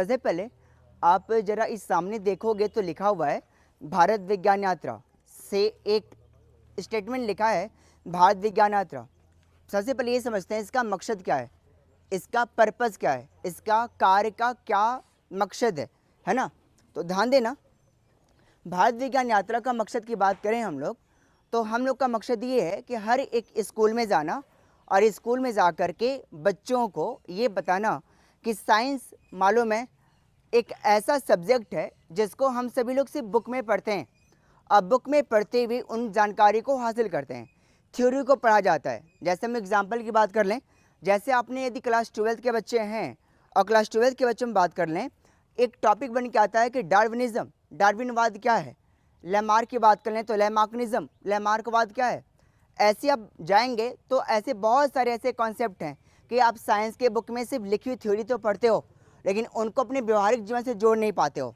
सबसे पहले आप जरा इस सामने देखोगे तो लिखा हुआ है भारत विज्ञान यात्रा से एक स्टेटमेंट लिखा है भारत विज्ञान यात्रा। सबसे पहले ये समझते हैं इसका मकसद क्या है, इसका पर्पस क्या है, इसका कार्य का क्या मकसद है ना। तो ध्यान देना, भारत विज्ञान यात्रा का मकसद की बात करें हम लोग तो हम लोग का मकसद ये है कि हर एक स्कूल में जाना और स्कूल में जा कर के बच्चों को ये बताना कि साइंस मालूम है एक ऐसा सब्जेक्ट है जिसको हम सभी लोग सिर्फ बुक में पढ़ते हैं। अब बुक में पढ़ते हुए उन जानकारी को हासिल करते हैं, थ्योरी को पढ़ा जाता है। जैसे हम एग्जाम्पल की बात कर लें, जैसे आपने यदि क्लास 12th के बच्चे हैं और क्लास 12th के बच्चों में बात कर लें, एक टॉपिक बन के आता है कि डार्विनिज्म, डार्विनवाद क्या है। लैमार्क की बात कर लें तो लैमार्कनिज्म, लैमार्कवाद क्या है। ऐसे आप जाएंगे तो ऐसे बहुत सारे ऐसे कॉन्सेप्ट हैं कि आप साइंस के बुक में सिर्फ लिखी हुई थ्योरी तो पढ़ते हो लेकिन उनको अपने व्यवहारिक जीवन से जोड़ नहीं पाते हो।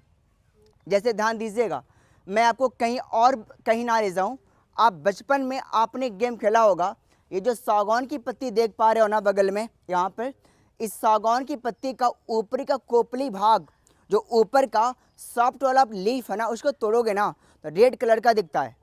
जैसे ध्यान दीजिएगा, मैं आपको कहीं और कहीं ना ले जाऊं, आप बचपन में आपने गेम खेला होगा, ये जो सागौन की पत्ती देख पा रहे हो ना बगल में यहाँ पर, इस सागौन की पत्ती का ऊपरी का कोपली भाग, जो ऊपर का सॉफ्ट वाला लीफ है ना, उसको तोड़ोगे ना तो रेड कलर का दिखता है।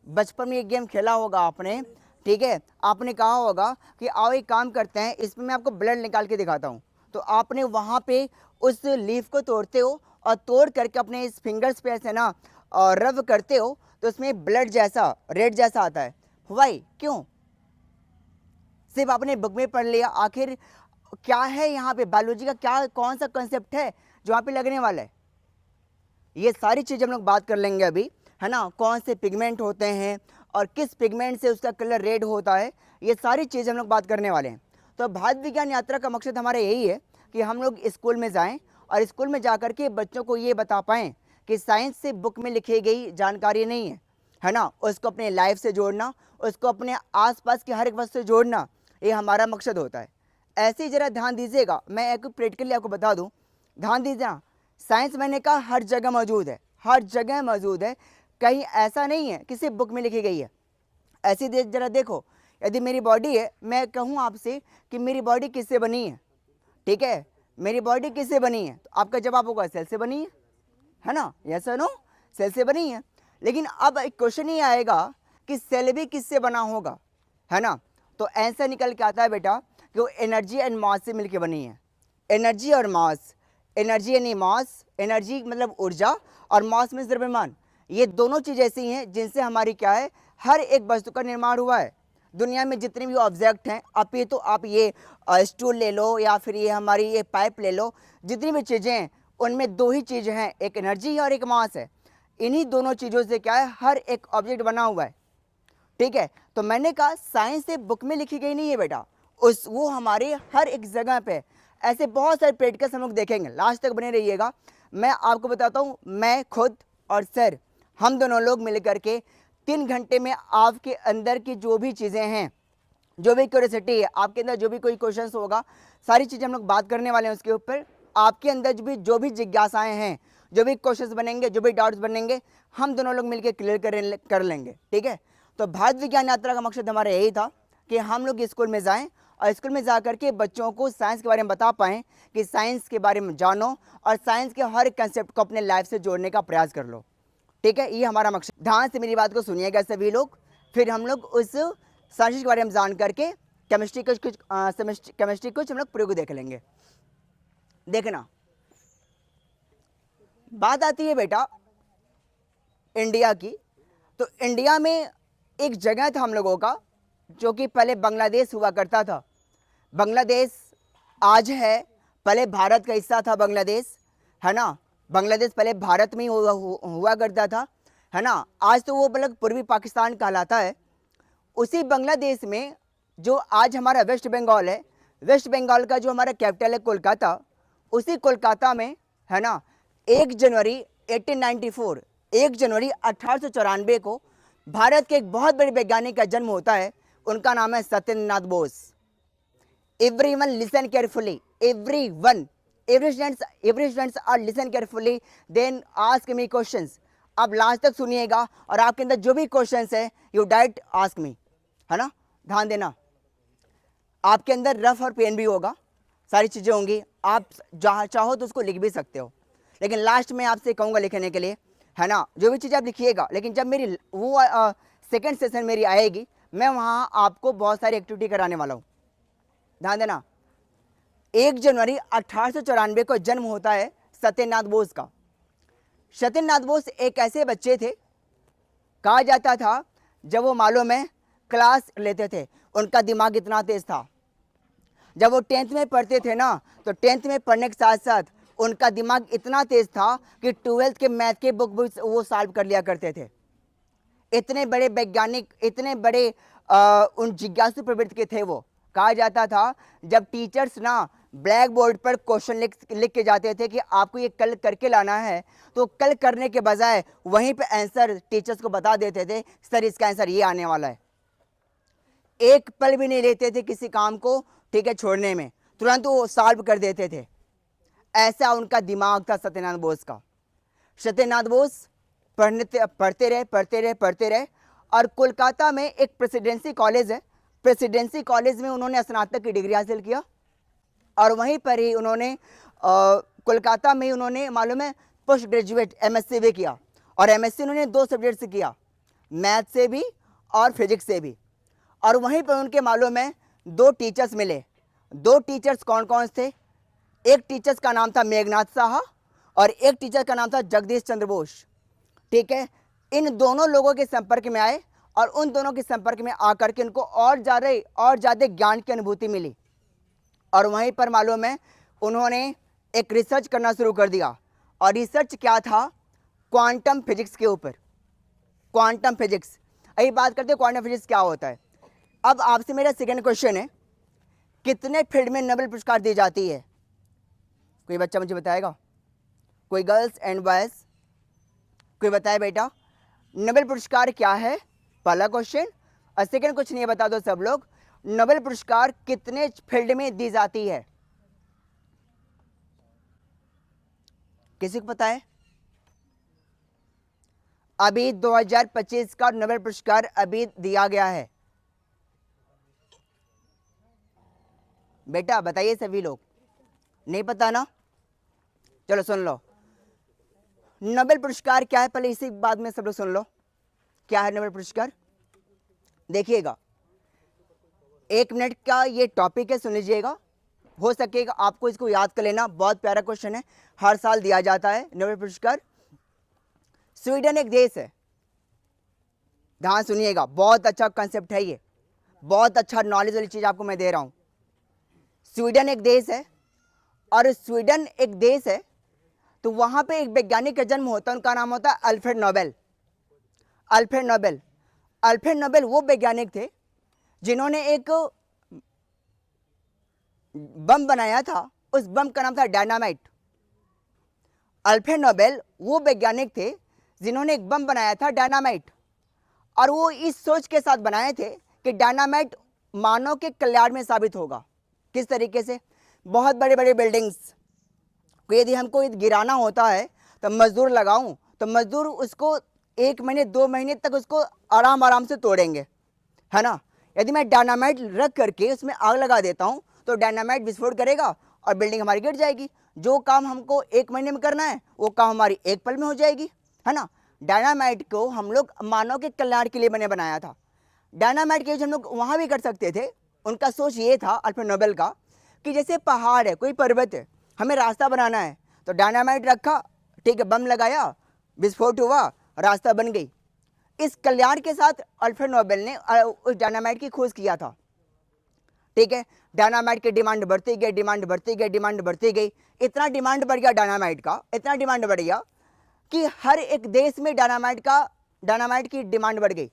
बचपन में ये गेम खेला होगा आपने, ठीक है। आपने कहा होगा कि आओ एक काम करते हैं, इसमें मैं आपको ब्लड निकाल के दिखाता हूँ। तो आपने वहाँ पे उस लीफ को तोड़ते हो और तोड़ करके अपने इस फिंगर्स पे ऐसे ना और रब करते हो तो उसमें ब्लड जैसा रेड जैसा आता है। वाई, क्यों? सिर्फ आपने बुक में पढ़ लिया। आखिर क्या है यहाँ पे, बायोलॉजी का क्या कौन सा कंसेप्ट है जो वहाँ पे लगने वाला है? ये सारी चीज़ हम लोग बात कर लेंगे अभी, है ना। कौन से पिगमेंट होते हैं और किस पिगमेंट से उसका कलर रेड होता है, ये सारी चीज़ हम लोग बात करने वाले हैं। तो भारत विज्ञान यात्रा का मकसद हमारा यही है कि हम लोग स्कूल में जाएं और स्कूल में जा कर के बच्चों को ये बता पाएँ कि साइंस से बुक में लिखी गई जानकारी नहीं है ना, उसको अपने लाइफ से जोड़ना, उसको अपने आसपास की हर एक वस्तु से जोड़ना, ये हमारा मकसद होता है। ऐसे ही ज़रा ध्यान दीजिएगा, मैं एक प्रैक्टिकली आपको बता दूँ, ध्यान दीजिए। साइंस मैंने कहा हर जगह मौजूद है, हर जगह मौजूद है, कहीं ऐसा नहीं है कि सिर्फ बुक में लिखी गई है। ऐसी जरा देखो, यदि मेरी बॉडी है, मैं कहूँ आपसे कि मेरी बॉडी किससे बनी है, ठीक है, मेरी बॉडी किससे बनी है, तो आपका जवाब होगा सेल से बनी है ना, यस और नो, सेल से बनी है। लेकिन अब एक क्वेश्चन ही आएगा कि सेल भी किससे बना होगा, है ना। तो आंसर निकल के आता है बेटा कि वो एनर्जी एंड मास से मिलकर बनी है। एनर्जी और मास, एनर्जी यानी मास, एनर्जी मतलब ऊर्जा और मास में द्रव्यमान, ये दोनों चीज़ ऐसी हैं जिनसे हमारी क्या है, हर एक वस्तु का निर्माण हुआ है। दुनिया में जितने भी ऑब्जेक्ट हैं, अब ये तो आप ये स्टूल ले लो या फिर ये हमारी ये पाइप ले लो, जितनी भी चीज़ें हैं उनमें दो ही चीज़ें हैं, एक एनर्जी है और एक मास है। इन्हीं दोनों चीज़ों से क्या है, हर एक ऑब्जेक्ट बना हुआ है, ठीक है। तो मैंने कहा साइंस से बुक में लिखी गई नहीं है बेटा, उस वो हमारे हर एक जगह पे। ऐसे बहुत सारे प्रैक्टिकल्स हम लोग देखेंगे, लास्ट तक बने रहिएगा। मैं आपको बताता हूँ, मैं खुद और सर, हम दोनों लोग मिल करके 3 घंटे में आपके अंदर की जो भी चीज़ें हैं, जो भी क्यूरियोसिटी है आपके अंदर, जो भी कोई क्वेश्चन होगा, सारी चीज़ें हम लोग बात करने वाले हैं उसके ऊपर। आपके अंदर जो भी जिज्ञासाएं हैं, जो भी क्वेश्चंस बनेंगे, जो भी डाउट्स बनेंगे, हम दोनों लोग मिलकर क्लियर कर लेंगे, ठीक है। तो भारत विज्ञान यात्रा का मकसद हमारा यही था कि हम लोग स्कूल में जाएं और स्कूल में जा करके बच्चों को साइंस के बारे में बता पाएँ कि साइंस के बारे में जानो और साइंस के हर कंसेप्ट को अपने लाइफ से जोड़ने का प्रयास कर लो, ठीक है। ये हमारा मकसद। ध्यान से मेरी बात को सुनिएगा सभी लोग, फिर हम लोग उस साइंस के बारे में जान करके केमिस्ट्री कुछ हम लोग प्रयोग देख लेंगे। देखना, बात आती है बेटा इंडिया की, तो इंडिया में एक जगह था हम लोगों का जो कि पहले बांग्लादेश हुआ करता था। बांग्लादेश आज है, पहले भारत का हिस्सा था बांग्लादेश, है ना। बांग्लादेश पहले भारत में ही हुआ करता था, है ना। आज तो वो मतलब पूर्वी पाकिस्तान कहलाता है। उसी बांग्लादेश में जो आज हमारा वेस्ट बंगाल है, वेस्ट बंगाल का जो हमारा कैपिटल है कोलकाता, उसी कोलकाता में, है ना, 1 जनवरी 1894, 1 जनवरी 1894 को भारत के एक बहुत बड़े वैज्ञानिक का जन्म होता है। उनका नाम है Satyendra Nath Bose. Everyone listen carefully, everyone, every students are listen carefully, then ask me questions। अब लास्ट तक सुनिएगा और आपके अंदर जो भी क्वेश्चंस है यू डायरेक्ट आस्क मी, है ना। ध्यान देना, आपके अंदर रफ और पेन भी होगा, सारी चीज़ें होंगी, आप जहाँ चाहो तो उसको लिख भी सकते हो, लेकिन लास्ट में आपसे कहूँगा लिखने के लिए, है ना, जो भी चीज़ आप लिखिएगा, लेकिन जब मेरी वो सेकेंड सेशन मेरी आएगी, मैं वहाँ आपको बहुत सारी एक्टिविटी कराने वाला हूँ। ध्यान देना, 1 जनवरी 1894 को जन्म होता है सत्यनाथ बोस का। सत्यनाथ बोस एक ऐसे बच्चे थे, कहा जाता था जब वो मालूम है क्लास लेते थे, उनका दिमाग इतना तेज था। जब वो 10th में पढ़ते थे ना, तो 10th में पढ़ने के साथ साथ उनका दिमाग इतना तेज था कि 12th के मैथ के बुक भी वो सॉल्व कर लिया करते थे। इतने बड़े वैज्ञानिक, इतने बड़े उन जिज्ञासु प्रवृत्ति के थे वो। कहा जाता था जब टीचर्स ना ब्लैक बोर्ड पर क्वेश्चन लिख के जाते थे कि आपको ये कल करके लाना है, तो कल करने के बजाय वहीं पे आंसर टीचर्स को बता देते थे, सर इसका आंसर ये आने वाला है। एक पल भी नहीं लेते थे किसी काम को, ठीक है, छोड़ने में, तुरंत वो सॉल्व कर देते थे। ऐसा उनका दिमाग था सत्यनाथ बोस का। सत्यनाथ बोस पढ़ते रहे और कोलकाता में एक प्रेसिडेंसी कॉलेज है, प्रेसिडेंसी कॉलेज में उन्होंने स्नातक की डिग्री हासिल किया और वहीं पर ही उन्होंने कोलकाता में उन्होंने मालूम है पोस्ट ग्रेजुएट एमएससी भी किया। और एमएससी उन्होंने 2 सब्जेक्ट से किया, मैथ से भी और फिजिक्स से भी। और वहीं पर उनके मालूम है 2 टीचर्स मिले। 2 टीचर्स कौन कौन थे? एक टीचर्स का नाम था मेघनाथ साहा और एक टीचर का नाम था जगदीश चंद्र बोस। ठीक है, इन दोनों लोगों के संपर्क में आए और उन दोनों के संपर्क में आकर के उनको और ज़्यादा ज्ञान की अनुभूति मिली। और वहीं पर मालूम है उन्होंने एक रिसर्च करना शुरू कर दिया। और रिसर्च क्या था? क्वांटम फिजिक्स के ऊपर। क्वांटम फिजिक्स, अभी बात करते हैं क्वांटम फिजिक्स क्या होता है। अब आपसे मेरा सेकंड क्वेश्चन है, कितने फील्ड में नोबेल पुरस्कार दी जाती है? कोई बच्चा मुझे बताएगा? कोई गर्ल्स एंड बॉयज कोई बताए बेटा, नोबेल पुरस्कार क्या है? पहला क्वेश्चन। और सेकंड क्वेश्चन ये बता दो सब लोग, नोबेल पुरस्कार कितने फील्ड में दी जाती है? किसी को पता है? अभी 2025 का नोबेल पुरस्कार अभी दिया गया है। बेटा बताइए सभी लोग, नहीं पता ना? चलो सुन लो, नोबेल पुरस्कार क्या है, पहले इसी बाद में सब लोग सुन लो क्या है नोबेल पुरस्कार। देखिएगा, 1 मिनट का ये टॉपिक है, सुन लीजिएगा, हो सकेगा आपको इसको याद कर लेना। बहुत प्यारा क्वेश्चन है, हर साल दिया जाता है नोबेल पुरस्कार। स्वीडन एक देश है, ध्यान सुनिएगा, बहुत अच्छा कंसेप्ट है ये, बहुत अच्छा नॉलेज वाली चीज आपको मैं दे रहा हूं। स्वीडन एक देश है और स्वीडन एक देश है तो वहां पे एक वैज्ञानिक का जन्म होता है, उनका नाम होता है Alfred Nobel. Alfred Nobel, Alfred Nobel वो वैज्ञानिक थे जिन्होंने एक बम बनाया था, उस बम का नाम था डायनामाइट। अल्फ्रेड नोबेल वो वैज्ञानिक थे जिन्होंने एक बम बनाया था डायनामाइट, और वो इस सोच के साथ बनाए थे कि डायनामाइट मानव के कल्याण में साबित होगा। किस तरीके से? बहुत बड़े बड़े बिल्डिंग्स को यदि हमको गिराना होता है तो मजदूर लगाऊं तो मजदूर उसको 1 महीने 2 महीने तक उसको आराम आराम से तोड़ेंगे, है ना। यदि मैं डायनामाइट रख करके उसमें आग लगा देता हूं तो डायनामाइट विस्फोट करेगा और बिल्डिंग हमारी गिर जाएगी। जो काम हमको 1 महीने में करना है वो काम हमारी 1 पल में हो जाएगी, है ना। डायनामाइट को हम लोग मानव के कल्याण के लिए मैंने बनाया था। डायनामाइट के यूज हम लोग वहाँ भी कर सकते थे। उनका सोच ये था अल्फ्रेड नोबेल का कि जैसे पहाड़ है, कोई पर्वत है, हमें रास्ता बनाना है तो डायनामाइट रखा, ठीक है, बम लगाया, विस्फोट हुआ, रास्ता बन गई। इस कल्याण के साथ अल्फ्रेड नोबेल ने उस डायनामाइट की खोज किया था। ठीक है, डायनामाइट की डिमांड बढ़ती गई, डिमांड बढ़ती गई, डिमांड बढ़ती गई, इतना डिमांड बढ़ गया डायनामाइट का, इतना डिमांड बढ़ गया कि हर एक देश में डायनामाइट की डिमांड बढ़ गई।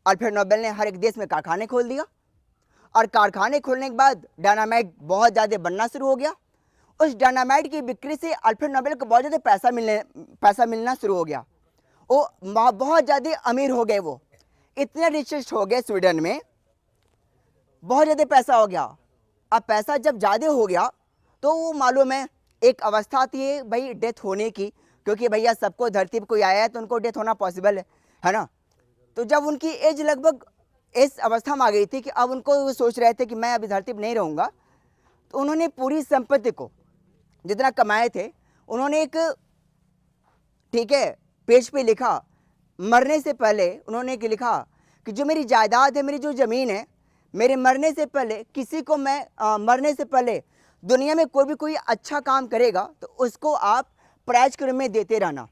अल्फ्रेड नोबेल ने हर एक देश में कारखाने खोल दिया और कारखाने खोलने के बाद डायनामाइट बहुत ज़्यादा बनना शुरू हो गया। उस डायनामाइट की बिक्री से अल्फ्रेड नोबेल को बहुत ज़्यादा पैसा मिलना शुरू हो गया। वो बहुत ज़्यादा अमीर हो गए, वो इतने रिचेस्ट हो गए, स्वीडन में बहुत ज़्यादा पैसा हो गया। अब पैसा जब ज़्यादा हो गया तो वो मालूम है एक अवस्था थी भाई डेथ होने की, क्योंकि भैया सबको धरती पर कोई आया है तो उनको डेथ होना पॉसिबल है ना। तो जब उनकी एज लगभग इस अवस्था में आ गई थी कि अब उनको वो सोच रहे थे कि मैं अभी धरती पर नहीं रहूँगा, तो उन्होंने पूरी संपत्ति को जितना कमाए थे उन्होंने एक, ठीक है, पेज पे लिखा। मरने से पहले उन्होंने एक लिखा कि जो मेरी जायदाद है, मेरी जो ज़मीन है, मेरे मरने से पहले किसी को मैं मरने से पहले दुनिया में कोई अच्छा काम करेगा तो उसको आप प्राइज के रूप में देते रहना।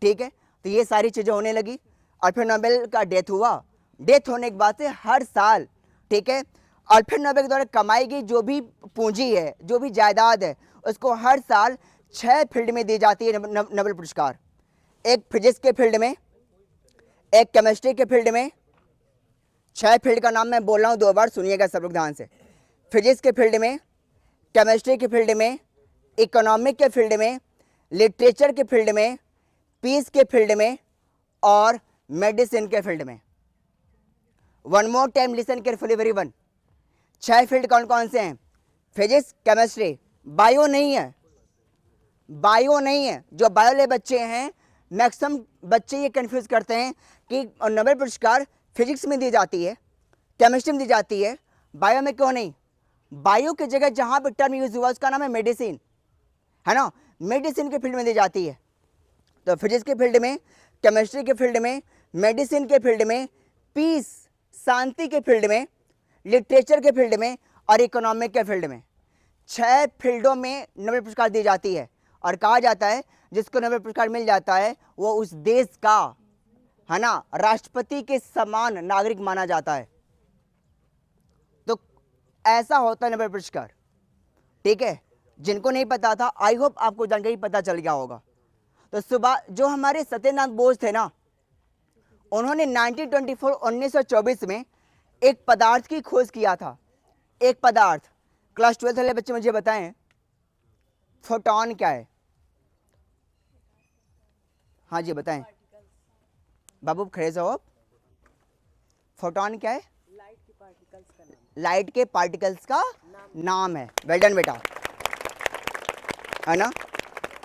ठीक है, तो ये सारी चीज़ें होने लगी अल्फ्रेड नोबेल का डेथ हुआ। डेथ होने के बाद से हर साल, ठीक है, अल्फ्रेड नोबेल के द्वारा कमाई गई जो भी पूंजी है, जो भी जायदाद है, उसको हर साल 6 फील्ड में दी जाती है नोबेल पुरस्कार। एक फिजिक्स के फील्ड में, एक केमिस्ट्री के फील्ड में। 6 फील्ड का नाम मैं बोल रहा हूँ 2 बार, सुनिएगा सब लोग ध्यान से। फिजिक्स के फील्ड में, केमिस्ट्री के फील्ड में, इकोनॉमिक के फील्ड में, लिटरेचर के फील्ड में, पीस के फील्ड में और मेडिसिन के फील्ड में। One more time listen carefully everyone. 6 field कौन कौन से हैं? फिजिक्स, केमिस्ट्री, बायो नहीं है, बायो नहीं है। जो बायो ले बच्चे हैं, मैक्सिमम बच्चे ये कंफ्यूज करते हैं कि नोबेल पुरस्कार फिजिक्स में दी जाती है, केमिस्ट्री में दी जाती है, बायो में क्यों नहीं? बायो की जगह जहाँ पर टर्म यूज हुआ उसका नाम है मेडिसिन, है ना, मेडिसिन के फील्ड में दी जाती है। तो फिजिक्स के फील्ड में, केमिस्ट्री के फील्ड में, मेडिसिन के फील्ड में, पीस शांति के फील्ड में, लिटरेचर के फील्ड में और इकोनॉमिक के फील्ड में 6 फील्डों में नोबेल पुरस्कार दी जाती है। और कहा जाता है जिसको नोबेल पुरस्कार मिल जाता है वो उस देश का, है ना, राष्ट्रपति के समान नागरिक माना जाता है। तो ऐसा होता है नोबेल पुरस्कार। ठीक है, जिनको नहीं पता था, आई होप आपको जानकारी पता चल गया होगा। तो सुबह जो हमारे सत्यनारायण बोस थे ना, उन्होंने 1924 में एक पदार्थ की खोज किया था। एक पदार्थ, क्लास 12 वाले बच्चे मुझे बताएं फोटॉन क्या है? हाँ जी बताएं बाबू, खड़े से हो। फोटॉन क्या है? लाइट के पार्टिकल्स का नाम है। वेल डन बेटा, है ना,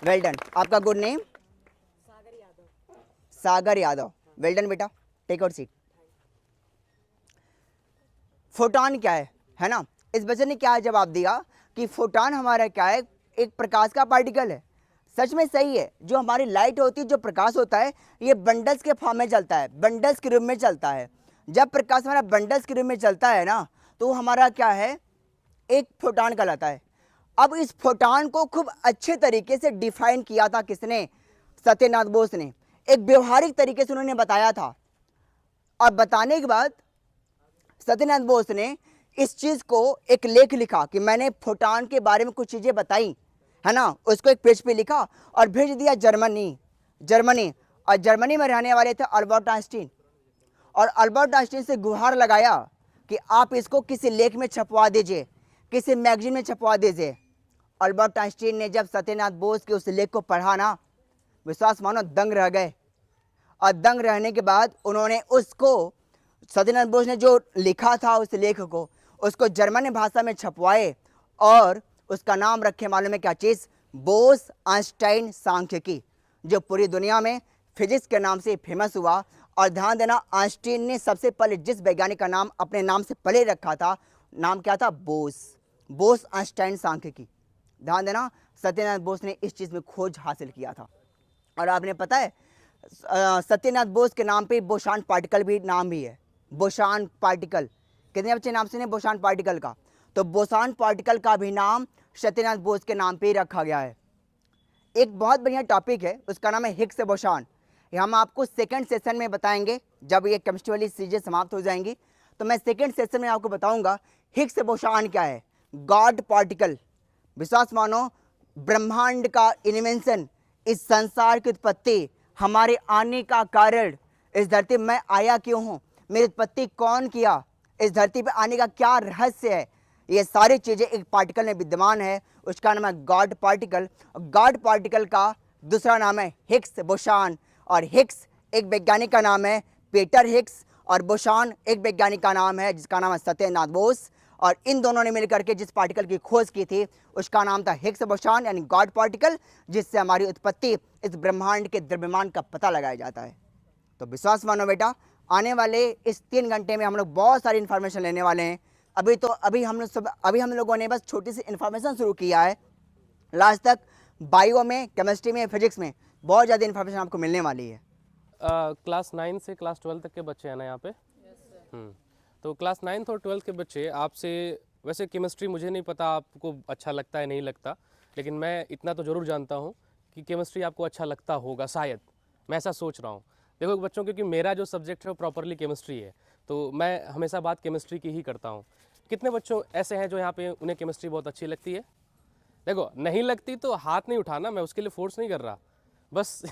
वेल डन। आपका गुड नेम? सागर यादव। वेल डन बेटा, टेक और सीट। फोटॉन क्या है ना? इस बच्चे ने क्या जवाब दिया कि फोटॉन हमारा क्या है? एक प्रकाश का पार्टिकल है। सच में सही है। जो हमारी लाइट होती है, जो प्रकाश होता है, ये बंडल्स के फॉर्म में चलता है, बंडल्स के रूप में चलता है। जब प्रकाश हमारा बंडल्स के रूप में चलता है ना, तो हमारा क्या है? एक फोटॉन कहलाता है। अब इस फोटॉन को खूब अच्छे तरीके से डिफाइन किया था किसने? सत्यनारायण बोस ने। एक व्यवहारिक तरीके से उन्होंने बताया था। और बताने के बाद सत्यनारायण बोस ने इस चीज को एक लेख लिखा कि मैंने फोटॉन के बारे में कुछ चीजें बताई, है ना, उसको एक पेज पे लिखा और भेज दिया जर्मनी। और जर्मनी में रहने वाले थे अल्बर्ट आइंस्टीन। और अल्बर्ट आइंस्टीन से गुहार लगाया कि आप इसको किसी लेख में छपवा दीजिए, किसी मैगजीन में छपवा दीजिए। अल्बर्ट आइंस्टीन ने जब सत्यनारायण बोस के उस लेख को पढ़ा ना, विश्वास मानो दंग रह गए। और दंग रहने के बाद उन्होंने उसको, सत्यनारायण बोस ने जो लिखा था उस लेख को, उसको जर्मन भाषा में छपवाए और उसका नाम रखे मालूम है क्या चीज़? बोस आइंस्टाइन सांख्यिकी, जो पूरी दुनिया में फिजिक्स के नाम से फेमस हुआ। और ध्यान देना, आइंस्टाइन ने सबसे पहले जिस वैज्ञानिक का नाम अपने नाम से पहले रखा था, नाम क्या था? बोस आइंस्टाइन सांख्यिकी। ध्यान देना, सत्यनारायण बोस ने इस चीज़ में खोज हासिल किया था। और आपने पता है सत्यनारायण बोस के नाम पे बोसान पार्टिकल भी नाम भी है। बोसान पार्टिकल, कितने बच्चे नाम सुने बोसान पार्टिकल का? तो बोसान पार्टिकल का भी नाम सत्यनारायण बोस के नाम पे ही रखा गया है। एक बहुत बढ़िया टॉपिक है, उसका नाम है हिग्स बोसान। ये हम आपको सेकंड सेशन में बताएंगे, जब ये केमिस्ट्री वाली चीज़ें समाप्त हो जाएंगी तो मैं सेकंड सेशन में आपको बताऊंगा हिग्स बोसान क्या है। गॉड पार्टिकल, विश्वास मानो, ब्रह्मांड का इन्वेंशन, इस संसार की उत्पत्ति, हमारे आने का कारण, इस धरती में मैं आया क्यों हूँ, मेरी उत्पत्ति कौन किया, इस धरती पर आने का क्या रहस्य है, ये सारी चीज़ें एक पार्टिकल में विद्यमान है। उसका नाम है गॉड पार्टिकल। गॉड पार्टिकल का दूसरा नाम है हिग्स बोसान। और हिग्स एक वैज्ञानिक का नाम है पीटर हिग्स, और बोसान एक वैज्ञानिक का नाम है जिसका नाम है सत्यनारायण बोस। और इन दोनों ने मिलकर के जिस पार्टिकल की खोज की थी उसका नाम था हिग्स बोसान, यानी गॉड पार्टिकल, जिससे हमारी उत्पत्ति, इस ब्रह्मांड के द्रव्यमान का पता लगाया जाता है। तो विश्वास मानो बेटा, आने वाले इस 3 घंटे में हम लोग बहुत सारी इन्फॉर्मेशन लेने वाले हैं अभी हम लोगों ने बस छोटी सी इन्फॉर्मेशन शुरू किया है। लास्ट तक बायो में, केमिस्ट्री में, फिजिक्स में बहुत ज़्यादा इन्फॉर्मेशन आपको मिलने वाली है। क्लास 9 से क्लास 12 तक के बच्चे हैं ना यहाँ पे? तो क्लास 9th और 12th के बच्चे आपसे, वैसे केमिस्ट्री मुझे नहीं पता आपको अच्छा लगता है नहीं लगता, लेकिन मैं इतना तो ज़रूर जानता हूँ कि केमिस्ट्री आपको अच्छा लगता होगा शायद, मैं ऐसा सोच रहा हूँ। देखो बच्चों, क्योंकि मेरा जो सब्जेक्ट है वो प्रॉपरली केमिस्ट्री है, तो मैं हमेशा बात केमिस्ट्री की ही करता हूँ। कितने बच्चों ऐसे हैं जो यहाँ पे उन्हें केमिस्ट्री बहुत अच्छी लगती है? देखो, नहीं लगती तो हाथ नहीं उठाना, मैं उसके लिए फोर्स नहीं कर रहा। बस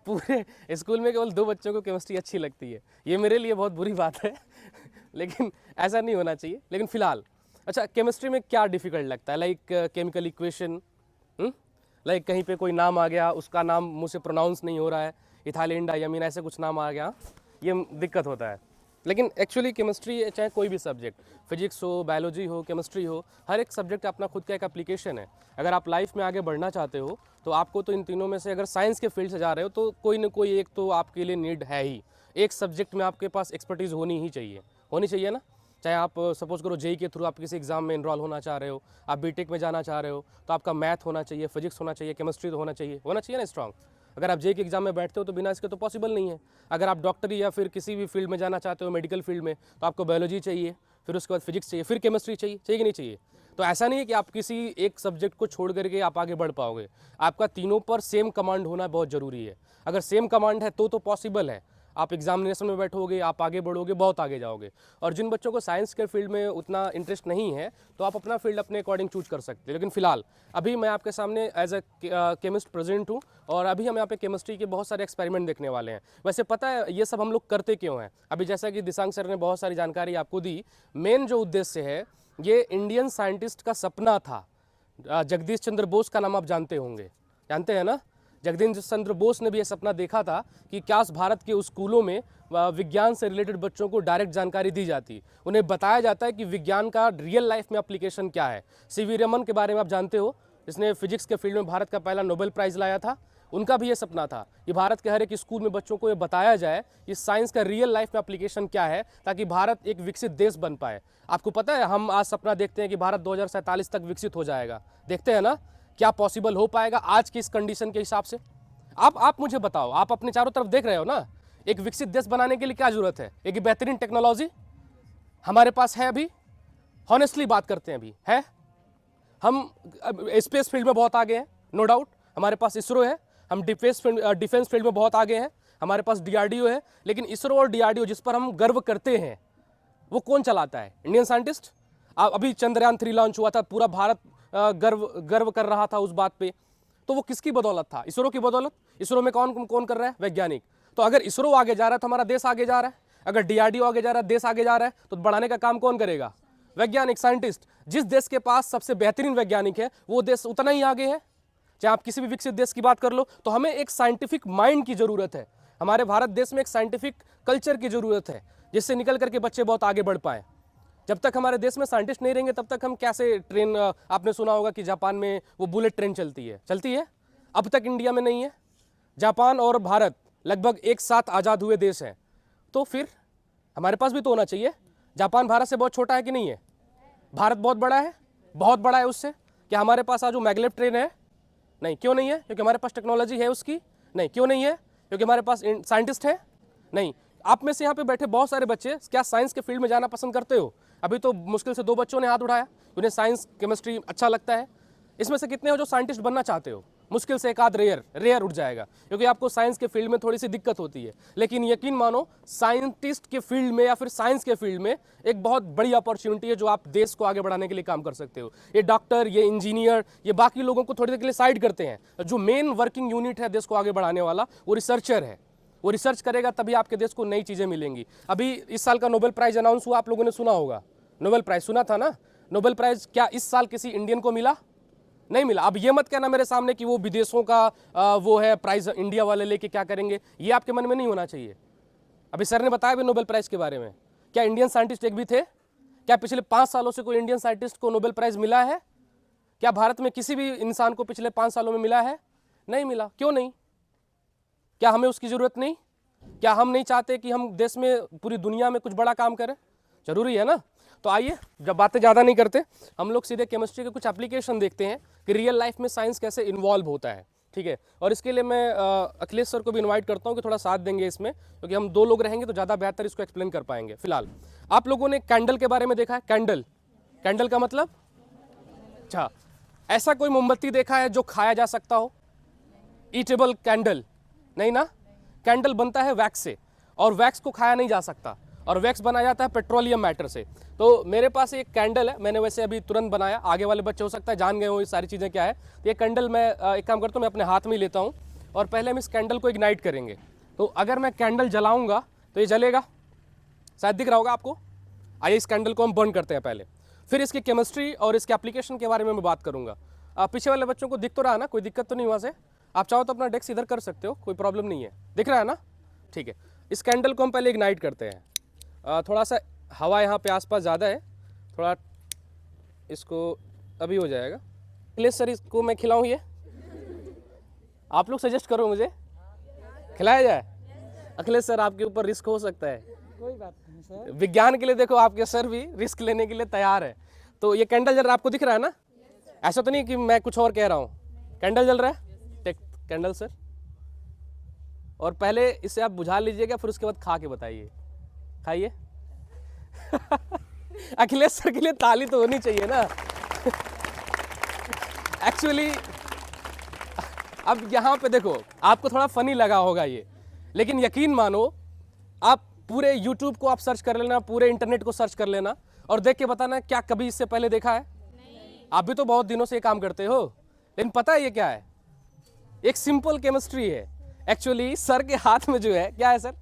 पूरे स्कूल में केवल 2 बच्चों को केमिस्ट्री अच्छी लगती है, ये मेरे लिए बहुत बुरी बात है लेकिन ऐसा नहीं होना चाहिए। लेकिन फ़िलहाल अच्छा, केमिस्ट्री में क्या डिफ़िकल्ट लगता है? लाइक केमिकल इक्वेशन, लाइक कहीं पे कोई नाम आ गया, उसका नाम मुझसे प्रोनाउंस नहीं हो रहा है, इथाइलिन डायमीन ऐसे कुछ नाम आ गया, ये दिक्कत होता है। लेकिन एक्चुअली केमिस्ट्री चाहे कोई भी सब्जेक्ट, फिजिक्स हो, बायोलॉजी हो, केमिस्ट्री हो, हर एक सब्जेक्ट अपना खुद का एक एप्लीकेशन है। अगर आप लाइफ में आगे बढ़ना चाहते हो तो आपको तो इन तीनों में से, अगर साइंस के फील्ड से जा रहे हो तो कोई ना कोई एक तो आपके लिए नीड है ही। एक सब्जेक्ट में आपके पास एक्सपर्टीज़ होनी ही चाहिए, होनी चाहिए ना। चाहे आप सपोज करो जेई के थ्रू आप किसी एग्जाम में इनरोल होना चाह रहे हो, आप बीटेक में जाना चाह रहे हो, तो आपका मैथ होना चाहिए, फिजिक्स होना चाहिए, केमिस्ट्री तो होना चाहिए ना स्ट्रांग। अगर आप जेई के एग्जाम में बैठते हो तो बिना इसके तो पॉसिबल नहीं है। अगर आप डॉक्टरी या फिर किसी भी फील्ड में जाना चाहते हो, मेडिकल फील्ड में, तो आपको बायोलॉजी चाहिए, फिर उसके बाद फिजिक्स चाहिए, फिर केमिस्ट्री चाहिए कि नहीं चाहिए? तो ऐसा नहीं है कि आप किसी एक सब्जेक्ट को छोड़ करके आप आगे बढ़ पाओगे। आपका तीनों पर सेम कमांड होना बहुत ज़रूरी है। अगर सेम कमांड है तो पॉसिबल है। आप एग्जामिनेशन में बैठोगे, आप आगे बढ़ोगे, बहुत आगे जाओगे। और जिन बच्चों को साइंस के फील्ड में उतना इंटरेस्ट नहीं है तो आप अपना फील्ड अपने अकॉर्डिंग चूज कर सकते हैं। लेकिन फिलहाल अभी मैं आपके सामने एज ए केमिस्ट प्रेजेंट हूँ, और अभी हम यहाँ पे केमिस्ट्री के बहुत सारे एक्सपेरिमेंट देखने वाले हैं। वैसे पता है ये सब हम लोग करते क्यों हैं? अभी जैसा कि दिशांक सर ने बहुत सारी जानकारी आपको दी, मेन जो उद्देश्य है, ये इंडियन साइंटिस्ट का सपना था। जगदीश चंद्र बोस का नाम आप जानते होंगे, जानते हैं ना? जगदीश चंद्र बोस ने भी ये सपना देखा था कि क्या भारत के स्कूलों में विज्ञान से रिलेटेड बच्चों को डायरेक्ट जानकारी दी जाती, उन्हें बताया जाता है कि विज्ञान का रियल लाइफ में एप्लीकेशन क्या है। सीवी रमन के बारे में आप जानते हो, जिसने फिजिक्स के फील्ड में भारत का पहला नोबेल प्राइज़ लाया था। उनका भी ये सपना था कि भारत के हर एक स्कूल में बच्चों को ये बताया जाए कि साइंस का रियल लाइफ में एप्लीकेशन क्या है, ताकि भारत एक विकसित देश बन पाए। आपको पता है हम आज सपना देखते हैं कि भारत 2047 तक विकसित हो जाएगा, देखते हैं ना? क्या पॉसिबल हो पाएगा आज की इस कंडीशन के हिसाब से? आप मुझे बताओ, आप अपने चारों तरफ देख रहे हो ना, एक विकसित देश बनाने के लिए क्या जरूरत है? एक बेहतरीन टेक्नोलॉजी हमारे पास है अभी, हॉनेस्टली बात करते हैं, अभी है। हम स्पेस फील्ड में बहुत आगे हैं, नो डाउट, हमारे पास इसरो है। हम डिफेंस फील्ड में बहुत आगे हैं, हमारे पास डीआरडीओ है। लेकिन इसरो और डीआरडीओ जिस पर हम गर्व करते हैं, वो कौन चलाता है? Indian scientist. अभी चंद्रयान 3 लॉन्च हुआ था, पूरा भारत गर्व कर रहा था उस बात पे, तो वो किसकी बदौलत था? इसरो की बदौलत। इसरो में कौन कौन कर रहा है? वैज्ञानिक। तो अगर इसरो आगे जा रहा है तो हमारा देश आगे जा रहा है। अगर डीआरडीओ आगे जा रहा है, देश आगे जा रहा है, तो बढ़ाने का काम कौन करेगा? वैज्ञानिक, साइंटिस्ट। जिस देश के पास सबसे बेहतरीन वैज्ञानिक है वो देश उतना ही आगे है। चाहे आप किसी भी विकसित देश की बात कर लो, तो हमें एक साइंटिफिक माइंड की जरूरत है। हमारे भारत देश में एक साइंटिफिक कल्चर की जरूरत है, जिससे निकल करके बच्चे बहुत आगे बढ़ पाए। जब तक हमारे देश में साइंटिस्ट नहीं रहेंगे तब तक हम कैसे ट्रेन, आपने सुना होगा कि जापान में वो बुलेट ट्रेन चलती है, अब तक इंडिया में नहीं है। जापान और भारत लगभग एक साथ आज़ाद हुए देश हैं, तो फिर हमारे पास भी तो होना चाहिए। जापान भारत से बहुत छोटा है कि नहीं है? भारत बहुत बड़ा है, बहुत बड़ा है उससे। क्या हमारे पास आज वो मैगलेव ट्रेन है? नहीं। क्यों नहीं है? क्योंकि हमारे पास टेक्नोलॉजी है उसकी? नहीं। क्यों नहीं है? क्योंकि हमारे पास साइंटिस्ट है? नहीं। आप में से यहाँ पे बैठे बहुत सारे बच्चे क्या साइंस के फील्ड में जाना पसंद करते हो? अभी तो मुश्किल से 2 बच्चों ने हाथ उठाया, उन्हें साइंस केमिस्ट्री अच्छा लगता है। इसमें से कितने हो जो साइंटिस्ट बनना चाहते हो? मुश्किल से एक आध रेयर उठ जाएगा, क्योंकि आपको साइंस के फील्ड में थोड़ी सी दिक्कत होती है। लेकिन यकीन मानो, साइंटिस्ट के फील्ड में या फिर साइंस के फील्ड में एक बहुत बड़ी अपॉर्चुनिटी है, जो आप देश को आगे बढ़ाने के लिए काम कर सकते हो। ये डॉक्टर, ये इंजीनियर, ये बाकी लोगों को थोड़ी देर के लिए साइड करते हैं। जो मेन वर्किंग यूनिट है देश को आगे बढ़ाने वाला, वो रिसर्चर है। वो रिसर्च करेगा तभी आपके देश को नई चीज़ें मिलेंगी। अभी इस साल का नोबेल प्राइज अनाउंस हुआ, आप लोगों ने सुना होगा। नोबेल प्राइज सुना था ना? नोबेल प्राइज क्या इस साल किसी इंडियन को मिला? नहीं मिला। अब ये मत कहना मेरे सामने कि वो विदेशों का वो है प्राइज, इंडिया वाले लेके क्या करेंगे, ये आपके मन में नहीं होना चाहिए। अभी सर ने बताया भी नोबेल प्राइज के बारे में। क्या इंडियन साइंटिस्ट एक भी थे? क्या पिछले 5 सालों से कोई इंडियन साइंटिस्ट को नोबेल प्राइज मिला है? क्या भारत में किसी भी इंसान को पिछले 5 सालों में मिला है? नहीं मिला। क्यों नहीं? क्या हमें उसकी जरूरत नहीं? क्या हम नहीं चाहते कि हम देश में, पूरी दुनिया में कुछ बड़ा काम करें? जरूरी है ना। तो आइए, जब बातें ज़्यादा नहीं करते, हम लोग सीधे केमिस्ट्री के कुछ एप्लीकेशन देखते हैं कि रियल लाइफ में साइंस कैसे इन्वॉल्व होता है। ठीक है, और इसके लिए मैं अखिलेश सर को भी इनवाइट करता हूँ कि थोड़ा साथ देंगे इसमें, क्योंकि हम 2 लोग रहेंगे तो ज़्यादा बेहतर इसको एक्सप्लेन कर पाएंगे। फिलहाल आप लोगों ने कैंडल के बारे में देखा है? कैंडल, कैंडल का मतलब, अच्छा, ऐसा कोई मोमबत्ती देखा है जो खाया जा सकता हो? ईटेबल कैंडल नहीं ना। कैंडल बनता है वैक्स से, और वैक्स को खाया नहीं जा सकता, और वैक्स बनाया जाता है पेट्रोलियम मैटर से। तो मेरे पास एक कैंडल है, मैंने वैसे अभी तुरंत बनाया, आगे वाले बच्चे हो सकता है जान गए हो ये सारी चीज़ें क्या है। तो ये कैंडल मैं एक काम करता हूँ, मैं अपने हाथ में ही लेता हूँ, और पहले हम इस कैंडल को इग्नाइट करेंगे। तो अगर मैं कैंडल जलाऊंगा तो ये जलेगा, शायद दिख रहा होगा आपको। आइए इस कैंडल को हम बर्न करते हैं पहले, फिर इसकी केमिस्ट्री और इसके एप्लीकेशन के बारे में मैं बात करूँगा। पीछे वाले बच्चों को दिख तो रहा है ना, कोई दिक्कत तो नहीं वहाँ से? आप चाहो तो अपना डेस्क इधर कर सकते हो, कोई प्रॉब्लम नहीं है, दिख रहा है ना? ठीक है, इस कैंडल को हम पहले इग्नाइट करते हैं। थोड़ा सा हवा यहाँ पे आसपास ज़्यादा है, थोड़ा इसको अभी हो जाएगा। अखिलेश सर इसको मैं खिलाऊँ? ये आप लोग सजेस्ट करो, मुझे खिलाया जाए? अखिलेश सर आपके ऊपर रिस्क हो सकता है। कोई बात नहीं सर। विज्ञान के लिए देखो आपके सर भी रिस्क लेने के लिए तैयार है। तो ये कैंडल जल रहा है, आपको दिख रहा है ना? ऐसा तो नहीं कि मैं कुछ और कह रहा हूँ, कैंडल जल रहा है। टेक कैंडल सर, और पहले इसे आप बुझा लीजिएगा, फिर उसके बाद खा के बताइए। खाइए। अखिलेश सर के लिए ताली तो होनी चाहिए ना। एक्चुअली अब यहाँ पे देखो, आपको थोड़ा फनी लगा होगा ये, लेकिन यकीन मानो, आप पूरे YouTube को आप सर्च कर लेना, पूरे इंटरनेट को सर्च कर लेना, और देख के बताना क्या कभी इससे पहले देखा है? नहीं। आप भी तो बहुत दिनों से ये काम करते हो, लेकिन पता है ये क्या है? एक सिंपल केमिस्ट्री है। एक्चुअली सर के हाथ में जो है, क्या है सर?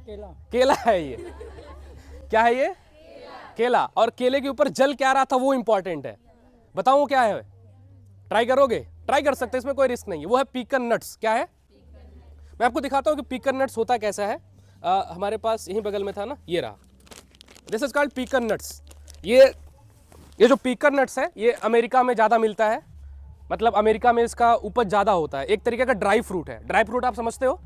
केला। केला है ये। क्या है ये? केला। और केले के ऊपर जल क्या रहा था वो इंपॉर्टेंट है। बताऊं क्या है? ट्राई करोगे? ट्राई कर सकते हैं, इसमें कोई रिस्क नहीं है। वो है पीकन नट्स। क्या है? मैं आपको दिखाता हूं कि पीकन नट्स होता कैसा है। हमारे पास यहीं बगल में था ना, ये रहा। This is called pecan nuts. ये जो पीकन नट्स है, ये अमेरिका में ज़्यादा मिलता है, मतलब अमेरिका में इसका उपज ज़्यादा होता है। एक तरीके का ड्राई फ्रूट है। ड्राई फ्रूट आप समझते हो,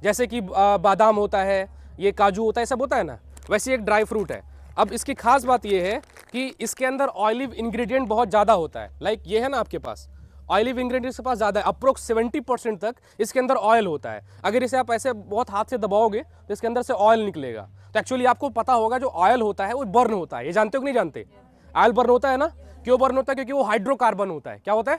जैसे कि बादाम होता है, ये काजू होता है, सब होता है ना, वैसे एक ड्राई फ्रूट है। अब इसकी खास बात ये है कि इसके अंदर ऑयलिव इंग्रेडिएंट बहुत ज़्यादा होता है। लाइक ये है ना आपके पास, ऑयलिव इंग्रेडिएंट्स के पास ज़्यादा है, अप्रोक्स 70% तक इसके अंदर ऑयल होता है। अगर इसे आप ऐसे बहुत हाथ से दबाओगे तो इसके अंदर से ऑयल निकलेगा। तो एक्चुअली आपको पता होगा, जो ऑयल होता है वो बर्न होता है। ये जानते हो कि नहीं जानते? ऑयल बर्न होता है ना। क्यों बर्न होता है? क्योंकि वो हाइड्रोकार्बन होता है। क्या होता है?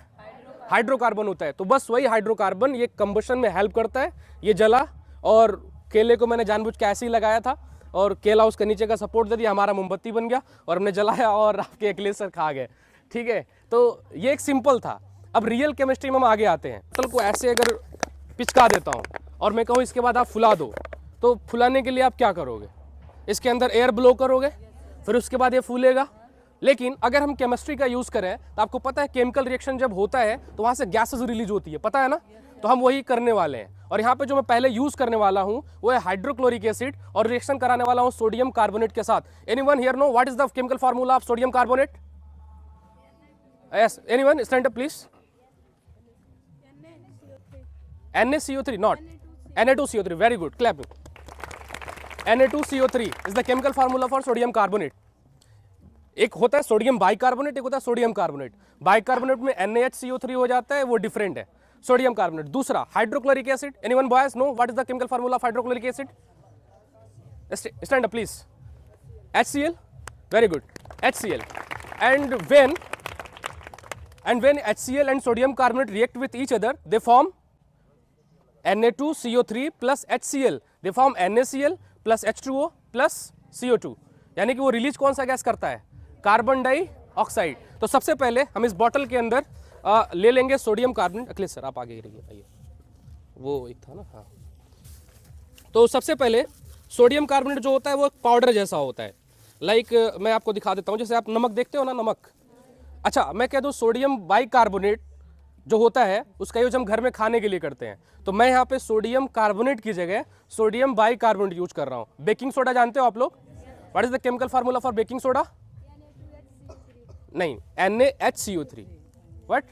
हाइड्रोकार्बन होता है। तो बस वही हाइड्रोकार्बन ये कंबशन में हेल्प करता है। ये जला, और केले को मैंने जानबूझ के ऐसे ही लगाया था, और केला उसके नीचे का सपोर्ट दे दिया, हमारा मोमबत्ती बन गया, और हमने जलाया, और आपके अखिलेश सर खा गए। ठीक है, तो ये एक सिंपल था। अब रियल केमिस्ट्री में हम आगे आते हैं। बोतल को ऐसे अगर पिचका देता हूँ और मैं कहूँ इसके बाद आप फुला दो, तो फुलाने के लिए आप क्या करोगे? इसके अंदर एयर ब्लो करोगे, फिर उसके बाद ये फूलेगा। लेकिन अगर हम केमिस्ट्री का यूज़ करें तो आपको पता है केमिकल रिएक्शन जब होता है तो वहाँ से गैसेस रिलीज होती है, पता है ना? तो हम वही करने वाले हैं। और यहाँ पे जो मैं पहले यूज़ करने वाला हूँ वो है हाइड्रोक्लोरिक एसिड, और रिएक्शन कराने वाला हूँ सोडियम कार्बोनेट के साथ। Anyone here no what is the chemical formula of sodium carbonate? Yes, anyone stand up please. NaCO3, not Na2CO3. Very good, clap. Na2CO3 is the chemical formula for sodium carbonate. एक होता है sodium bicarbonate, एक होता है sodium carbonate. Bicarbonate में NaHCO3 हो जाता है, वो डिफरेंट है। Sodium carbonate. दूसरा hydrochloric acid. Anyone boys know what is the chemical formula of hydrochloric acid? Stand up please. HCl. Very good, HCl. And when HCl and sodium carbonate react with each other, they form Na2CO3 plus HCl. They form NaCl plus H2O plus CO2। यानी कि वो release कौन सा gas करता है? Carbon dioxide. तो सबसे पहले हम इस बॉटल के अंदर ले लेंगे सोडियम कार्बोनेट। अखिलेश सर आप आगे ही रहिए, आइए। वो एक था ना, हाँ। तो सबसे पहले सोडियम कार्बोनेट जो होता है वो पाउडर जैसा होता है। लाइक मैं आपको दिखा देता हूँ, जैसे आप नमक देखते हो ना, नमक। अच्छा, मैं कह दूँ सोडियम बाइकार्बोनेट जो होता है उसका यूज हम घर में खाने के लिए करते हैं। तो मैं यहाँ पे सोडियम कार्बोनेट की जगह सोडियम बाइकार्बोनेट यूज कर रहा हूँ। बेकिंग सोडा जानते हो आप लोग? What is the chemical formula for baking soda? नहीं, NaHCO3। व्हाट?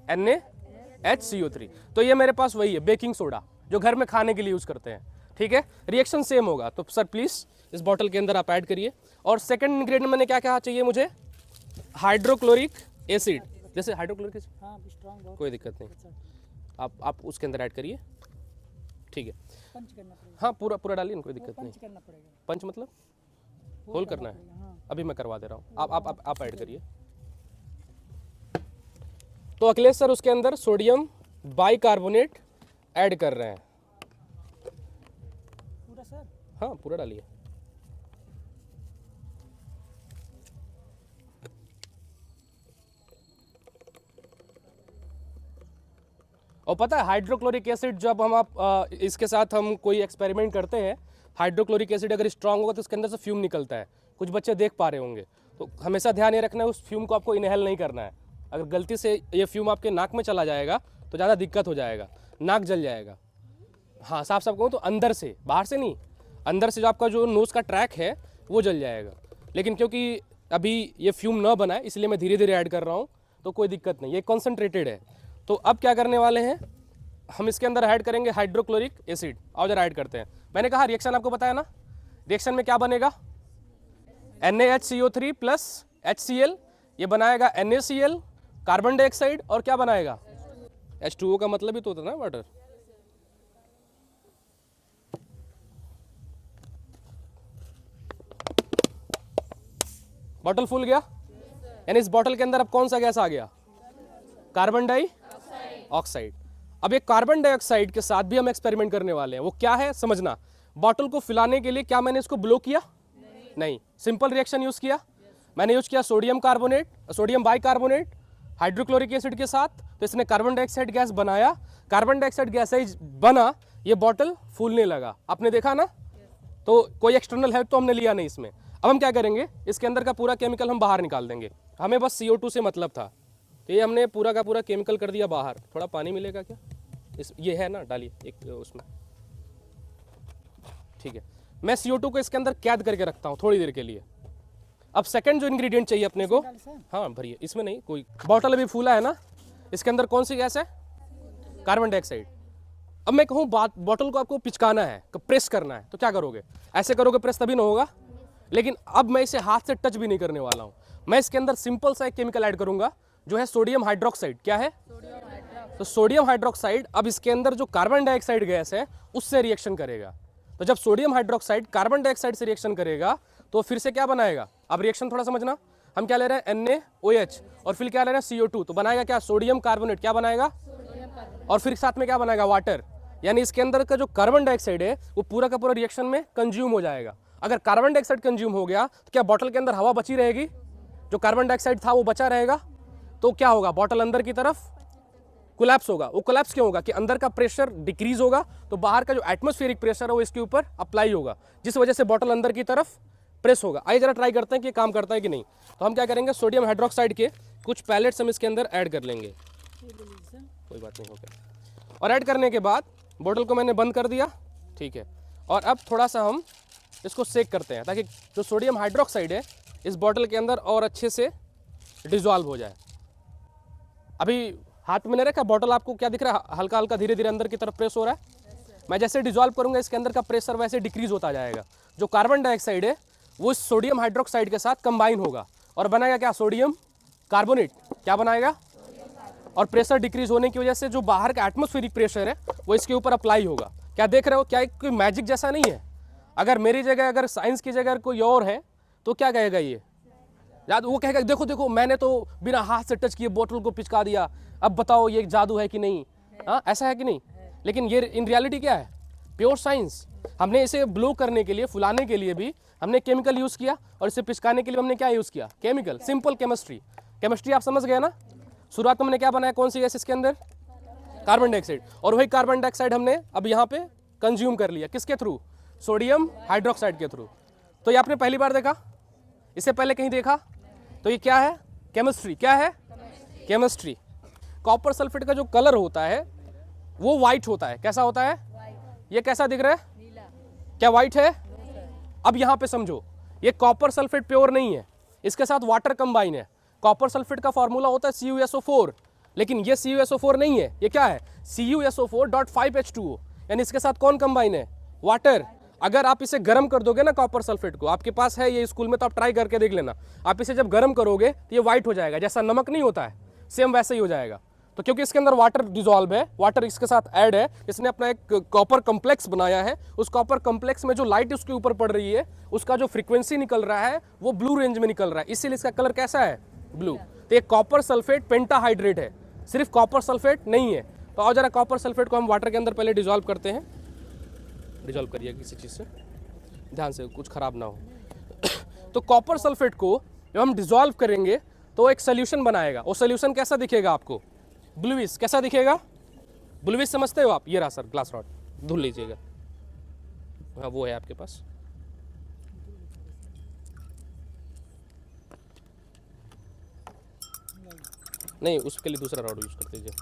NaHCO3। तो ये मेरे पास वही है बेकिंग सोडा, जो घर में खाने के लिए यूज करते हैं। ठीक है, रिएक्शन सेम होगा। तो सर प्लीज इस बॉटल के अंदर आप ऐड करिए। और सेकंड इंग्रेडिएंट मैंने क्या कहा चाहिए मुझे, हाइड्रोक्लोरिक एसिड। जैसे हाइड्रोक्लोरिक एसिड, हाँ स्ट्रॉन्ग बहुत कोई दिक्कत नहीं, आप उसके अंदर ऐड करिए, ठीक है। पंच करना पड़ेगा। हाँ पूरा पूरा डालिए ना, कोई दिक्कत नहीं। पंच करना पड़ेगा। पंच मतलब होल करना है, हाँ अभी मैं करवा दे रहा हूँ, आप ऐड करिए। तो अखिलेश सर उसके अंदर सोडियम बाइकार्बोनेट ऐड कर रहे हैं। पूरा सर। हाँ पूरा डालिए। और पता है हाइड्रोक्लोरिक एसिड जब इसके साथ हम कोई एक्सपेरिमेंट करते हैं, हाइड्रोक्लोरिक एसिड अगर स्ट्रांग होगा तो इसके अंदर से फ्यूम निकलता है, कुछ बच्चे देख पा रहे होंगे। तो हमेशा ध्यान ये रखना है उस फ्यूम को आपको इनहेल नहीं करना है। अगर गलती से ये फ्यूम आपके नाक में चला जाएगा तो ज़्यादा दिक्कत हो जाएगा, नाक जल जाएगा। हाँ साफ साफ कहूँ तो अंदर से, बाहर से नहीं, अंदर से जो आपका जो नोज़ का ट्रैक है वो जल जाएगा। लेकिन क्योंकि अभी ये फ्यूम ना बनाए इसलिए मैं धीरे धीरे ऐड कर रहा हूँ, तो कोई दिक्कत नहीं, ये कॉन्सेंट्रेटेड है। तो अब क्या करने वाले हैं, हम इसके अंदर ऐड करेंगे हाइड्रोक्लोरिक एसिड। और जरा ऐड करते हैं। मैंने कहा रिएक्शन आपको बताया ना, रिएक्शन में क्या बनेगा, NaHCO3 प्लस HCl, ये बनाएगा NaCl, कार्बन डाइऑक्साइड, और क्या बनाएगा H2O का मतलब ही तो होता है ना वाटर। बॉटल फुल गया, यानी इस बॉटल के अंदर अब कौन सा गैस आ गया, कार्बन डाइऑक्साइड। अब ये कार्बन डाइऑक्साइड के साथ भी हम एक्सपेरिमेंट करने वाले हैं। वो क्या है समझना, बॉटल को फुलाने के लिए क्या मैंने इसको ब्लो किया, नहीं, सिंपल रिएक्शन यूज किया। मैंने यूज किया सोडियम बाइकार्बोनेट हाइड्रोक्लोरिक एसिड के साथ, तो इसने कार्बन डाइऑक्साइड गैस बनाया। कार्बन डाइऑक्साइड गैस ही बना, ये बॉटल फूलने लगा, आपने देखा ना। तो कोई एक्सटर्नल हेल्प तो हमने लिया नहीं इसमें। अब हम क्या करेंगे, इसके अंदर का पूरा केमिकल हम बाहर निकाल देंगे, हमें बस CO2 से मतलब था। तो ये हमने पूरा का पूरा केमिकल कर दिया बाहर। थोड़ा पानी मिलेगा क्या, ये है ना, डालिए एक उसमें, ठीक है। मैं CO2 को इसके अंदर कैद करके रखता हूँ थोड़ी देर के लिए। अब सेकंड जो इंग्रेडिएंट चाहिए अपने को, हाँ भरिए, इसमें नहीं कोई, बॉटल अभी फूला है ना, इसके अंदर कौन सी गैस है, कार्बन डाइऑक्साइड। अब मैं कहूँ बॉटल को आपको पिचकाना है, प्रेस करना है, तो क्या करोगे, ऐसे करोगे प्रेस तभी ना होगा। लेकिन अब मैं इसे हाथ से टच भी नहीं करने वाला हूँ, मैं इसके अंदर सिंपल सा एक केमिकल ऐड करूंगा जो है सोडियम हाइड्रोक्साइड। क्या है, तो सोडियम हाइड्रोक्साइड अब इसके अंदर जो कार्बन डाइऑक्साइड गैस है उससे रिएक्शन करेगा। तो जब सोडियम हाइड्रोक्साइड कार्बन डाइऑक्साइड से रिएक्शन करेगा तो फिर से क्या बनाएगा, अब रिएक्शन थोड़ा समझना, हम क्या ले रहे हैं NaOH, और फिर क्या ले रहे हैं CO2, तो बनाएगा क्या, सोडियम कार्बोनेट, क्या बनाएगा, और फिर साथ में क्या बनाएगा, वाटर। यानी इसके अंदर का जो कार्बन डाइऑक्साइड है वो पूरा का पूरा रिएक्शन में कंज्यूम हो जाएगा। अगर कार्बन डाइऑक्साइड कंज्यूम हो गया तो क्या बॉटल के अंदर हवा बची रहेगी, जो कार्बन डाइऑक्साइड था वो बचा रहेगा। तो क्या होगा, बॉटल अंदर की तरफ कोलैप्स होगा। वो कोलैप्स क्यों होगा कि अंदर का प्रेशर डिक्रीज होगा, तो बाहर का जो एटमॉस्फेरिक प्रेशर है वो इसके ऊपर अप्लाई होगा, जिस वजह से बॉटल अंदर की तरफ प्रेस होगा। आइए जरा ट्राई करते हैं कि काम करता है कि नहीं। तो हम क्या करेंगे, सोडियम हाइड्रोक्साइड के कुछ पैलेट्स हम इसके अंदर ऐड कर लेंगे, कोई बात नहीं, हो गया। और ऐड करने के बाद बॉटल को मैंने बंद कर दिया, ठीक है। और अब थोड़ा सा हम इसको सेक करते हैं ताकि जो सोडियम हाइड्रोक्साइड है इस बॉटल के अंदर और अच्छे से डिजॉल्व हो जाए। अभी हाथ में नहीं रखा, बॉटल आपको क्या दिख रहा है, हल्का हल्का धीरे धीरे अंदर की तरफ प्रेस हो रहा है। मैं जैसे डिजॉल्व करूंगा इसके अंदर का प्रेशर वैसे डिक्रीज होता जाएगा। जो कार्बन डाइऑक्साइड है वो इस सोडियम हाइड्रोक्साइड के साथ कंबाइन होगा और बनाएगा क्या, सोडियम कार्बोनेट। क्या बनाएगा, और प्रेशर डिक्रीज होने की वजह से जो बाहर का एटमॉस्फेरिक प्रेशर है वो इसके ऊपर अप्लाई होगा। क्या देख रहे हो, क्या कोई मैजिक जैसा नहीं है। अगर मेरी जगह, अगर साइंस की जगह कोई और है तो क्या कहेगा, ये याद, वो कहेगा देखो देखो मैंने तो बिना हाथ से टच किए बोतल को पिचका दिया, अब बताओ ये जादू है कि नहीं। हाँ ऐसा है कि नहीं। लेकिन ये इन रियलिटी क्या है, प्योर साइंस। हमने इसे ब्लो करने के लिए, फुलाने के लिए भी हमने केमिकल यूज़ किया, और इसे पिचकाने के लिए हमने क्या यूज़ किया, केमिकल। Simple chemistry. केमिस्ट्री आप समझ गए ना। शुरुआत में हमने क्या बनाया, कौन सी गैस इसके अंदर, कार्बन डाइऑक्साइड, और वही कार्बन डाइऑक्साइड हमने अब यहाँ पे कंज्यूम कर लिया, किसके थ्रू, सोडियम हाइड्रोक्साइड के थ्रू। तो ये आपने पहली बार देखा, इससे पहले कहीं देखा, तो ये क्या है, केमिस्ट्री। क्या है, केमिस्ट्री। कॉपर सल्फेट का जो कलर होता है वो वाइट होता है, कैसा होता है, ये कैसा दिख रहा है, क्या वाइट है। अब यहाँ पे समझो, ये कॉपर सल्फेट प्योर नहीं है, इसके साथ वाटर कंबाइन है। कॉपर सल्फेट का फॉर्मूला होता है CuSO4, लेकिन ये CuSO4 नहीं है, ये क्या है, CuSO4.5H2O, यानी इसके साथ कौन कंबाइन है, वाटर। अगर आप इसे गर्म कर दोगे ना कॉपर सल्फेट को, आपके पास है ये स्कूल में तो आप ट्राई करके देख लेना, आप इसे जब गर्म करोगे तो ये वाइट हो जाएगा, जैसा नमक नहीं होता है सेम वैसे ही हो जाएगा। तो क्योंकि इसके अंदर वाटर डिजॉल्व है, वाटर इसके साथ ऐड है, इसने अपना एक कॉपर कॉम्प्लेक्स बनाया है, उस कॉपर कॉम्प्लेक्स में जो लाइट उसके ऊपर पड़ रही है उसका जो फ्रीक्वेंसी निकल रहा है वो ब्लू रेंज में निकल रहा है, इसीलिए इसका कलर कैसा है, ब्लू। तो ये कॉपर सल्फेट पेंटाहाइड्रेट है, सिर्फ कॉपर सल्फेट नहीं है। तो और जरा कॉपर सल्फेट को हम वाटर के अंदर पहले डिजॉल्व करते हैं, डिजॉल्व करिए किसी चीज़ से, ध्यान से कुछ खराब ना हो। तो कॉपर सल्फेट को जब हम डिजॉल्व करेंगे तो एक सोल्यूशन बनाएगा, वो सोल्यूशन कैसा दिखेगा आपको, ब्लूइश। कैसा दिखेगा, ब्लूइश समझते हो आप, ये रहा सर ग्लास रॉड, धुल लीजिएगा, हाँ वो है आपके पास। नहीं उसके लिए दूसरा रॉड यूज कर दीजिए।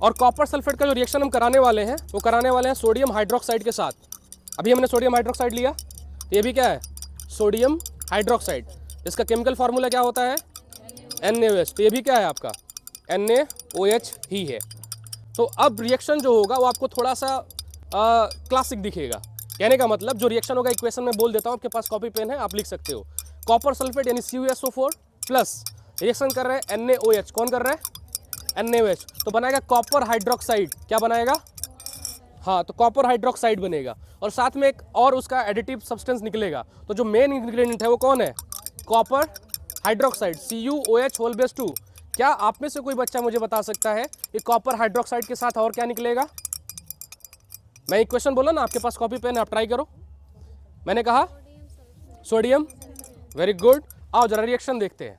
और कॉपर सल्फेट का जो रिएक्शन हम कराने वाले हैं वो कराने वाले हैं सोडियम हाइड्रोक्साइड के साथ। अभी हमने सोडियम हाइड्रोक्साइड लिया, तो ये भी क्या है, सोडियम हाइड्रोक्साइड। इसका केमिकल फार्मूला क्या होता है, NaOH। तो ये भी क्या है आपका NaOH ही है। तो अब रिएक्शन जो होगा वो आपको थोड़ा सा क्लासिक दिखेगा। कहने का मतलब जो रिएक्शन होगा इक्वेशन में बोल देता हूँ, आपके पास कॉपी पेन है आप लिख सकते हो। कॉपर सल्फेट यानी CuSO4 प्लस रिएक्शन कर रहे हैं NaOH, कौन कर रहा है, NaOH, तो बनाएगा कॉपर हाइड्रोक्साइड। क्या बनाएगा, हाँ तो कॉपर हाइड्रोक्साइड बनेगा, और साथ में एक और उसका एडिटिव सब्सटेंस निकलेगा। तो जो मेन इंग्रेडिएंट है वो कौन है, कॉपर हाइड्रोक्साइड, CuOH2। क्या आप में से कोई बच्चा मुझे बता सकता है कि कॉपर हाइड्रोक्साइड के साथ और क्या निकलेगा। मैं इक्वेशन बोला ना, आपके पास कॉपी पेन है आप ट्राई करो। मैंने कहा सोडियम, वेरी गुड। आओ जरा रिएक्शन देखते हैं।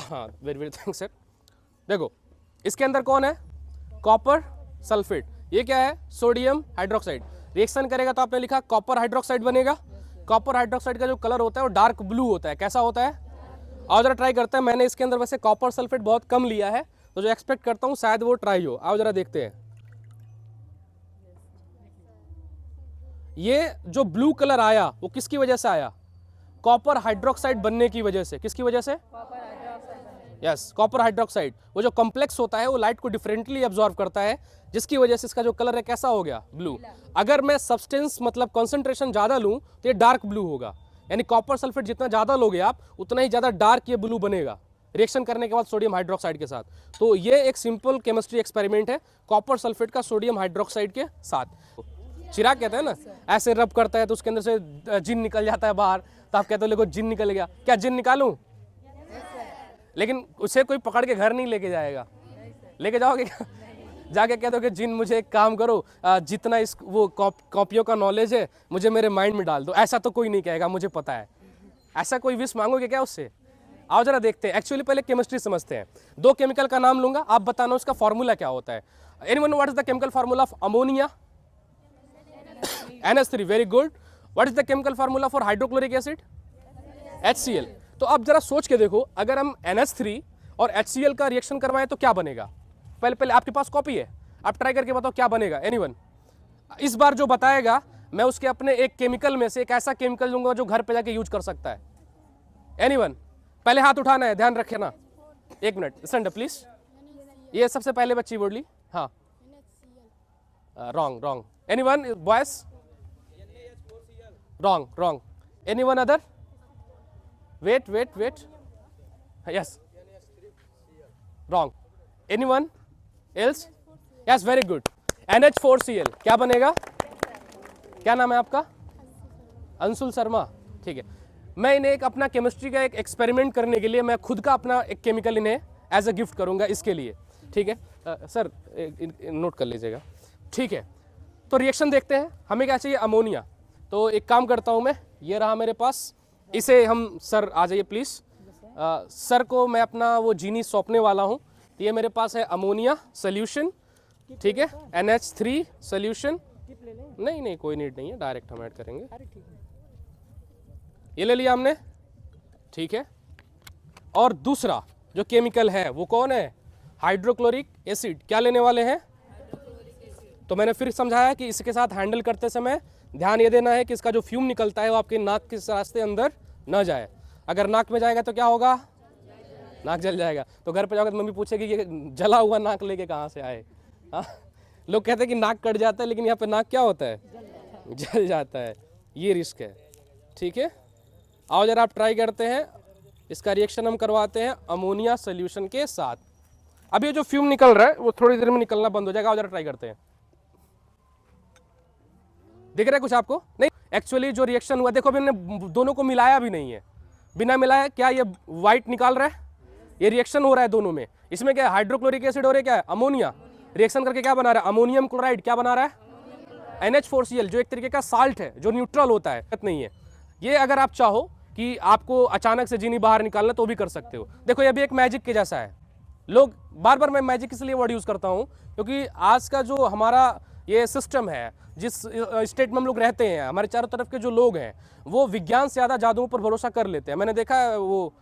हाँ वेरी वेरी थैंक्स सर। देखो इसके अंदर कौन है, कॉपर सल्फेट, ये क्या है, सोडियम हाइड्रोक्साइड। रिएक्शन करेगा तो आपने लिखा कॉपर हाइड्रोक्साइड बनेगा। कॉपर हाइड्रोक्साइड का जो कलर होता है वो डार्क ब्लू होता है। कैसा होता है, आओ जरा ट्राई करते हैं। मैंने इसके अंदर वैसे कॉपर सल्फेट बहुत कम लिया है, तो जो एक्सपेक्ट करता हूँ शायद वो ट्राई हो। आओ जरा देखते हैं। ये जो ब्लू कलर आया वो किसकी वजह से आया, कॉपर हाइड्रोक्साइड बनने की वजह से। किसकी वजह से, यस कॉपर हाइड्रोक्साइड। वो जो कॉम्प्लेक्स होता है वो लाइट को डिफरेंटली एब्जॉर्व करता है, जिसकी वजह से इसका जो कलर है कैसा हो गया, ब्लू। अगर मैं सब्सटेंस मतलब कॉन्सेंट्रेशन ज़्यादा लूँ तो ये डार्क ब्लू होगा, यानी कॉपर सल्फेट जितना ज़्यादा लोगे आप उतना ही ज़्यादा डार्क ये ब्लू बनेगा रिएक्शन करने के बाद सोडियम हाइड्रोक्साइड के साथ। तो ये एक सिंपल केमिस्ट्री एक्सपेरिमेंट है कॉपर सल्फेट का सोडियम हाइड्रोक्साइड के साथ। चिराग कहते हैं ना, ऐसे रब करता है तो उसके अंदर से जिन निकल जाता है बाहर, तो आप कहते हो देखो जिन निकल गया। क्या जिन निकालूं, लेकिन उसे कोई पकड़ के घर नहीं लेके जाएगा, लेके जाओगे क्या, जाके कहते हो कि जिन मुझे एक काम करो, जितना इस वो कॉपियों का नॉलेज है मुझे मेरे माइंड में डाल दो। ऐसा तो कोई नहीं कहेगा, मुझे पता है। ऐसा कोई विश मांगोगे क्या उससे। आओ जरा देखते हैं। एक्चुअली पहले केमिस्ट्री समझते हैं। दो केमिकल का नाम लूंगा, आप बताना उसका फॉर्मूला क्या होता है। Anyone what is the chemical formula of ammonia, NH3, very good. What is the chemical formula for hydrochloric acid, HCl। तो अब जरा सोच के देखो, अगर हम NH3 और HCl का रिएक्शन करवाएं तो क्या बनेगा। पहले आपके पास कॉपी है, आप ट्राई करके बताओ क्या बनेगा। एनीवन इस बार जो बताएगा मैं उसके अपने एक केमिकल में से एक ऐसा केमिकल दूंगा जो घर पे जाके यूज कर सकता है। एनीवन पहले हाथ उठाना है, ध्यान रखे ना। एक मिनट स्टैंड अप प्लीज। ये सबसे पहले बच्ची बोली, हाँ wrong wrong. Anyone boys, wrong wrong. Anyone other, wait wait wait, yes wrong. Anyone else, yes very good. NH4Cl क्या बनेगा, क्या नाम है आपका, अंशुल शर्मा, ठीक है। मैं इन्हें एक अपना केमिस्ट्री का एक एक्सपेरिमेंट करने के लिए मैं खुद का अपना एक केमिकल इन्हें एज अ गिफ्ट करूंगा इसके लिए, ठीक है। सर नोट कर लीजिएगा, ठीक है। तो रिएक्शन देखते हैं। हमें क्या चाहिए, अमोनिया। तो एक काम करता हूं मैं, ये रहा मेरे पास, इसे हम, सर आ जाइए प्लीज़। सर को मैं अपना वो जीनी सौंपने वाला हूँ। तो ये मेरे पास है अमोनिया सोल्यूशन, ठीक है, NH3 सोल्यूशन। नहीं नहीं कोई नीड नहीं है, डायरेक्ट हम ऐड करेंगे। ये ले लिया हमने, ठीक है। और दूसरा जो केमिकल है वो कौन है, हाइड्रोक्लोरिक एसिड। क्या लेने वाले हैं, तो मैंने फिर समझाया कि इसके साथ हैंडल करते समय ध्यान ये देना है कि इसका जो फ्यूम निकलता है वो आपके नाक के रास्ते अंदर न जाए। अगर नाक में जाएगा तो क्या होगा, नाक जल जाएगा। तो घर पे जाओगे तो मम्मी पूछेगी ये जला हुआ नाक लेके कहाँ से आए। हाँ लोग कहते हैं कि नाक कट जाता है, लेकिन यहाँ पे नाक क्या होता है, जल जाता है, ये रिस्क है। ठीक है, आओ जरा आप ट्राई करते हैं। इसका रिएक्शन हम करवाते हैं अमोनिया सोल्यूशन के साथ। अब ये जो फ्यूम निकल रहा है वो थोड़ी देर में निकलना बंद हो जाएगा। आओ जरा ट्राई करते हैं। दिख रहा है कुछ आपको? नहीं, एक्चुअली जो रिएक्शन हुआ देखो, मैंने दोनों को मिलाया भी नहीं है। बिना मिलाया क्या ये व्हाइट निकाल रहा है? ये रिएक्शन हो रहा है दोनों में। इसमें क्या है? हाइड्रोक्लोरिक एसिड हो रहा है, क्या है? अमोनिया। रिएक्शन करके क्या बना रहा है? Ammonium chloride. क्या बना रहा है? NH4Cl, जो एक तरीके का साल्ट है, जो न्यूट्रल होता है, नहीं है ये। अगर आप चाहो कि आपको अचानक से जीनी बाहर निकालना तो भी कर सकते हो। देखो ये भी एक मैजिक के जैसा है। लोग बार बार, मैं मैजिक इसलिए वर्ड यूज करता हूं क्योंकि आज का जो हमारा ये सिस्टम है, जिस स्टेट में हम लोग रहते हैं, हमारे चारों तरफ के जो लोग हैं वो विज्ञान से ज़्यादा जादुओं पर भरोसा कर लेते हैं। मैंने देखा है वो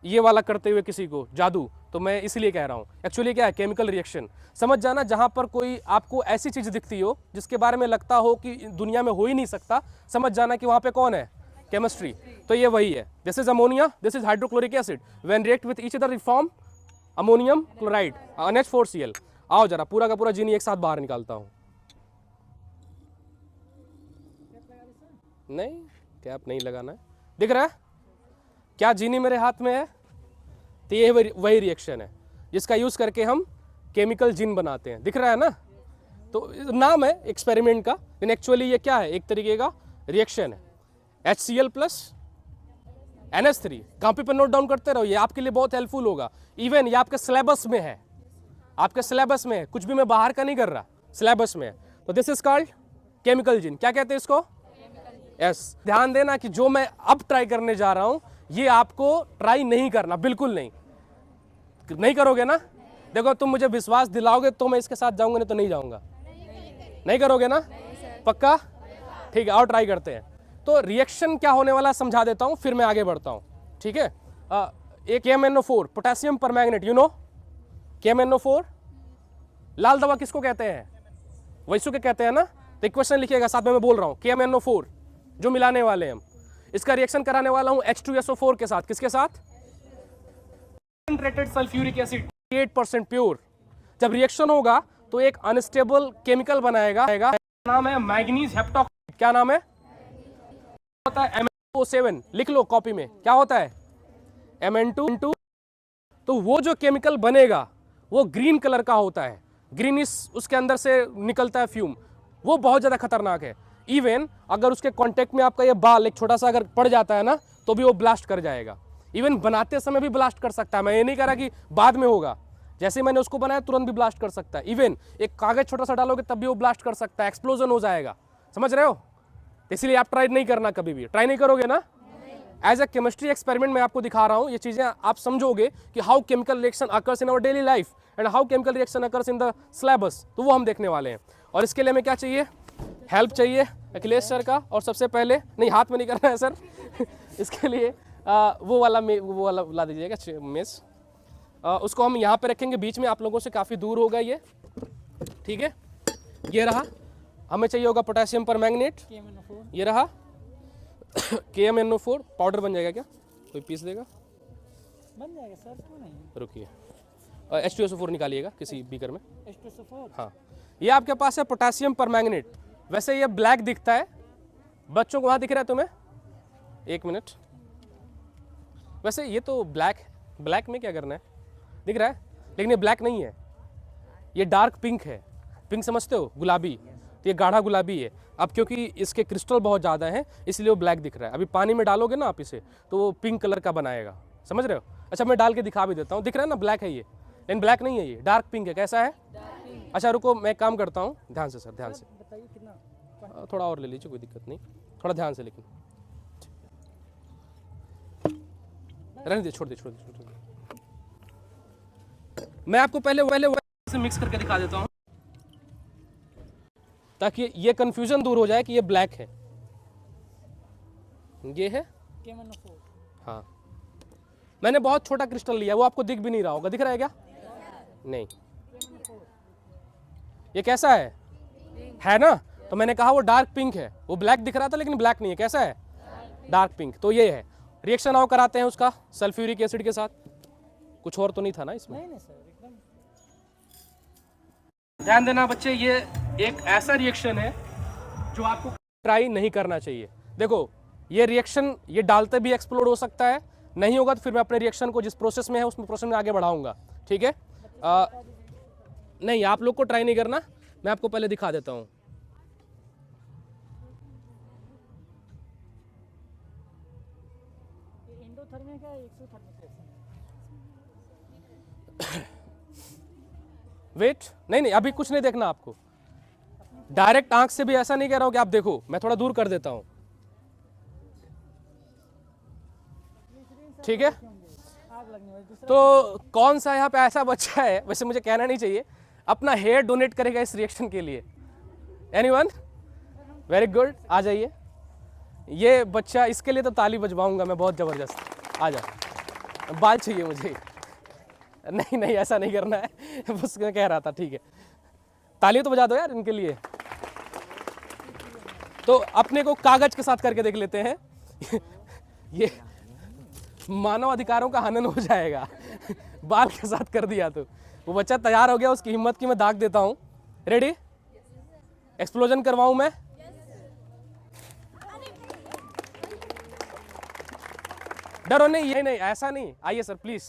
ये वाला करते हुए किसी को जादू, तो मैं इसलिए कह रहा हूँ। एक्चुअली क्या है? Chemical reaction. समझ जाना, जहाँ पर कोई आपको ऐसी चीज़ दिखती हो जिसके बारे में लगता हो कि दुनिया में हो ही नहीं सकता, समझ जाना कि वहाँ पे कौन है? केमिस्ट्री। तो ये वही है। This is ammonia, this is hydrochloric acid, when react with each other form ammonium chloride, NH4Cl। आओ जरा पूरा का पूरा जीनी एक साथ बाहर निकालता हूँ। नहीं, कैप नहीं लगाना है। दिख रहा है क्या जीनी मेरे हाथ में है? तो ये वही रिएक्शन है जिसका यूज करके हम केमिकल जिन बनाते हैं। दिख रहा है ना? तो नाम है एक्सपेरिमेंट का, लेकिन एक्चुअली ये क्या है? एक तरीके का रिएक्शन है। HCl plus NH3। कॉपी पर नोट डाउन करते रहो, ये आपके लिए बहुत हेल्पफुल होगा। इवन ये आपके सिलेबस में है, आपके सिलेबस में है, कुछ भी मैं बाहर का नहीं कर रहा, सिलेबस में है। तो दिस इज कॉल्ड केमिकल जिन। क्या कहते हैं इसको? यस। ध्यान देना कि जो मैं अब ट्राई करने जा रहा हूं ये आपको ट्राई नहीं करना, बिल्कुल नहीं। नहीं करोगे ना? देखो तुम मुझे विश्वास दिलाओगे तो मैं इसके साथ जाऊंगा, नहीं तो नहीं जाऊंगा। नहीं करोगे ना? पक्का? ठीक है, आओ ट्राई करते हैं। तो रिएक्शन क्या होने वाला समझा देता हूं, फिर मैं आगे बढ़ता हूं। ठीक है, एक KMnO4 potassium permanganate, you know KMnO4। लाल दवा किसको कहते हैं? वैसु के कहते हैं ना? तो इक्वेशन लिखिएगा, साथ में मैं बोल रहा हूं। KMnO4 जो मिलाने वाले हैं हम, इसका रिएक्शन कराने वाला हूं H2SO4 के साथ। किसके साथ? Concentrated sulphuric acid 8% pure. जब रिएक्शन होगा तो एक अनस्टेबल केमिकल बनाएगा, नाम है मैग्नीज हेप्टॉक्साइड। क्या नाम है? होता है MnO7। लिख लो कॉपी में, क्या होता है? Mn2। तो वो जो केमिकल बनेगा वो ग्रीन कलर का होता है, ग्रीनिश उसके अंदर से निकलता है फ्यूम। वो बहुत ज्यादा खतरनाक है। इवन अगर उसके कांटेक्ट में आपका ये बाल एक छोटा सा अगर पड़ जाता है ना, तो भी वो ब्लास्ट कर जाएगा। इवन बनाते समय भी ब्लास्ट कर सकता है। मैं ये नहीं कह रहा कि बाद में होगा, जैसे ही मैंने उसको बनाया तुरंत भी ब्लास्ट कर सकता है। इवन एक कागज छोटा सा डालोगे तब भी वो ब्लास्ट कर सकता है, एक्सप्लोजन हो जाएगा। समझ रहे हो? इसलिए आप ट्राई नहीं करना, कभी भी ट्राई नहीं करोगे ना। एज ए केमिस्ट्री एक्सपेरिमेंट मैं आपको दिखा रहा हूं, ये चीजें आप समझोगे कि how chemical reaction occurs in our daily life and how chemical reaction occurs in the syllabus. तो वो हम देखने वाले हैं। और इसके लिए हमें क्या चाहिए? हेल्प चाहिए अखिलेश सर का। और सबसे पहले, नहीं हाथ में नहीं करना है सर इसके लिए वो वाला ला दीजिएगा मेज। उसको हम यहाँ पे रखेंगे बीच में, आप लोगों से काफ़ी दूर होगा ये। ठीक है, ये रहा। हमें चाहिए होगा पोटेशियम परमैंगनेट, ये रहा KMnO4। पाउडर बन जाएगा क्या? कोई पीस देगा? बन जाएगा सर, क्यों नहीं? रुकिए, H2SO4 निकालिएगा किसी बीकर में। H2SO4। हाँ, ये आपके पास है पोटेशियम परमैंगनेट। वैसे ये ब्लैक दिखता है बच्चों को, वहाँ दिख रहा है तुम्हें? एक मिनट, वैसे ये तो ब्लैक है, ब्लैक में क्या करना है? दिख रहा है, लेकिन ये ब्लैक नहीं है, ये डार्क पिंक है। पिंक समझते हो? गुलाबी। तो ये गाढ़ा गुलाबी है। अब क्योंकि इसके क्रिस्टल बहुत ज़्यादा हैं इसलिए वो ब्लैक दिख रहा है। अभी पानी में डालोगे ना आप इसे तो वो पिंक कलर का बनाएगा। समझ रहे हो? अच्छा मैं डाल के दिखा भी देता हूँ। दिख रहा है ना ब्लैक है ये, लेकिन ब्लैक नहीं है, ये डार्क पिंक है। कैसा है? अच्छा रुको, मैं काम करता हूँ, ध्यान से सर, ध्यान से। बताइए कितना? थोड़ा और ले लीजिए, कोई दिक्कत नहीं, थोड़ा ध्यान से। लेकिन रहने दे, छोड़ दे। मैं आपको पहले से मिक्स करके दिखा देता हूँ ताकि ये कंफ्यूजन दूर हो जाए कि ये ब्लैक है। ये है KMnO4। हाँ, मैंने बहुत छोटा क्रिस्टल लिया, वो आपको दिख भी नहीं रहा होगा। दिख रहा है क्या? नहीं। ये कैसा है ना? तो मैंने कहा वो डार्क पिंक है, वो ब्लैक दिख रहा था लेकिन ब्लैक नहीं है। कैसा है? Dark pink. तो ये है। रिएक्शन आओ कराते हैं उसका सल्फ्यूरिक एसिड के साथ। कुछ और तो नहीं था ना इसमें? नहीं सर, एकदम। ध्यान देना बच्चे, ये एक ऐसा रिएक्शन है जो आपको ट्राई नहीं करना चाहिए। देखो ये रिएक्शन ये डालते भी एक्सप्लोड हो सकता है, नहीं होगा तो फिर मैं अपने रिएक्शन को जिस प्रोसेस में है उस प्रोसेस में आगे बढ़ाऊंगा। ठीक है, नहीं आप लोग को ट्राई नहीं करना, मैं आपको पहले दिखा देता हूँ। ये एंडोथर्मिक है, एक्सोथर्मिक रिएक्शन। वेट, नहीं नहीं अभी कुछ नहीं देखना आपको, डायरेक्ट आंख से भी ऐसा नहीं कह रहा हूं कि आप देखो, मैं थोड़ा दूर कर देता हूं। ठीक है, आग लगने वाली दूसरा। तो कौन सा यहाँ पे ऐसा बच्चा है, वैसे मुझे कहना नहीं चाहिए, अपना हेयर डोनेट करेगा इस रिएक्शन के लिए? एनीवन? वेरी गुड, आ जाइए। ये बच्चा, इसके लिए तो ताली बजवाऊंगा मैं बहुत जबरदस्त। आ जा, बाल चाहिए मुझे। नहीं नहीं ऐसा नहीं करना है, बस मैं कह रहा था। ठीक है, ताली तो बजा दो यार इनके लिए। तो अपने को कागज के साथ करके देख लेते हैं। ये मानव अधिकारों का हनन हो जाएगा। बाल के साथ कर दिया तो वो बच्चा तैयार हो गया, उसकी हिम्मत की मैं दाग देता हूं। रेडी? एक्सप्लोजन करवाऊं मैं? डरो नहीं, ये नहीं, ऐसा नहीं। आइए सर प्लीज,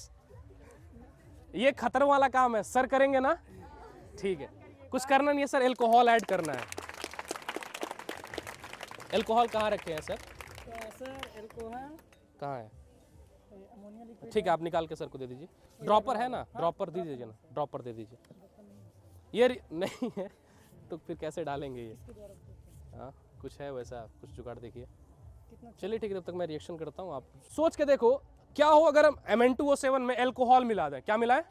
ये खतरों वाला काम है, सर करेंगे ना? ठीक है, कुछ करना नहीं है सर, एल्कोहल ऐड करना है। एल्कोहल कहाँ रखे हैं सर? तो सर एल्कोहल कहाँ है? Ammonia liquid. ठीक है, आप निकाल के सर को दे दीजिए। ड्रॉपर है ना? ड्रॉपर दे दीजिए ना, ड्रॉपर दे दीजिए। ये नहीं है तो फिर कैसे डालेंगे ये? हाँ कुछ है वैसा, कुछ जुगाड़ देखिए। चलिए ठीक है, तब तक मैं रिएक्शन करता हूँ। आप सोच के देखो क्या हो अगर हम Mn2O7 में एल्कोहल मिला दें। क्या मिला है?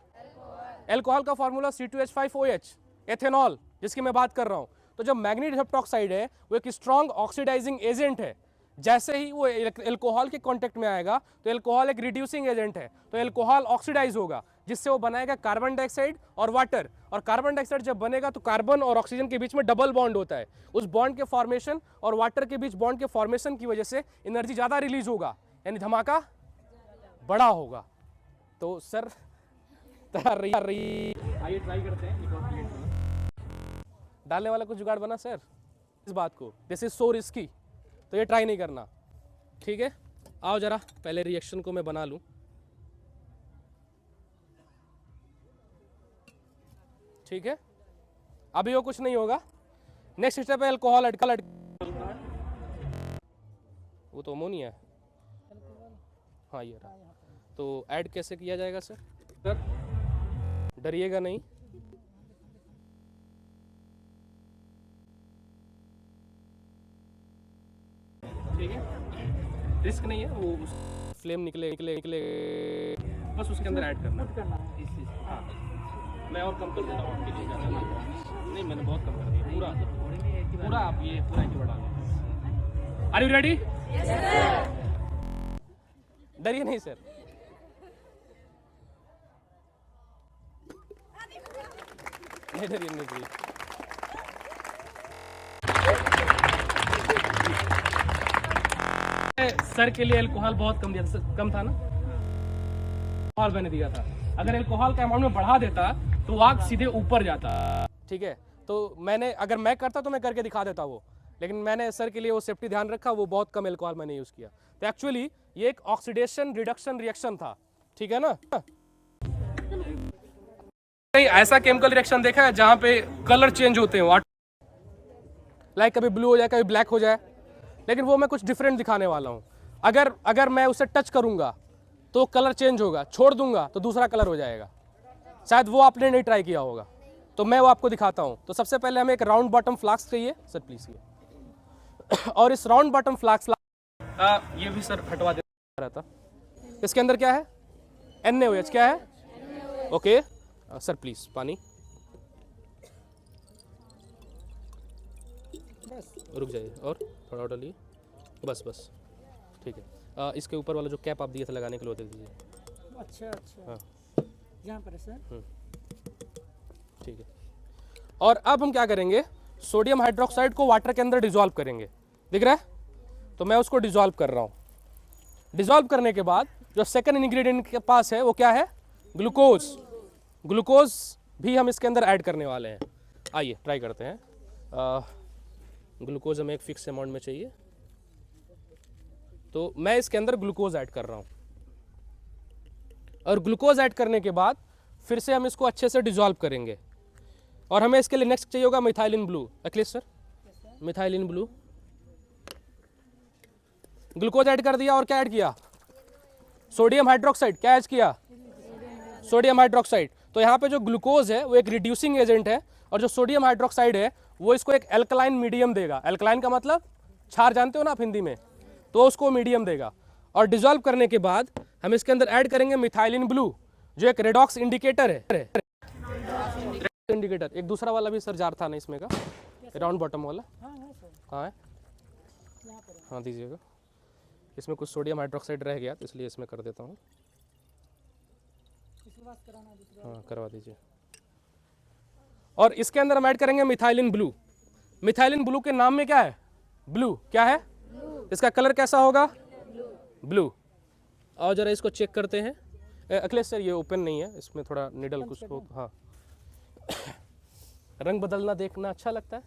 एल्कोहल का फॉर्मूला C2H5OH, एथेनॉल, जिसकी मैं बात कर रहा हूँ। तो जब मैग्नीशियम हेप्टॉक्साइड है वो एक स्ट्रॉन्ग ऑक्सीडाइजिंग एजेंट है, जैसे ही वो एल्कोहल के कांटेक्ट में आएगा तो एल्कोहल एक रिड्यूसिंग एजेंट है, तो एल्कोहल ऑक्सीडाइज होगा, जिससे वो बनाएगा कार्बन डाइऑक्साइड और वाटर। और कार्बन डाइऑक्साइड जब बनेगा तो कार्बन और ऑक्सीजन के बीच में डबल बॉन्ड होता है। उस बॉन्ड के फॉर्मेशन और वाटर के बीच बॉन्ड के फॉर्मेशन की वजह से एनर्जी ज़्यादा रिलीज होगा, यानी धमाका बड़ा होगा। तो सर तैयार रही, आइए ट्राई करते हैं। एक और प्लेट डालने वाला कुछ जुगाड़ बना सर इस बात को, दिस इज सो रिस्की, तो ये ट्राई नहीं करना। ठीक है, आओ जरा पहले रिएक्शन को मैं बना लूं। ठीक है, अभी वो कुछ नहीं होगा। नेक्स्ट स्टेप है एल्कोहल अटकल। वो तो अमोनिया है। हाँ ये रहा। तो ऐड कैसे किया जाएगा सर? डरिएगा नहीं। ठीक है, रिस्क नहीं है, वो फ्लेम निकले बस उसके अंदर ऐड करना है। हाँ मैं और कम कर देता हूँ आपके लिए ज़्यादा नहीं, मैंने बहुत कम कर दिया। पूरा आप ये पूरा ही बढ़ा लो। Are you ready? डरिए नहीं सर। नहीं डरिए, नहीं डरिए। सर के लिए अल्कोहल बहुत कम दिया था, कम था ना? अल्कोहल मैंने दिया था, अगर अल्कोहल का अमाउंट में बढ़ा देता तो आग सीधे ऊपर जाता। ठीक है, तो मैंने, अगर मैं करता तो मैं करके दिखा देता वो, लेकिन मैंने सर के लिए वो सेफ्टी ध्यान रखा, वो बहुत कम अल्कोहल मैंने यूज़ किया। तो एक्चुअली ये एक ऑक्सीडेशन रिडक्शन रिएक्शन था। ठीक है ना? ऐसा केमिकल रिएक्शन देखा है जहाँ पे कलर चेंज होते हैं, लाइक कभी ब्लू हो जाए कभी ब्लैक हो जाए, लेकिन वो मैं कुछ डिफरेंट दिखाने वाला हूँ। अगर मैं उसे टच करूँगा तो कलर चेंज होगा, छोड़ दूंगा तो दूसरा कलर हो जाएगा। शायद वो आपने नहीं ट्राई किया होगा, तो मैं वो आपको दिखाता हूँ। तो सबसे पहले हमें एक राउंड बॉटम फ्लास्क चाहिए सर प्लीज ये। और इस राउंड बॉटम फ्लास्क ये भी सर हटवा देता रहता। इसके अंदर क्या है? NaOH। क्या है? ओके सर प्लीज पानी। रुक जाइए और थोड़ा और डालिए, बस बस ठीक है। इसके ऊपर वाला जो कैप आप दिए थे लगाने के लिए वो दे दीजिए। अच्छा अच्छा, हाँ यहाँ पर है सर। ठीक है। और अब हम क्या करेंगे, सोडियम हाइड्रोक्साइड को वाटर के अंदर डिसॉल्व करेंगे। दिख रहा है? तो मैं उसको डिसॉल्व कर रहा हूँ। डिसॉल्व करने के बाद जो सेकंड इंग्रेडिएंट के पास है वो क्या है? ग्लूकोज। ग्लूकोज भी हम इसके अंदर ऐड करने वाले हैं। आइए ट्राई करते हैं। ग्लूकोज हमें एक फिक्स अमाउंट में चाहिए, तो मैं इसके अंदर ग्लूकोज ऐड कर रहा हूँ। और ग्लूकोज ऐड करने के बाद फिर से हम इसको अच्छे से डिजॉल्व करेंगे, और हमें इसके लिए नेक्स्ट चाहिए होगा methylene blue. Akhilesh sir, methylene blue, glucose add कर दिया और क्या ऐड किया? Sodium hydroxide. क्या ऐड किया? Sodium hydroxide. तो यहाँ पे जो ग्लूकोज है वो एक रिड्यूसिंग एजेंट है, और जो सोडियम हाइड्रोक्साइड है वो इसको एक एल्कलाइन मीडियम देगा। एल्कलाइन का मतलब क्षार, जानते हो ना आप हिंदी में, तो उसको मीडियम देगा। और डिजॉल्व करने के बाद हम इसके अंदर ऐड करेंगे मिथाइलिन ब्लू, जो एक रेडॉक्स इंडिकेटर है। इंडिकेटर, एक दूसरा वाला भी सर जार था ना इसमें का, राउंड बॉटम वाला, हाँ है सर, कहाँ है? यहाँ पर है। हाँ दीजिएगा। इसमें कुछ सोडियम हाइड्रोक्साइड रह गया तो इसलिए इसमें कर देता हूँ। इसके बाद कराना दूसरा। हाँ करवा दीजिए। और इसके अंदर हम ऐड करेंगे मिथाइलिन ब्लू। मिथाइलिन ब्लू के नाम में क्या है? ब्लू। क्या है? इसका कलर कैसा होगा? ब्लू। और जरा इसको चेक करते हैं। अखिलेश सर ये ओपन नहीं है, इसमें थोड़ा निडल कुछ हो। हाँ रंग बदलना देखना अच्छा लगता है।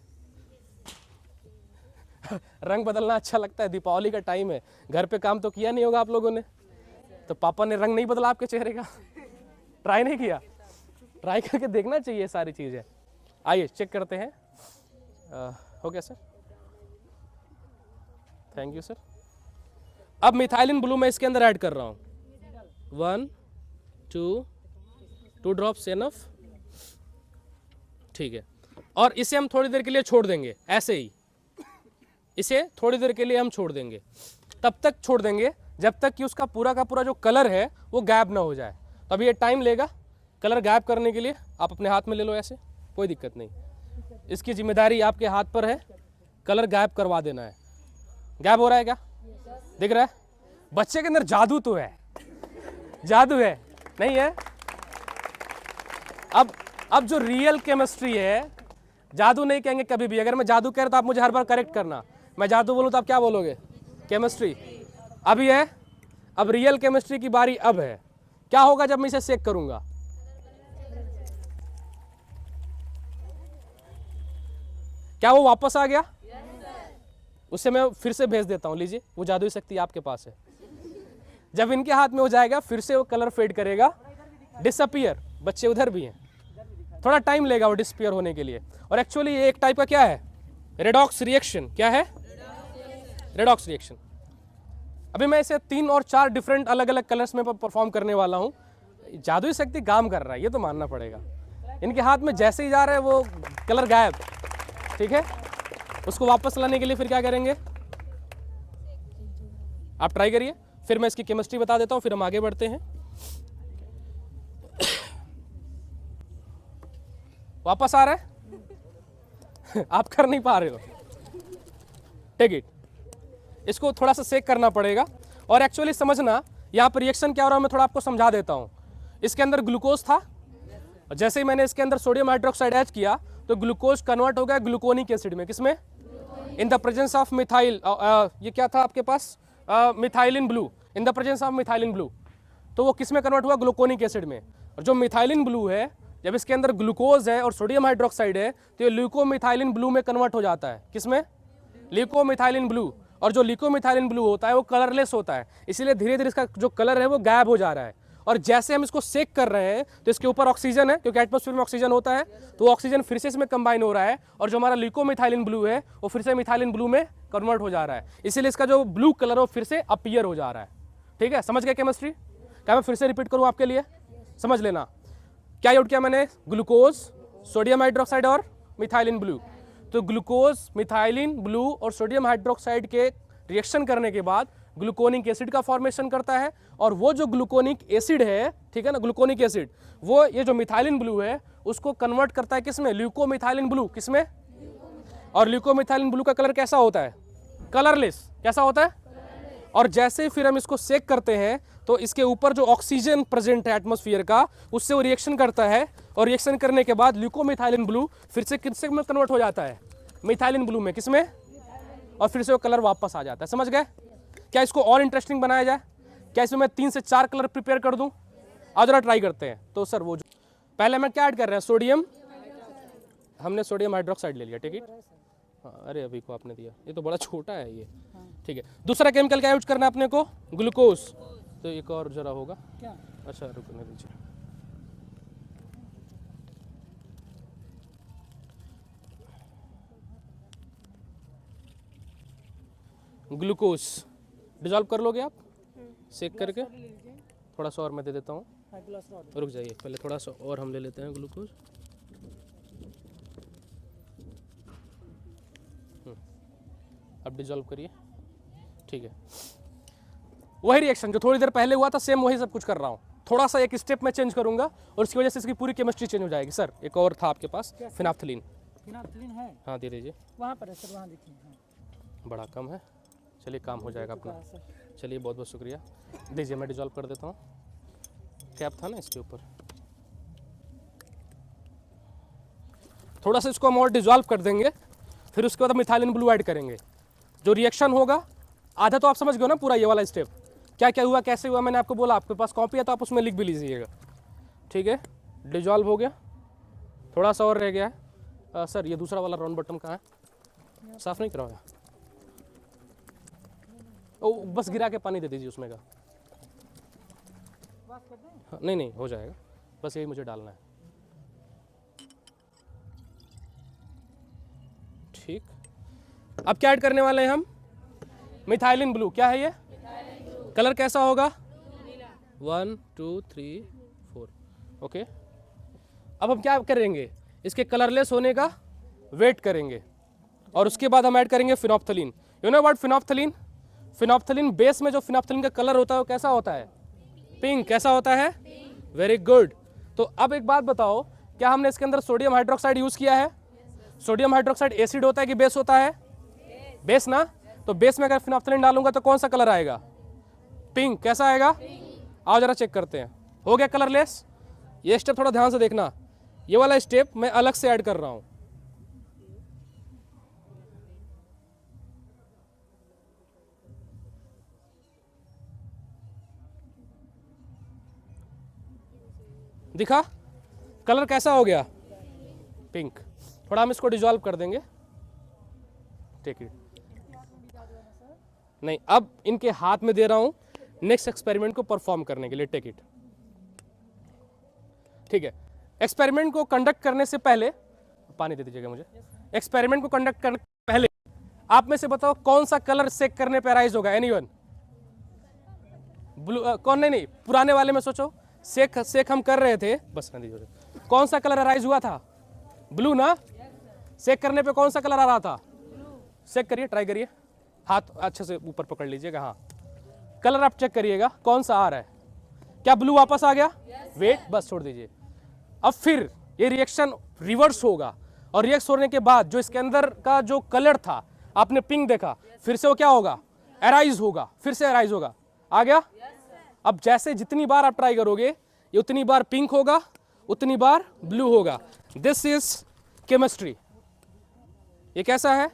रंग बदलना अच्छा लगता है। दीपावली का टाइम है, घर पे काम तो किया नहीं होगा आप लोगों ने, तो पापा ने रंग नहीं बदला आपके चेहरे का? ट्राई नहीं किया? ट्राई करके देखना चाहिए सारी चीज़ें। आइए चेक करते हैं। हो गया सर, थैंक यू सर। अब मिथाइलिन ब्लू मैं इसके अंदर ऐड कर रहा हूँ। 1 2 ड्रॉप्स एनफ, ठीक है। और इसे हम थोड़ी देर के लिए छोड़ देंगे, ऐसे ही इसे थोड़ी देर के लिए हम छोड़ देंगे। तब तक छोड़ देंगे जब तक कि उसका पूरा का पूरा जो कलर है वो गायब ना हो जाए। तो अभी ये टाइम लेगा कलर गायब करने के लिए। आप अपने हाथ में ले लो, ऐसे कोई दिक्कत नहीं, इसकी जिम्मेदारी आपके हाथ पर है। कलर गायब करवा देना है। गायब हो रहा है क्या? दिख रहा है? बच्चे के अंदर जादू तो है, जादू है नहीं है? अब जो रियल केमिस्ट्री है, जादू नहीं कहेंगे कभी भी। अगर मैं जादू कह रहा तो आप मुझे हर बार करेक्ट करना। मैं जादू बोलूं तो आप क्या बोलोगे? केमिस्ट्री। अभी है, अब रियल केमिस्ट्री की बारी अब है। क्या होगा जब मैं इसे सेक करूंगा? क्या वो वापस आ गया? उससे मैं फिर से भेज देता हूं, लीजिए वो जादुई शक्ति आपके पास है। जब इनके हाथ में हो जाएगा फिर से वो कलर फेड करेगा, डिसअपियर। बच्चे उधर भी हैं, थोड़ा टाइम लेगा वो डिसअपियर होने के लिए। और एक्चुअली ये एक टाइप का क्या है? Redox reaction. क्या है? Redox reaction. अभी मैं इसे 3 और 4 डिफरेंट अलग अलग कलर्स में परफॉर्म करने वाला हूँ। जादुई शक्ति काम कर रहा है, ये तो मानना पड़ेगा। इनके हाथ में जैसे ही जा रहा है वो कलर गायब, ठीक है। उसको वापस लाने के लिए फिर क्या करेंगे? आप ट्राई करिए, फिर मैं इसकी केमिस्ट्री बता देता हूँ, फिर हम आगे बढ़ते हैं। वापस आ रहा है? आप कर नहीं पा रहे हो, टेक इट। इसको थोड़ा सा सेक करना पड़ेगा। और एक्चुअली समझना यहाँ पर रिएक्शन क्या हो रहा है, मैं थोड़ा आपको समझा देता हूँ। इसके अंदर ग्लूकोज था, और जैसे ही मैंने इसके अंदर सोडियम हाइड्रोक्साइड ऐड किया तो ग्लूकोज कन्वर्ट हो गया ग्लूकोनिक एसिड में। किसमें? In the presence of methyl, ये क्या था आपके पास? Methylene blue. In the presence of methylene blue, तो वो किस में कन्वर्ट हुआ? ग्लूकोनिक एसिड में। और जो मिथाइलिन ब्लू है, जब इसके अंदर ग्लूकोज है और सोडियम हाइड्रोक्साइड है तो ये ल्यूकोमिथाइलिन ब्लू में कन्वर्ट हो जाता है। किसमें? ल्यूकोमिथाइलिन ब्लू। और जो ल्यूकोमिथाइलिन ब्लू होता है वो कलरलेस होता है, इसीलिए धीरे धीरे इसका जो कलर है वो गायब हो जा रहा है। और जैसे हम इसको सेक कर रहे हैं तो इसके ऊपर ऑक्सीजन है, क्योंकि एटमॉस्फेयर में ऑक्सीजन होता है, तो ऑक्सीजन फिर से इसमें कंबाइन हो रहा है, और जो हमारा ल्यूकोमिथाइलिन ब्लू है वो फिर से मिथाइलिन ब्लू में कन्वर्ट हो जा रहा है। इसीलिए इसका जो ब्लू कलर है वो फिर से अपीयर हो जा रहा है। ठीक है, समझ गए केमिस्ट्री? क्या मैं फिर से रिपीट करूँ आपके लिए? समझ लेना। क्या यूज किया मैंने? ग्लूकोज, सोडियम हाइड्रोक्साइड और मिथाइलिन ब्लू। तो ग्लूकोज, मिथाइलिन ब्लू और सोडियम हाइड्रोक्साइड के रिएक्शन करने के बाद ग्लूकोनिक एसिड का फॉर्मेशन करता है। और वो जो ग्लूकोनिक एसिड है, ठीक है ना, ग्लूकोनिक एसिड, वो ये जो मिथाइलिन ब्लू है उसको कन्वर्ट करता है किसमें? ल्यूकोमिथाइलिन ब्लू। किसमें? और ल्यूकोमिथाइलिन ब्लू का कलर कैसा होता है? कलरलेस। कैसा होता है? और जैसे ही फिर हम इसको सेक करते हैं तो इसके ऊपर जो ऑक्सीजन प्रेजेंट है एटमॉस्फेयर का, उससे वो रिएक्शन करता है, और रिएक्शन करने के बाद ल्यूकोमिथाइलिन ब्लू फिर से किससे में कन्वर्ट हो जाता है? मिथाइलिन ब्लू में। किसमें? और फिर से वो कलर वापस आ जाता है। समझ गए? क्या इसको और इंटरेस्टिंग बनाया जाए? क्या इसमें मैं 3 से 4 कलर प्रिपेयर कर दूं? आज जरा ट्राई करते हैं। तो सर वो जो पहले मैं क्या ऐड कर रहे हैं? सोडियम, हमने सोडियम हाइड्रोक्साइड ले लिया, ठीक है। हाँ, अरे अभी को आपने दिया, ये तो बड़ा छोटा है ये। हाँ। ठीक है, दूसरा केमिकल क्या यूज करना है अपने को? ग्लूकोज। तो एक और जरा होगा। क्या अच्छा रुकने दीजिए। ग्लूकोज डिजॉल्व कर लोगे आप सेक करके? ले लीजिए, थोड़ा सा और मैं दे देता हूँ। हाँ ग्लास और रुक जाइए, पहले थोड़ा सा और हम ले लेते हैं ग्लूकोज। अब डिजॉल्व करिए। ठीक है, वही रिएक्शन जो थोड़ी देर पहले हुआ था, सेम वही सब कुछ कर रहा हूँ। थोड़ा सा एक स्टेप मैं चेंज करूंगा और उसकी वजह से इसकी पूरी केमिस्ट्री चेंज हो जाएगी। सर एक और था आपके पास, फिनाफ्थलीन। फिनाफ्थलीन है हाँ दे दीजिए। वहाँ पर है सर, वहाँ देखिए। हाँ बड़ा कम है, चलिए काम हो जाएगा अपना। हाँ, सर चलिए बहुत बहुत शुक्रिया, दीजिए मैं डिजॉल्व कर देता हूँ। कैप था ना इसके ऊपर, थोड़ा सा इसको हम और डिजॉल्व कर देंगे, फिर उसके बाद हम मिथाइलिन ब्लू ऐड करेंगे। जो रिएक्शन होगा आधा तो आप समझ गए ना, पूरा ये वाला स्टेप क्या क्या हुआ कैसे हुआ, मैंने आपको बोला। आपके पास कॉपी है तो आप उसमें लिख भी लीजिएगा। ठीक है, डिजॉल्व हो गया, थोड़ा सा और रह गया है। सर ये दूसरा वाला राउंड बटन कहाँ है? साफ नहीं कराया? ओ बस गिरा के पानी दे दीजिए उसमें का। वाश कर दें। हाँ, नहीं नहीं हो जाएगा, बस यही मुझे डालना है। ठीक, अब क्या ऐड करने वाले हैं हम? Methylene blue. क्या है ये? कलर कैसा होगा? 1 2 3 4। ओके, अब हम क्या करेंगे? इसके कलरलेस होने का वेट करेंगे और उसके बाद हम ऐड करेंगे phenolphthalein. You know what phenolphthalein? Phenolphthalein base में जो फिनोप्थलीन का कलर होता है वो कैसा होता है? पिंक। कैसा होता है? Very good. तो अब एक बात बताओ, क्या हमने इसके अंदर सोडियम हाइड्रोक्साइड यूज किया है? सोडियम हाइड्रोक्साइड एसिड होता है कि बेस होता है? बेस ना। तो बेस में अगर फिनोप्थलीन डालूंगा तो कौन सा कलर आएगा? पिंक। कैसा आएगा? आओ जरा चेक करते हैं। हो गया कलरलेस। ये स्टेप थोड़ा ध्यान से देखना, ये वाला स्टेप मैं अलग से ऐड कर रहा हूं। दिखा कलर कैसा हो गया? पिंक। थोड़ा हम इसको डिजॉल्व कर देंगे। Take it. नहीं, अब इनके हाथ में दे रहा हूं नेक्स्ट एक्सपेरिमेंट को परफॉर्म करने के लिए। Take it. ठीक है, एक्सपेरिमेंट को कंडक्ट करने से पहले पानी दे दीजिएगा मुझे। एक्सपेरिमेंट को कंडक्ट करने से पहले आप में से बताओ कौन सा कलर सेक करने पे अराइज होगा? एनीवन? ब्लू। कौन? नहीं, पुराने वाले में सोचो। सेक हम कर रहे थे, बस ना दीजिए। कौन सा कलर अराइज हुआ था? ब्लू ना। सेक करने पे कौन सा कलर आ रहा था? सेक करिए, ट्राई करिए, हाथ अच्छे से ऊपर पकड़ लीजिएगा। हाँ, कलर आप चेक करिएगा कौन सा आ रहा है। क्या ब्लू वापस आ गया? वेट, बस छोड़ दीजिए। अब फिर ये रिएक्शन रिवर्स होगा और रिएक्ट होने के बाद जो इसके अंदर का जो कलर था आपने पिंक देखा, फिर से वो क्या होगा? एराइज होगा, फिर से एराइज होगा। आ गया? अब जैसे जितनी बार आप ट्राई करोगे ये उतनी बार पिंक होगा, उतनी बार ब्लू होगा। This is chemistry. ये कैसा है?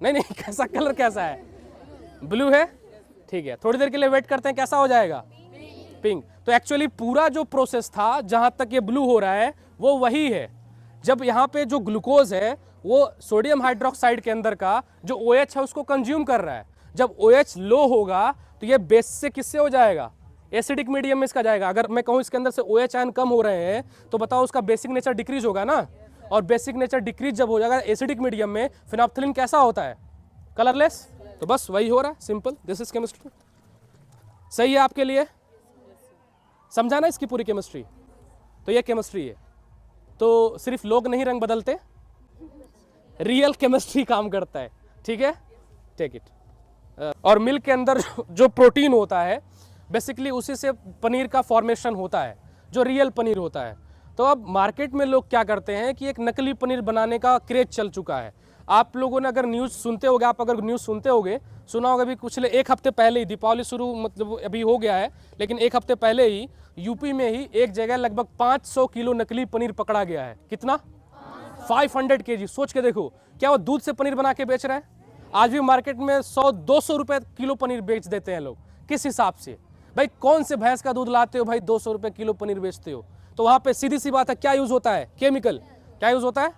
नहीं, कैसा कलर कैसा है? ब्लू है। ठीक है, थोड़ी देर के लिए वेट करते हैं, कैसा हो जाएगा? पिंक। तो एक्चुअली पूरा जो प्रोसेस था जहां तक ये ब्लू हो रहा है वो वही है। जब यहाँ पे जो ग्लूकोज है वो सोडियम हाइड्रोक्साइड के अंदर का जो OH है उसको कंज्यूम कर रहा है। जब OH लो होगा तो ये बेस से किससे हो जाएगा? एसिडिक मीडियम में इसका जाएगा। अगर मैं कहूँ इसके अंदर से OH आयन कम हो रहे हैं तो बताओ उसका बेसिक नेचर डिक्रीज होगा ना। और बेसिक नेचर डिक्रीज जब हो जाएगा एसिडिक मीडियम में, फिनोप्थलीन कैसा होता है? कलरलेस। तो बस वही हो रहा है, सिंपल। This is chemistry. सही है आपके लिए? समझा ना इसकी पूरी केमिस्ट्री? तो ये केमिस्ट्री है। तो सिर्फ लोग नहीं रंग बदलते, रियल केमिस्ट्री काम करता है। ठीक है, टेक इट। और मिल्क के अंदर जो प्रोटीन होता है बेसिकली उसी से पनीर का फॉर्मेशन होता है, जो रियल पनीर होता है। तो अब मार्केट में लोग क्या करते हैं कि एक नकली पनीर बनाने का क्रेज चल चुका है। आप लोगों ने अगर न्यूज़ सुनते होगे, आप अगर न्यूज़ सुनते होगे, सुना होगा अभी पिछले एक हफ्ते पहले ही, दीपावली शुरू मतलब अभी हो गया है, लेकिन एक हफ्ते पहले ही यूपी में ही एक जगह लगभग 500 किलो नकली पनीर पकड़ा गया है। कितना? 500 kg। सोच के देखो, क्या वो दूध से पनीर बना के बेच रहे हैं? आज भी मार्केट में 100-200 रुपए किलो पनीर बेच देते हैं लोग। किस हिसाब से? भाई कौन से भैंस का दूध लाते हो भाई 200 रुपए किलो पनीर बेचते हो? तो वहां पे सीधी सी बात है, क्या यूज होता है? केमिकल। क्या यूज होता है?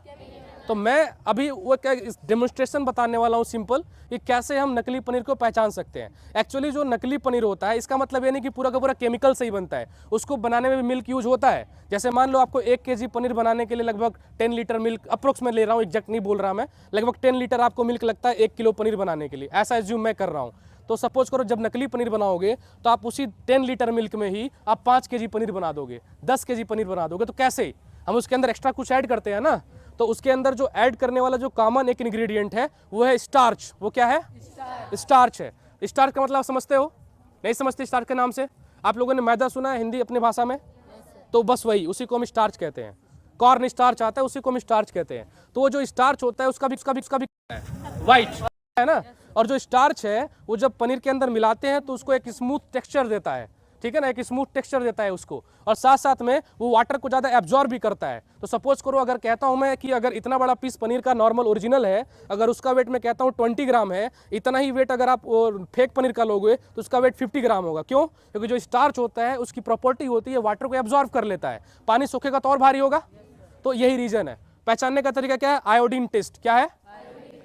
तो मैं अभी वो क्या डेमोन्स्ट्रेशन बताने वाला हूँ सिंपल, कि कैसे हम नकली पनीर को पहचान सकते हैं। एक्चुअली जो नकली पनीर होता है इसका मतलब ये नहीं कि पूरा का पूरा केमिकल से ही बनता है, उसको बनाने में भी मिल्क यूज होता है। जैसे मान लो आपको 1 kg पनीर बनाने के लिए लगभग 10 लीटर मिल्क, अप्रोक्स में ले रहा हूँ, एग्जैक्ट नहीं बोल रहा मैं, लगभग 10 लीटर आपको मिल्क लगता है 1 किलो पनीर बनाने के लिए, ऐसा एज्यूम मैं कर रहा हूँ। तो सपोज करो जब नकली पनीर बनाओगे तो आप उसी 10 लीटर मिल्क में ही आप 5 kg पनीर बना दोगे, 10 kg पनीर बना दोगे। तो कैसे? हम उसके अंदर एक्स्ट्रा कुछ ऐड करते हैं ना, तो उसके अंदर जो ऐड करने वाला जो कॉमन एक इंग्रेडिएंट है वो है स्टार्च। वो क्या है? स्टार्च है। स्टार्च का मतलब आप समझते हो? नहीं समझते स्टार्च के नाम से? आप लोगों ने मैदा सुना है हिंदी अपनी भाषा में? तो बस वही, उसी को हम स्टार्च कहते हैं। कॉर्न स्टार्च आता है, उसी को हम स्टार्च कहते हैं। तो वो जो स्टार्च होता है उसका भी वाइट है ना, और जो स्टार्च है वो जब पनीर के अंदर मिलाते हैं तो उसको एक स्मूथ टेक्सचर देता है, ठीक है ना, एक स्मूथ टेक्सचर देता है उसको, और साथ साथ में वो वाटर को ज़्यादा एब्जॉर्ब भी करता है। तो सपोज करो अगर कहता हूं मैं कि अगर इतना बड़ा पीस पनीर का नॉर्मल ओरिजिनल है, अगर उसका वेट मैं कहता हूं 20 ग्राम है, इतना ही वेट अगर आप फेक पनीर का लोगे तो उसका वेट 50 ग्राम होगा। क्यों? क्योंकि जो स्टार्च होता है उसकी प्रॉपर्टी होती है वाटर को एब्जॉर्ब कर लेता है, पानी सूखेगा तो और भारी होगा। तो यही रीजन है। पहचानने का तरीका क्या है? Iodine test. क्या है?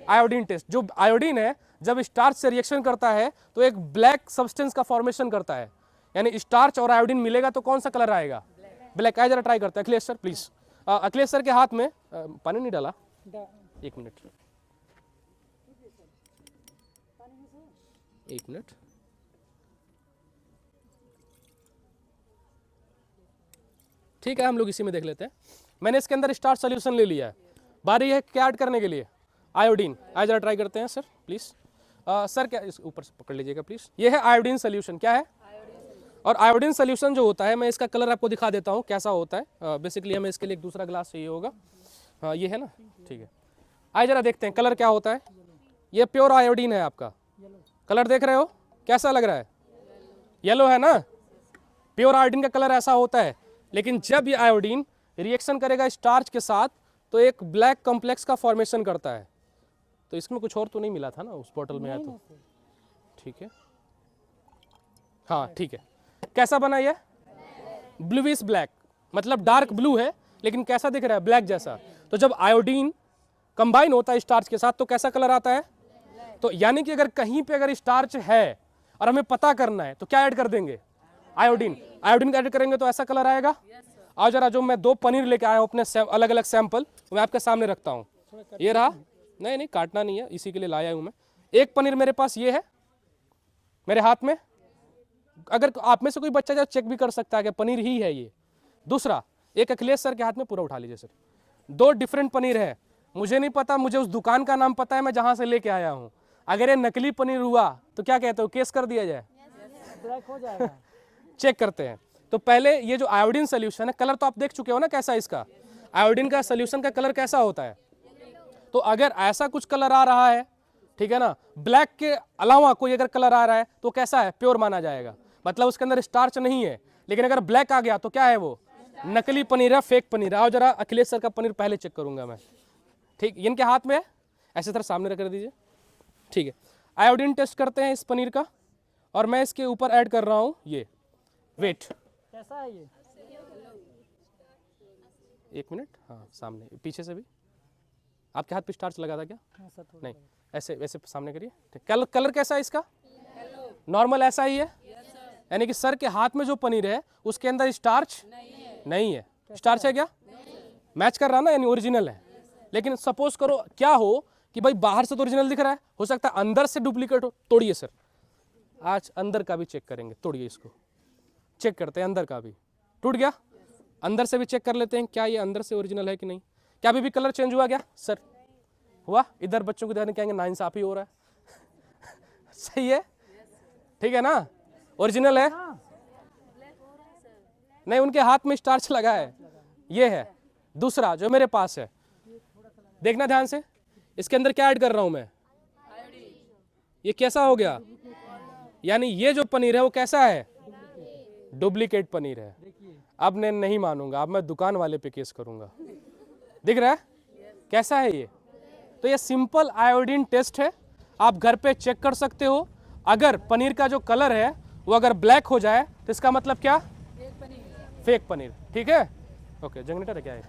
Iodine test. जो आयोडीन है जब स्टार्च से रिएक्शन करता है तो एक ब्लैक सब्सटेंस का फॉर्मेशन करता है, यानी स्टार्च और आयोडीन मिलेगा तो कौन सा कलर आएगा? ब्लैक। आए जरा ट्राई करते हैं। Akhilesh sir please. Akhilesh sir के हाथ में पानी नहीं डाला, 1 मिनट, 1 मिनट। ठीक है, हम लोग इसी में देख लेते हैं। मैंने इसके अंदर स्टार्च सोल्यूशन ले लिया है, बारी है क्या ऐड करने के लिए? आयोडीन। आए जरा ट्राई करते हैं सर प्लीज। सर क्या इस ऊपर से पकड़ लीजिएगा प्लीज। ये है आयोडीन सोल्यूशन। क्या है? और आयोडीन सोल्यूशन जो होता है, मैं इसका कलर आपको दिखा देता हूँ कैसा होता है। बेसिकली हमें इसके लिए एक दूसरा ग्लास चाहिए होगा। हाँ ये है ना, ठीक है। आइए जरा देखते हैं कलर क्या होता है। ये प्योर आयोडीन है आपका। कलर देख रहे हो कैसा लग रहा है? येलो है ना। प्योर आयोडीन का कलर ऐसा होता है, लेकिन जब ये आयोडीन रिएक्शन करेगा स्टार्च के साथ तो एक ब्लैक कॉम्प्लेक्स का फॉर्मेशन करता है। तो इसमें कुछ और तो नहीं मिला था ना उस बॉटल में? है तो ठीक है। हाँ ठीक है। कैसा बना ये? ब्लूइश ब्लैक, मतलब डार्क ब्लू है लेकिन कैसा दिख रहा है? ब्लैक जैसा। तो जब आयोडीन कंबाइन होता है स्टार्च के साथ तो कैसा कलर आता है? तो यानी कि अगर कहीं पे अगर स्टार्च है और हमें पता करना है तो क्या ऐड कर देंगे? आयोडीन। आयोडीन ऐड करेंगे तो ऐसा कलर आएगा। आओ जरा, जो मैं 2 पनीर लेके आया हूँ अपने अलग अलग सैंपल, मैं आपके सामने रखता हूँ। ये रहा। नहीं नहीं काटना नहीं है, इसी के लिए लाया हूँ मैं। एक पनीर मेरे पास ये है मेरे हाथ में। अगर आप में से कोई बच्चा जो चेक भी कर सकता है कि पनीर ही है ये। दूसरा एक अखिलेश सर के हाथ में, पूरा उठा लीजिए सर। 2 डिफरेंट पनीर है। मुझे नहीं पता, मुझे उस दुकान का नाम पता है मैं जहां से लेके आया हूं। अगर ये नकली पनीर हुआ तो क्या कहते हो? केस कर दिया जाए? ब्लैक हो जाएगा। चेक करते हैं। तो पहले ये जो आयोडीन सोल्यूशन है, कलर तो आप देख चुके हो ना कैसा इसका। आयोडीन का सोल्यूशन का कलर कैसा होता है? तो अगर ऐसा कुछ कलर आ रहा है, ठीक है ना, ब्लैक के अलावा कोई अगर कलर आ रहा है तो कैसा है? प्योर माना जाएगा। मतलब उसके अंदर स्टार्च नहीं है। लेकिन अगर ब्लैक आ गया तो क्या है? वो नकली पनीर है, फेक पनीर है। आओ जरा अखिलेश सर का पनीर पहले चेक करूंगा मैं। ठीक, इनके हाथ में है, ऐसे तरह सामने रख दीजिए। ठीक है, आयोडीन टेस्ट करते हैं इस पनीर का, और मैं इसके ऊपर ऐड कर रहा हूँ ये वेट। कैसा है ये? 1 मिनट। हाँ सामने, पीछे से भी। आपके हाथ पे स्टार्च लगा था क्या? हाँ सर, थोड़ा नहीं, ऐसे वैसे सामने करिए। ठीक, कलर कैसा है इसका? नॉर्मल ऐसा ही है। यानी कि सर के हाथ में जो पनीर है उसके अंदर स्टार्च नहीं है। स्टार्च है क्या? मैच कर रहा ना, यानी ओरिजिनल है। लेकिन सपोज करो क्या हो कि भाई बाहर से तो ओरिजिनल दिख रहा है, हो सकता है अंदर से डुप्लीकेट हो। तोड़िए सर, आज अंदर का भी चेक करेंगे। तोड़िए इसको, चेक करते हैं अंदर का भी। टूट गया? अंदर से भी चेक कर लेते हैं क्या ये अंदर से ओरिजिनल है कि नहीं। क्या अभी भी कलर चेंज हुआ क्या सर? हुआ? इधर बच्चों को ध्यान कहेंगे नाइंसाफी हो रहा है। सही है, ठीक है ना, ओरिजिनल है। नहीं, उनके हाथ में स्टार्च लगा है, ये है। दूसरा जो मेरे पास है, देखना ध्यान से, इसके अंदर क्या ऐड कर रहा हूं मैं? ये कैसा हो गया? यानी ये जो पनीर है वो कैसा है? डुप्लीकेट पनीर है। अब मैं नहीं मानूंगा, अब मैं दुकान वाले पे केस करूंगा। दिख रहा है कैसा है ये? तो ये सिंपल आयोडीन टेस्ट है, आप घर पे चेक कर सकते हो। अगर पनीर का जो कलर है वो अगर ब्लैक हो जाए तो इसका मतलब क्या? फेक पनीर। ठीक है, ओके। जनरेटर है क्या है?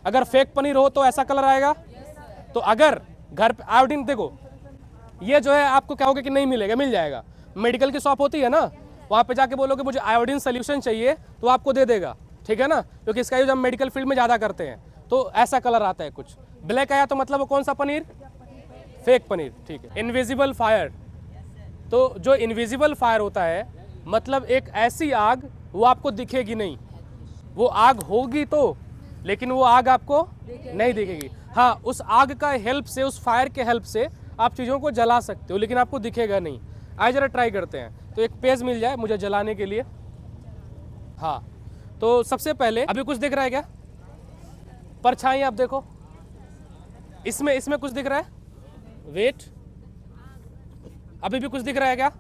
अगर फेक पनीर हो तो ऐसा कलर आएगा। तो अगर घर पे आयोडीन, देखो ये जो है आपको क्या होगा कि नहीं मिलेगा, मिल जाएगा। मेडिकल की शॉप होती है ना, वहाँ पे जाके बोलोगे मुझे आयोडीन सोल्यूशन चाहिए तो आपको दे देगा, ठीक है ना, क्योंकि इसका यूज हम मेडिकल फील्ड में ज़्यादा करते हैं। तो ऐसा कलर आता है कुछ। ब्लैक आया तो मतलब वो कौन सा पनीर? फेक पनीर, ठीक है। इनविजिबल फायर, तो जो इनविजिबल फायर होता है मतलब एक ऐसी आग वो आपको दिखेगी नहीं, वो आग होगी तो, लेकिन वो आग आपको नहीं दिखेगी। हाँ, उस आग का हेल्प से, उस फायर के हेल्प से आप चीज़ों को जला सकते हो, लेकिन आपको दिखेगा नहीं। आइए जरा ट्राई करते हैं। तो एक पेज मिल जाए मुझे जलाने के लिए। हाँ, तो सबसे पहले अभी कुछ दिख रहा है क्या? परछाई आप देखो, इसमें कुछ दिख रहा है? वेट, अभी भी कुछ दिख रहा है क्या?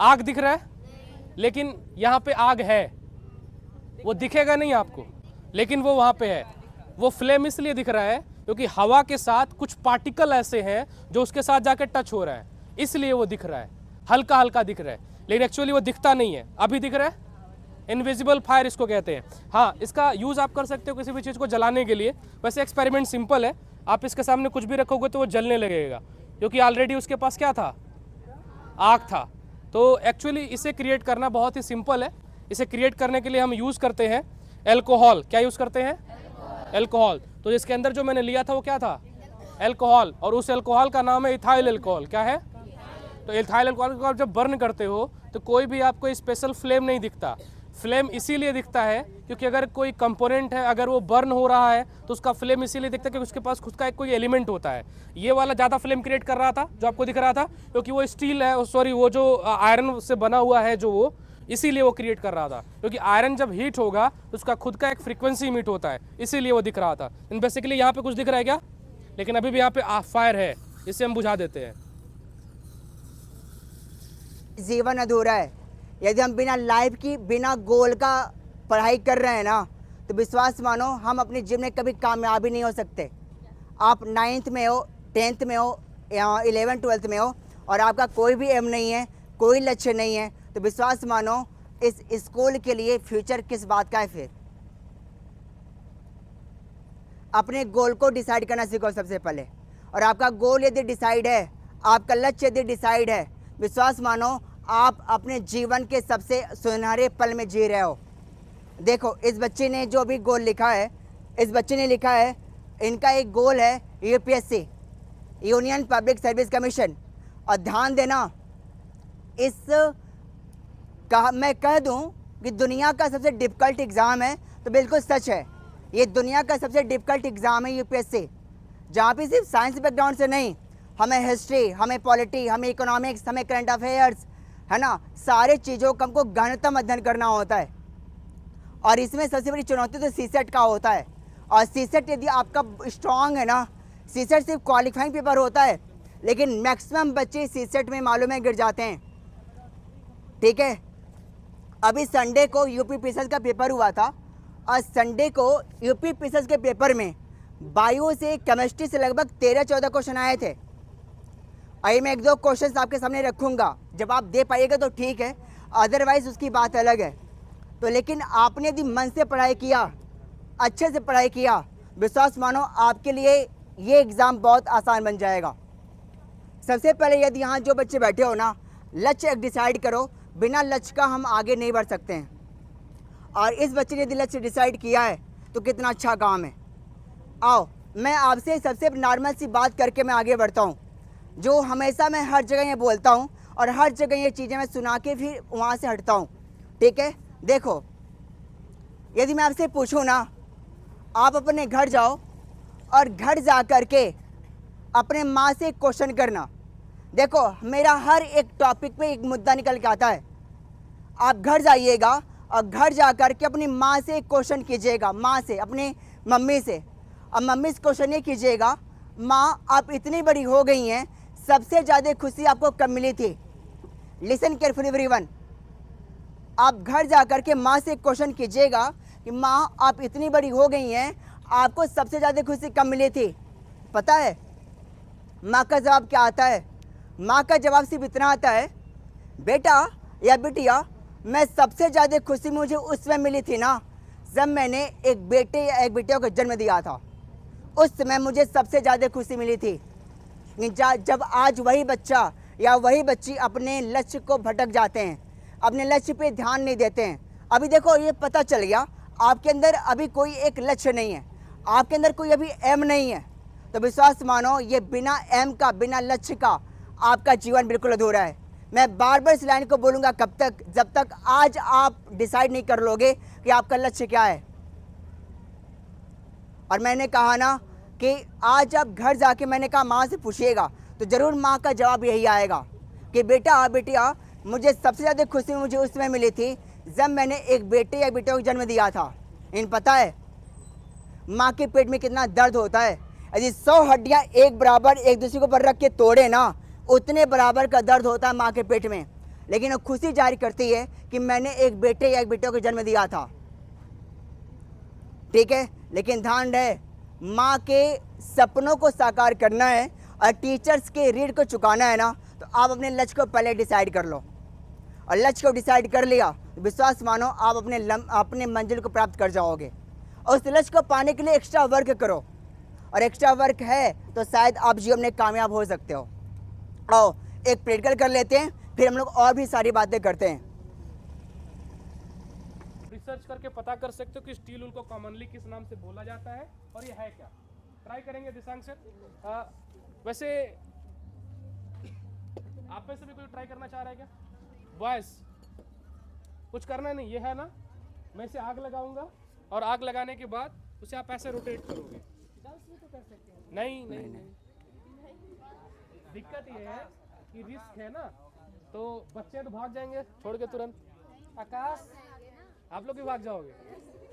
आग दिख रहा है, लेकिन यहाँ पे आग है, वो दिखेगा नहीं आपको, लेकिन वो वहाँ पे है। वो फ्लेम इसलिए दिख रहा है क्योंकि हवा के साथ कुछ पार्टिकल ऐसे हैं जो उसके साथ जाकर टच हो रहा है, इसलिए वो दिख रहा है, हल्का हल्का दिख रहा है, लेकिन एक्चुअली वो दिखता नहीं है। अभी दिख रहा है, इनविजिबल फायर इसको कहते हैं। हाँ, इसका यूज़ आप कर सकते हो किसी भी चीज़ को जलाने के लिए। वैसे एक्सपेरिमेंट सिंपल है, आप इसके सामने कुछ भी रखोगे तो वो जलने लगेगा, क्योंकि ऑलरेडी उसके पास क्या था? आग था। तो एक्चुअली इसे क्रिएट करना बहुत ही सिंपल है। इसे क्रिएट करने के लिए हम यूज़ करते हैं एल्कोहल। क्या यूज़ करते हैं? एल्कोहल। तो इसके अंदर जो मैंने लिया था वो क्या था? एल्कोहल, और उस एल्कोहल का नाम है इथाइल एल्कोहल। क्या है? तो इथाइल एल्कोहल को आप जब बर्न करते हो तो कोई भी आपको स्पेशल फ्लेम नहीं दिखता। फ्लेम इसीलिए दिखता है क्योंकि अगर कोई कंपोनेंट है, अगर वो बर्न हो रहा है तो उसका फ्लेम इसीलिए दिखता है क्योंकि उसके पास खुद का एक कोई एलिमेंट होता है। ये वाला ज़्यादा फ्लेम क्रिएट कर रहा था जो आपको दिख रहा था, क्योंकि वो स्टील है, सॉरी वो जो आयरन से बना हुआ है जो वो, इसीलिए वो क्रिएट कर रहा था। क्योंकि आयरन जब हीट होगा तो उसका खुद का एक फ्रीक्वेंसी ईमिट होता है, इसीलिए वो दिख रहा था। बेसिकली यहाँ पे कुछ दिख रहा है क्या? लेकिन अभी भी यहाँ पे फायर है, इसे हम बुझा देते हैं। जीवन अधूरा है यदि हम बिना लाइफ की, बिना गोल का पढ़ाई कर रहे हैं ना, तो विश्वास मानो हम अपने जीवन में कभी कामयाबी नहीं हो सकते। आप 9th में हो, 10th में हो या 11th 12th में हो और आपका कोई भी एम नहीं है, कोई लक्ष्य नहीं है, तो विश्वास मानो इस स्कूल के लिए फ्यूचर किस बात का है। फिर अपने गोल को डिसाइड करना सीखो सबसे पहले, और आपका गोल यदि डिसाइड है, आपका लक्ष्य यदि डिसाइड है, विश्वास मानो आप अपने जीवन के सबसे सुनहरे पल में जी रहे हो। देखो, इस बच्चे ने जो भी गोल लिखा है, इस बच्चे ने लिखा है इनका एक गोल है UPSC, union public service commission. और ध्यान देना, मैं कह दूं कि दुनिया का सबसे डिफ़िकल्ट एग्ज़ाम है तो बिल्कुल सच है। ये दुनिया का सबसे डिफ़िकल्ट एग्ज़ाम है यूपीएससी, जहाँ पे सिर्फ साइंस बैकग्राउंड से नहीं, हमें हिस्ट्री, हमें पॉलिटी, हमें इकोनॉमिक्स, हमें करंट अफेयर्स, है ना, सारे चीज़ों का हमको गहनतम अध्ययन करना होता है। और इसमें सबसे बड़ी चुनौती तो सीसेट का होता है। और सीसेट यदि आपका स्ट्रांग है ना, सीसेट सिर्फ क्वालिफाइंग पेपर होता है, लेकिन मैक्सिमम बच्चे सीसेट में मालूम है गिर जाते हैं। ठीक है, अभी संडे को यूपी पीसीएस का पेपर हुआ था, और संडे को यूपी पीसीएस के पेपर में बायो से, केमिस्ट्री से लगभग 13-14 क्वेश्चन आए थे। आइए मैं 1-2 क्वेश्चन आपके सामने रखूँगा, जब आप दे पाइएगा तो ठीक है, अदरवाइज़ उसकी बात अलग है। तो लेकिन आपने यदि मन से पढ़ाई किया, अच्छे से पढ़ाई किया, विश्वास मानो आपके लिए ये एग्ज़ाम बहुत आसान बन जाएगा। सबसे पहले यदि यहाँ जो बच्चे बैठे हो ना, लक्ष्य एक डिसाइड करो, बिना लक्ष्य का हम आगे नहीं बढ़ सकते हैं। और इस बच्चे ने यदि लक्ष्य डिसाइड किया है तो कितना अच्छा काम है। आओ मैं आपसे सबसे नॉर्मल सी बात करके मैं आगे बढ़ता हूँ, जो हमेशा मैं हर जगह ये बोलता हूँ और हर जगह ये चीज़ें मैं सुना के फिर वहाँ से हटता हूँ। ठीक है, देखो, यदि मैं आपसे पूछूँ ना, आप अपने घर जाओ और घर जा कर के अपने माँ से एक क्वेश्चन करना। देखो, मेरा हर एक टॉपिक पे एक मुद्दा निकल के आता है। आप घर जाइएगा और घर जा कर के अपनी माँ से एक क्वेश्चन कीजिएगा, माँ से, अपनी मम्मी से। अब मम्मी से क्वेश्चन ये कीजिएगा, माँ आप इतनी बड़ी हो गई हैं, सबसे ज़्यादा खुशी आपको कब मिली थी? Listen carefully everyone. आप घर जा कर के माँ से एक क्वेश्चन कीजिएगा कि माँ आप इतनी बड़ी हो गई हैं, आपको सबसे ज़्यादा खुशी कब मिली थी? पता है माँ का जवाब क्या आता है? माँ का जवाब सिर्फ इतना आता है, बेटा या बिटिया, मैं सबसे ज़्यादा खुशी मुझे उस समय मिली थी ना, जब मैंने एक बेटे या एक बेटियों को जन्म दिया था। उस समय मुझे सबसे ज़्यादा खुशी मिली थी। जब आज वही बच्चा या वही बच्ची अपने लक्ष्य को भटक जाते हैं, अपने लक्ष्य पे ध्यान नहीं देते हैं। अभी देखो ये पता चल गया आपके अंदर अभी कोई एक लक्ष्य नहीं है, आपके अंदर कोई अभी एम नहीं है, तो विश्वास मानो ये बिना एम का, बिना लक्ष्य का आपका जीवन बिल्कुल अधूरा है। मैं बार बार इस लाइन को बोलूँगा कब तक, जब तक आज आप डिसाइड नहीं कर लोगे कि आपका लक्ष्य क्या है। और मैंने कहा ना कि आज आप घर जाके, मैंने कहा माँ से पूछिएगा तो ज़रूर माँ का जवाब यही आएगा कि बेटा बेटिया, मुझे सबसे ज़्यादा खुशी मुझे उस समय मिली थी जब मैंने एक बेटे या बेटे को जन्म दिया था। इन पता है माँ के पेट में कितना दर्द होता है। यदि 100 हड्डियाँ एक बराबर एक दूसरे के ऊपर रख के तोड़े ना, उतने बराबर का दर्द होता है माँ के पेट में। लेकिन वो खुशी जाहिर करती है कि मैंने एक बेटे या एक बेटे को जन्म दिया था। ठीक है, लेकिन ध्यान रहे, माँ के सपनों को साकार करना है और टीचर्स के ऋण को चुकाना है ना, तो आप अपने लक्ष्य को पहले डिसाइड कर लो। और लक्ष्य को डिसाइड कर लिया तो विश्वास मानो आप अपने मंजिल को प्राप्त कर जाओगे। और उस लक्ष्य को पाने के लिए एक्स्ट्रा वर्क करो, और एक्स्ट्रा वर्क है तो शायद आप जीवन में कामयाब हो सकते हो। आओ एक प्रैक्टिकल कर लेते हैं, फिर हम लोग और भी सारी बातें करते हैं। रिसर्च करके पता कर सकते हो कि स्टील वूल को कॉमनली किस नाम से बोला जाता है और ये है क्या। ट्राई करेंगे दिशांक सर। वैसे आप में से भी कोई ट्राई करना चाह रहा है क्या? बॉयज कुछ करना नहीं, ये है ना, मैं इसे आग लगाऊंगा और आग लगाने के बाद उसे आप ऐसे रोटेट करोगे। नहीं नहीं नहीं, दिक्कत ये है कि रिस्क है ना, तो बच्चे तो भाग जाएंगे छोड़ के तुरंत। आकाश आप लोग भी भाग जाओगे?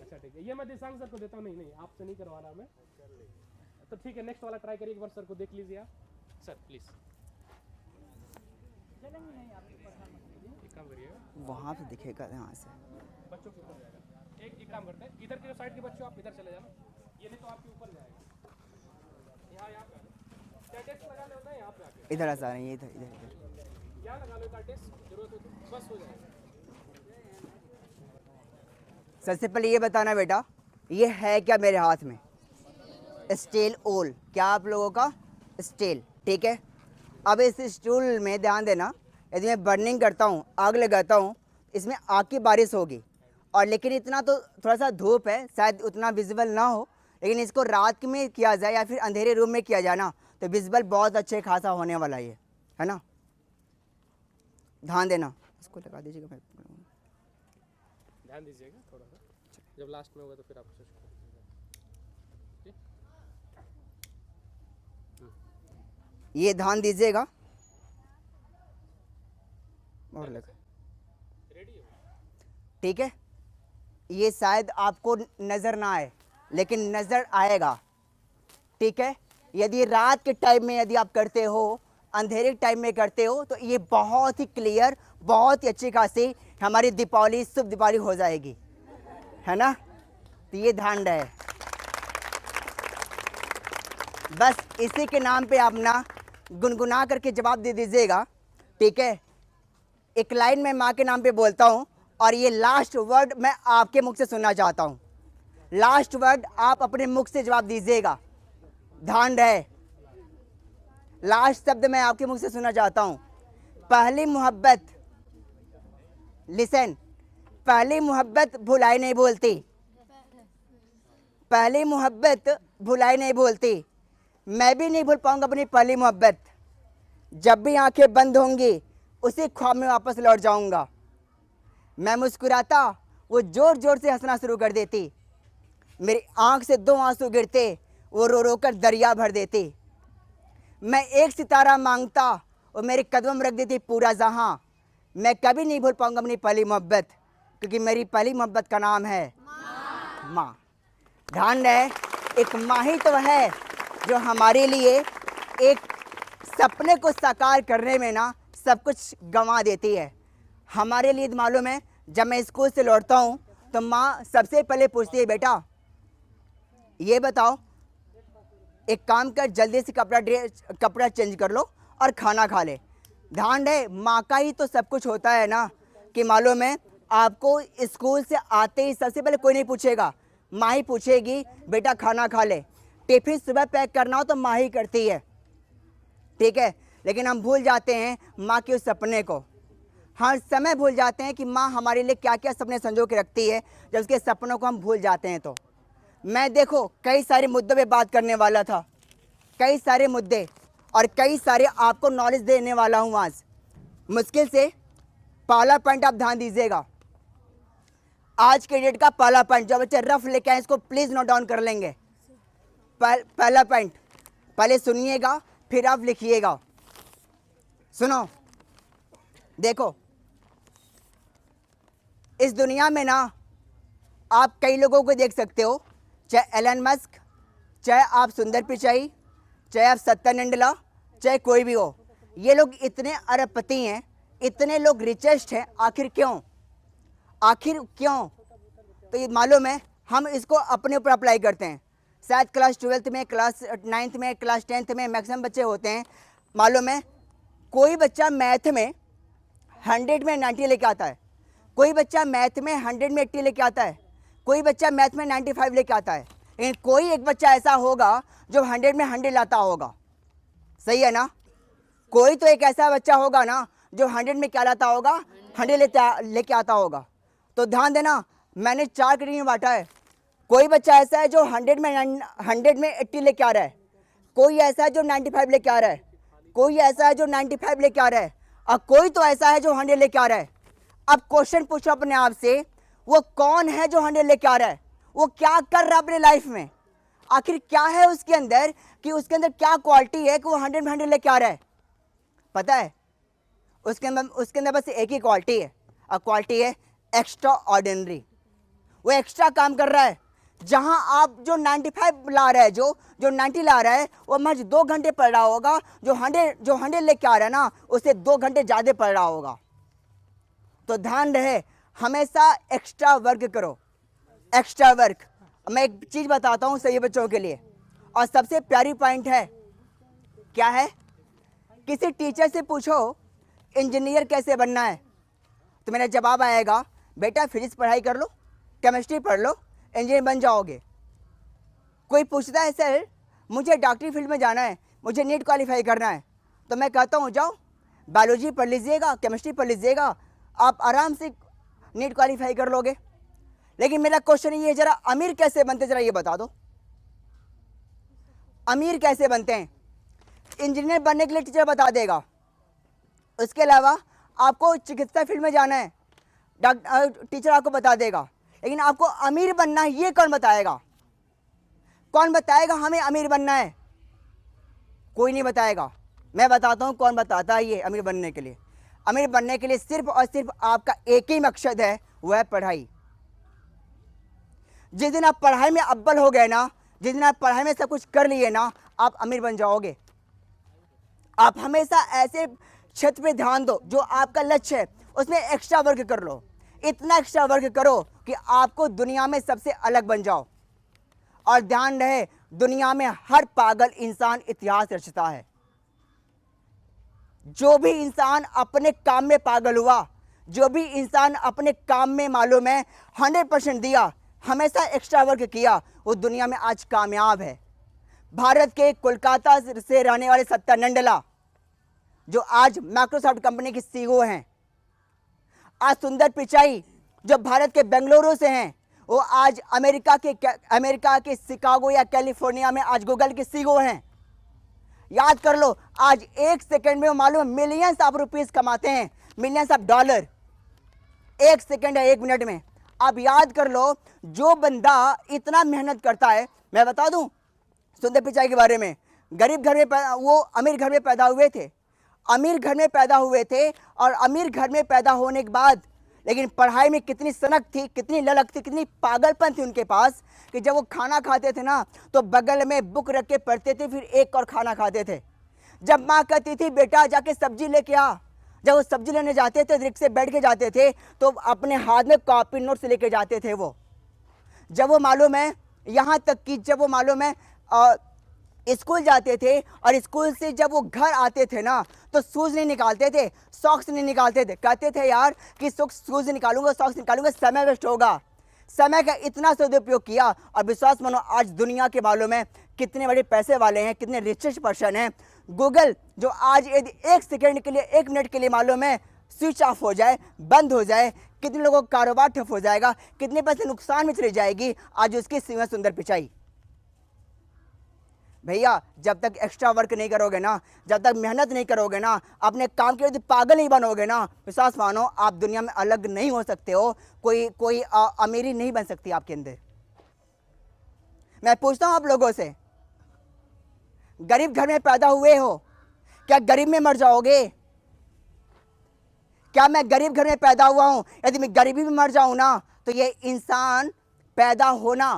अच्छा ठीक है, ये मैं दिशांक सर को देता हूँ। नहीं नहीं, आपसे नहीं करवाना मैं, तो ठीक है नेक्स्ट वाला ट्राई करिए, एक बार सर को देख लीजिए आप। सर प्लीज एक काम करिएगा, वहाँ पे दिखेगा यहाँ से। बच्चों के ऊपर जाएगा। एक काम करते हैं, इधर के जो साइड के बच्चों आप इधर चले जाना, ये नहीं तो आपके ऊपर जाएगा। यहाँ पे क्या टेस्ट लगा ले होता है, यहाँ पे आके इधर आ रही है, इधर इधर इधर। यहाँ लगा लो का टेस्ट, जरूरत हो तो बस हो जाएगा। सबसे पहले ये बताना बेटा, ये है क्या मेरे हाथ में? स्टील ओल। क्या आप लोगों का? स्टील। ठीक है, अब इस स्टूल में ध्यान देना, यदि मैं बर्निंग करता हूँ, आग लगाता हूँ, इसमें आग की बारिश होगी। और लेकिन इतना तो थोड़ा सा धूप है, शायद उतना विजिबल ना हो, लेकिन इसको रात में किया जाए या फिर अंधेरे रूम में किया जाए ना, तो विजिबल बहुत अच्छे खासा होने वाला है ना। ध्यान देना, इसको लगा दीजिएगा, मैं ध्यान दीजिएगा थोड़ा सा, जब लास्ट में होगा तो फिर आप कोशिश करिएगा। ये ध्यान दीजिएगा और लगा। ठीक है, ये शायद आपको नज़र ना आए लेकिन नज़र आएगा। ठीक है, यदि रात के टाइम में यदि आप करते हो, अंधेरे टाइम में करते हो, तो ये बहुत ही क्लियर, बहुत ही अच्छी खासी हमारी दीपावली, शुभ दीपावली हो जाएगी, है ना। तो ये ध्यान रहे, बस इसी के नाम पे आप ना गुनगुना करके जवाब दे दीजिएगा। ठीक है, एक लाइन मैं माँ के नाम पे बोलता हूँ और ये लास्ट वर्ड मैं आपके मुख से सुनना चाहता हूँ। लास्ट वर्ड आप अपने मुख से जवाब दीजिएगा, ध्यान रहे। लास्ट शब्द मैं आपके मुख से सुनना चाहता हूँ। पहली मोहब्बत, लिसन, पहली मोहब्बत भुलाई नहीं बोलती, पहली मोहब्बत भुलाई नहीं बोलती। मैं भी नहीं भूल पाऊंगा अपनी पहली मोहब्बत। जब भी आंखें बंद होंगी उसी ख्वाब में वापस लौट जाऊंगा। मैं मुस्कुराता, वो जोर जोर से हंसना शुरू कर देती। मेरी आंख से 2 आंसू गिरते, वो रो रो कर दरिया भर देती। मैं एक सितारा मांगता, वो मेरे कदम में रख देती पूरा जहां। मैं कभी नहीं भूल पाऊंगा अपनी पहली मोहब्बत, क्योंकि मेरी पहली मोहब्बत का नाम है माँ। ध्यान रहे, एक माँ ही तो है जो हमारे लिए एक सपने को साकार करने में ना सब कुछ गंवा देती है। हमारे लिए मालूम है, जब मैं स्कूल से लौटता हूँ तो माँ सबसे पहले पूछती है, बेटा ये बताओ, एक काम कर, जल्दी से कपड़ा चेंज कर लो और खाना खा ले। ध्यान रहे, माँ का ही तो सब कुछ होता है ना, कि मालूम है आपको स्कूल से आते ही सबसे पहले कोई नहीं पूछेगा, माँ ही पूछेगी बेटा खाना खा ले। टिफिन सुबह पैक करना हो तो माँ ही करती है, ठीक है, लेकिन हम भूल जाते हैं माँ के उस सपने को। हर समय भूल जाते हैं कि माँ हमारे लिए क्या क्या सपने संजो के रखती है। जब उसके सपनों को हम भूल जाते हैं तो मैं देखो कई सारे मुद्दों पे बात करने वाला था, कई सारे मुद्दे, और कई सारे आपको नॉलेज देने वाला हूँ आज। मुश्किल से पहला पॉइंट आप ध्यान दीजिएगा, आज के डेट का पहला पॉइंट जो बच्चे रफ लेके आए इसको प्लीज़ नोट डाउन कर लेंगे। पहला पॉइंट पहले सुनिएगा फिर आप लिखिएगा। सुनो, देखो इस दुनिया में ना आप कई लोगों को देख सकते हो, चाहे एलन मस्क, चाहे आप सुंदर पिचाई, चाहे आप सत्या नंडला, चाहे कोई भी हो, ये लोग इतने अरबपति हैं, इतने लोग रिचेस्ट हैं। आखिर क्यों? आखिर क्यों? तो ये मालूम है, हम इसको अपने ऊपर अप्लाई करते हैं। शायद क्लास 12th में, क्लास 9th में, क्लास 10th में मैक्सिमम बच्चे होते हैं। मालूम है, कोई बच्चा मैथ में 100 में 90 लेके आता है, कोई बच्चा मैथ में 100 में 80 लेके आता है, कोई बच्चा मैथ में 95 लेके आता है, लेकिन कोई एक बच्चा ऐसा होगा जो 100 में 100 लाता होगा। सही है ना? कोई तो एक ऐसा बच्चा होगा ना जो 100 में क्या लाता होगा, 100 लेके आता होगा। तो ध्यान देना, मैंने 4 कैटेगरी में बांटा है। कोई बच्चा ऐसा है जो 100 में 80 लेके आ रहा है, कोई ऐसा है जो 95 लेके आ रहा है, कोई ऐसा है जो 95 लेके आ रहा है, और कोई तो ऐसा है जो 100 लेके आ रहा है। अब क्वेश्चन पूछो अपने आप से, वो कौन है जो 100 लेके आ रहा है? वो क्या कर रहा है अपने लाइफ में? आखिर क्या है उसके अंदर, कि उसके अंदर क्या क्वालिटी है कि वो 100 में 100 लेके आ रहा है? पता है, उसके अंदर बस एक ही क्वालिटी है, और क्वालिटी है एक्स्ट्रा ऑर्डिनरी। वो एक्स्ट्रा काम कर रहा है। जहां आप जो 95 ला रहा है, जो 90 ला रहा है, वो महज 2 घंटे पढ़ रहा होगा। जो 100 लेके आ रहा है ना, उससे 2 घंटे ज़्यादा पढ़ रहा होगा। तो ध्यान रहे, हमेशा एक्स्ट्रा वर्क करो, एक्स्ट्रा वर्क। मैं एक चीज़ बताता हूँ सही बच्चों के लिए, और सबसे प्यारी पॉइंट है, क्या है? किसी टीचर से पूछो इंजीनियर कैसे बनना है, तो मेरा जवाब आएगा, बेटा फिजिक्स पढ़ाई कर लो, केमिस्ट्री पढ़ लो, इंजीनियर बन जाओगे। कोई पूछता है सर मुझे डॉक्टरी फील्ड में जाना है, मुझे नीट क्वालिफाई करना है, तो मैं कहता हूँ जाओ बायोलॉजी पढ़ लीजिएगा, केमिस्ट्री पढ़ लीजिएगा, आप आराम से नीट क्वालिफाई कर लोगे। लेकिन मेरा क्वेश्चन ये है, जरा अमीर कैसे बनते, जरा ये बता दो, अमीर कैसे बनते हैं? इंजीनियर बनने के लिए टीचर बता देगा, उसके अलावा आपको चिकित्सा फील्ड में जाना है, टीचर आपको बता देगा, लेकिन आपको अमीर बनना है ये कौन बताएगा? कौन बताएगा हमें अमीर बनना है? कोई नहीं बताएगा। मैं बताता हूँ कौन बताता है ये अमीर बनने के लिए। अमीर बनने के लिए सिर्फ और सिर्फ आपका एक ही मकसद है, वह है पढ़ाई। जिस दिन आप पढ़ाई में अव्वल हो गए ना, जिस दिन आप पढ़ाई में सब कुछ कर लिए ना, आप अमीर बन जाओगे। आप हमेशा ऐसे क्षेत्र पे ध्यान दो जो आपका लक्ष्य है, उसमें एक्स्ट्रा वर्क कर लो, इतना एक्स्ट्रा वर्क करो कि आपको दुनिया में सबसे अलग बन जाओ। और ध्यान रहे, दुनिया में हर पागल इंसान इतिहास रचता है। जो भी इंसान अपने काम में पागल हुआ, जो भी इंसान अपने काम में मालूम है 100% दिया, हमेशा एक्स्ट्रा वर्क किया, वो दुनिया में आज कामयाब है। भारत के कोलकाता से रहने वाले सत्या नंडला, जो आज माइक्रोसॉफ्ट कंपनी की सीईओ हैं, आज सुंदर पिचाई जो भारत के बेंगलुरु से हैं, वो आज अमेरिका के शिकागो या कैलिफोर्निया में आज गूगल के सीईओ हैं। याद कर लो, आज 1 सेकंड में वो मालूम है मिलियंस ऑफ रुपीस कमाते हैं, मिलियंस ऑफ डॉलर, 1 सेकंड या 1 मिनट में। आप याद कर लो, जो बंदा इतना मेहनत करता है, मैं बता दूं सुंदर पिचाई के बारे में, गरीब घर में वो अमीर घर में पैदा हुए थे, अमीर घर में पैदा हुए थे, और अमीर घर में पैदा होने के बाद लेकिन पढ़ाई में कितनी सनक थी, कितनी ललक थी, कितनी पागलपन थी उनके पास, कि जब वो खाना खाते थे ना, तो बगल में बुक रख के पढ़ते थे, फिर एक और खाना खाते थे। जब माँ कहती थी बेटा जाके सब्जी लेके आ, जब वो सब्जी लेने जाते थे, रिक्शे से बैठ के जाते थे, तो अपने हाथ में कॉपी नोट्स लेके जाते थे। वो जब वो मालूम है, यहाँ तक कि जब वो मालूम है स्कूल जाते थे, और स्कूल से जब वो घर आते थे ना, तो शूज़ नहीं निकालते थे, सॉक्स नहीं निकालते थे। कहते थे यार कि शूज़ निकालूंगा, सॉक्स निकालूंगा, समय वेस्ट होगा। समय का इतना सदुपयोग किया और विश्वास मानो आज दुनिया के बालों में कितने बड़े पैसे वाले हैं, कितने रिचेस्ट पर्सन हैं। गूगल जो आज यदि 1 सेकंड के लिए 1 मिनट के लिए मालूम है स्विच ऑफ हो जाए, बंद हो जाए, कितने लोगों का कारोबार ठप हो जाएगा, कितने पैसे नुकसान में चली जाएगी आज उसकी सीमा सुंदर पिचाई। भैया जब तक एक्स्ट्रा वर्क नहीं करोगे ना, जब तक मेहनत नहीं करोगे ना, अपने काम के यदि पागल नहीं बनोगे ना, विश्वास मानो आप दुनिया में अलग नहीं हो सकते हो। कोई अमीरी नहीं बन सकती आपके अंदर। मैं पूछता हूं आप लोगों से, गरीब घर में पैदा हुए हो, क्या गरीब में मर जाओगे? क्या मैं गरीब घर में पैदा हुआ हूं? यदि मैं गरीबी में मर जाऊं ना तो ये इंसान पैदा होना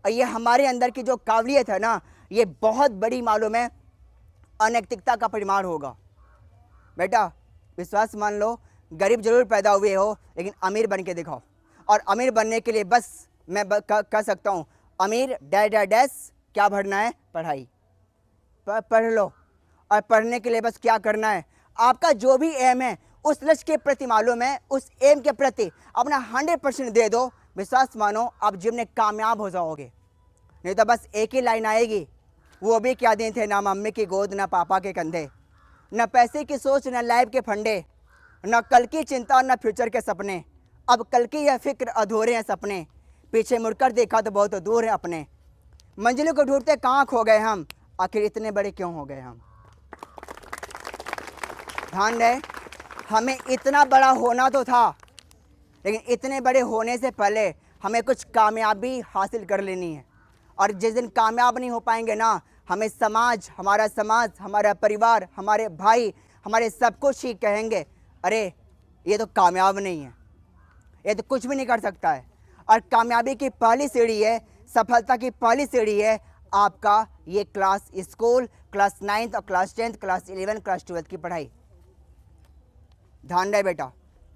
और ये हमारे अंदर की जो काबिलियत है ना, ये बहुत बड़ी मालूम है अनैतिकता का परिमाण होगा। बेटा विश्वास मान लो, गरीब जरूर पैदा हुए हो लेकिन अमीर बन के दिखाओ। और अमीर बनने के लिए बस मैं कह सकता हूँ, अमीर डैश क्या भरना है? पढ़ाई। पढ़ लो। और पढ़ने के लिए बस क्या करना है, आपका जो भी एम है उस लक्ष्य के प्रति मालूम है, उस एम के प्रति अपना 100% दे दो। विश्वास मानो आप जीवन में कामयाब हो जाओगे। नहीं तो बस एक ही लाइन आएगी, वो भी क्या दिन थे, ना मम्मी की गोद ना पापा के कंधे, न पैसे की सोच न लाइफ के फंडे, न कल की चिंता न फ्यूचर के सपने। अब कल की यह फिक्र अधूरे हैं सपने, पीछे मुड़कर देखा तो बहुत दूर है अपने। मंजिलों को ढूंढते कहाँ खो गए हम, आखिर इतने बड़े क्यों हो गए हम। ध्यान रहे, हमें इतना बड़ा होना तो था, लेकिन इतने बड़े होने से पहले हमें कुछ कामयाबी हासिल कर लेनी है। और जिस दिन कामयाब नहीं हो पाएंगे ना, हमें समाज, हमारा परिवार, हमारे भाई, हमारे सब कुछ ही कहेंगे, अरे ये तो कामयाब नहीं है, ये तो कुछ भी नहीं कर सकता है। और कामयाबी की पहली सीढ़ी है, सफलता की पहली सीढ़ी है आपका ये क्लास स्कूल, क्लास 9th और क्लास 10th, क्लास 11, क्लास 12 की पढ़ाई। ध्यान रहे बेटा,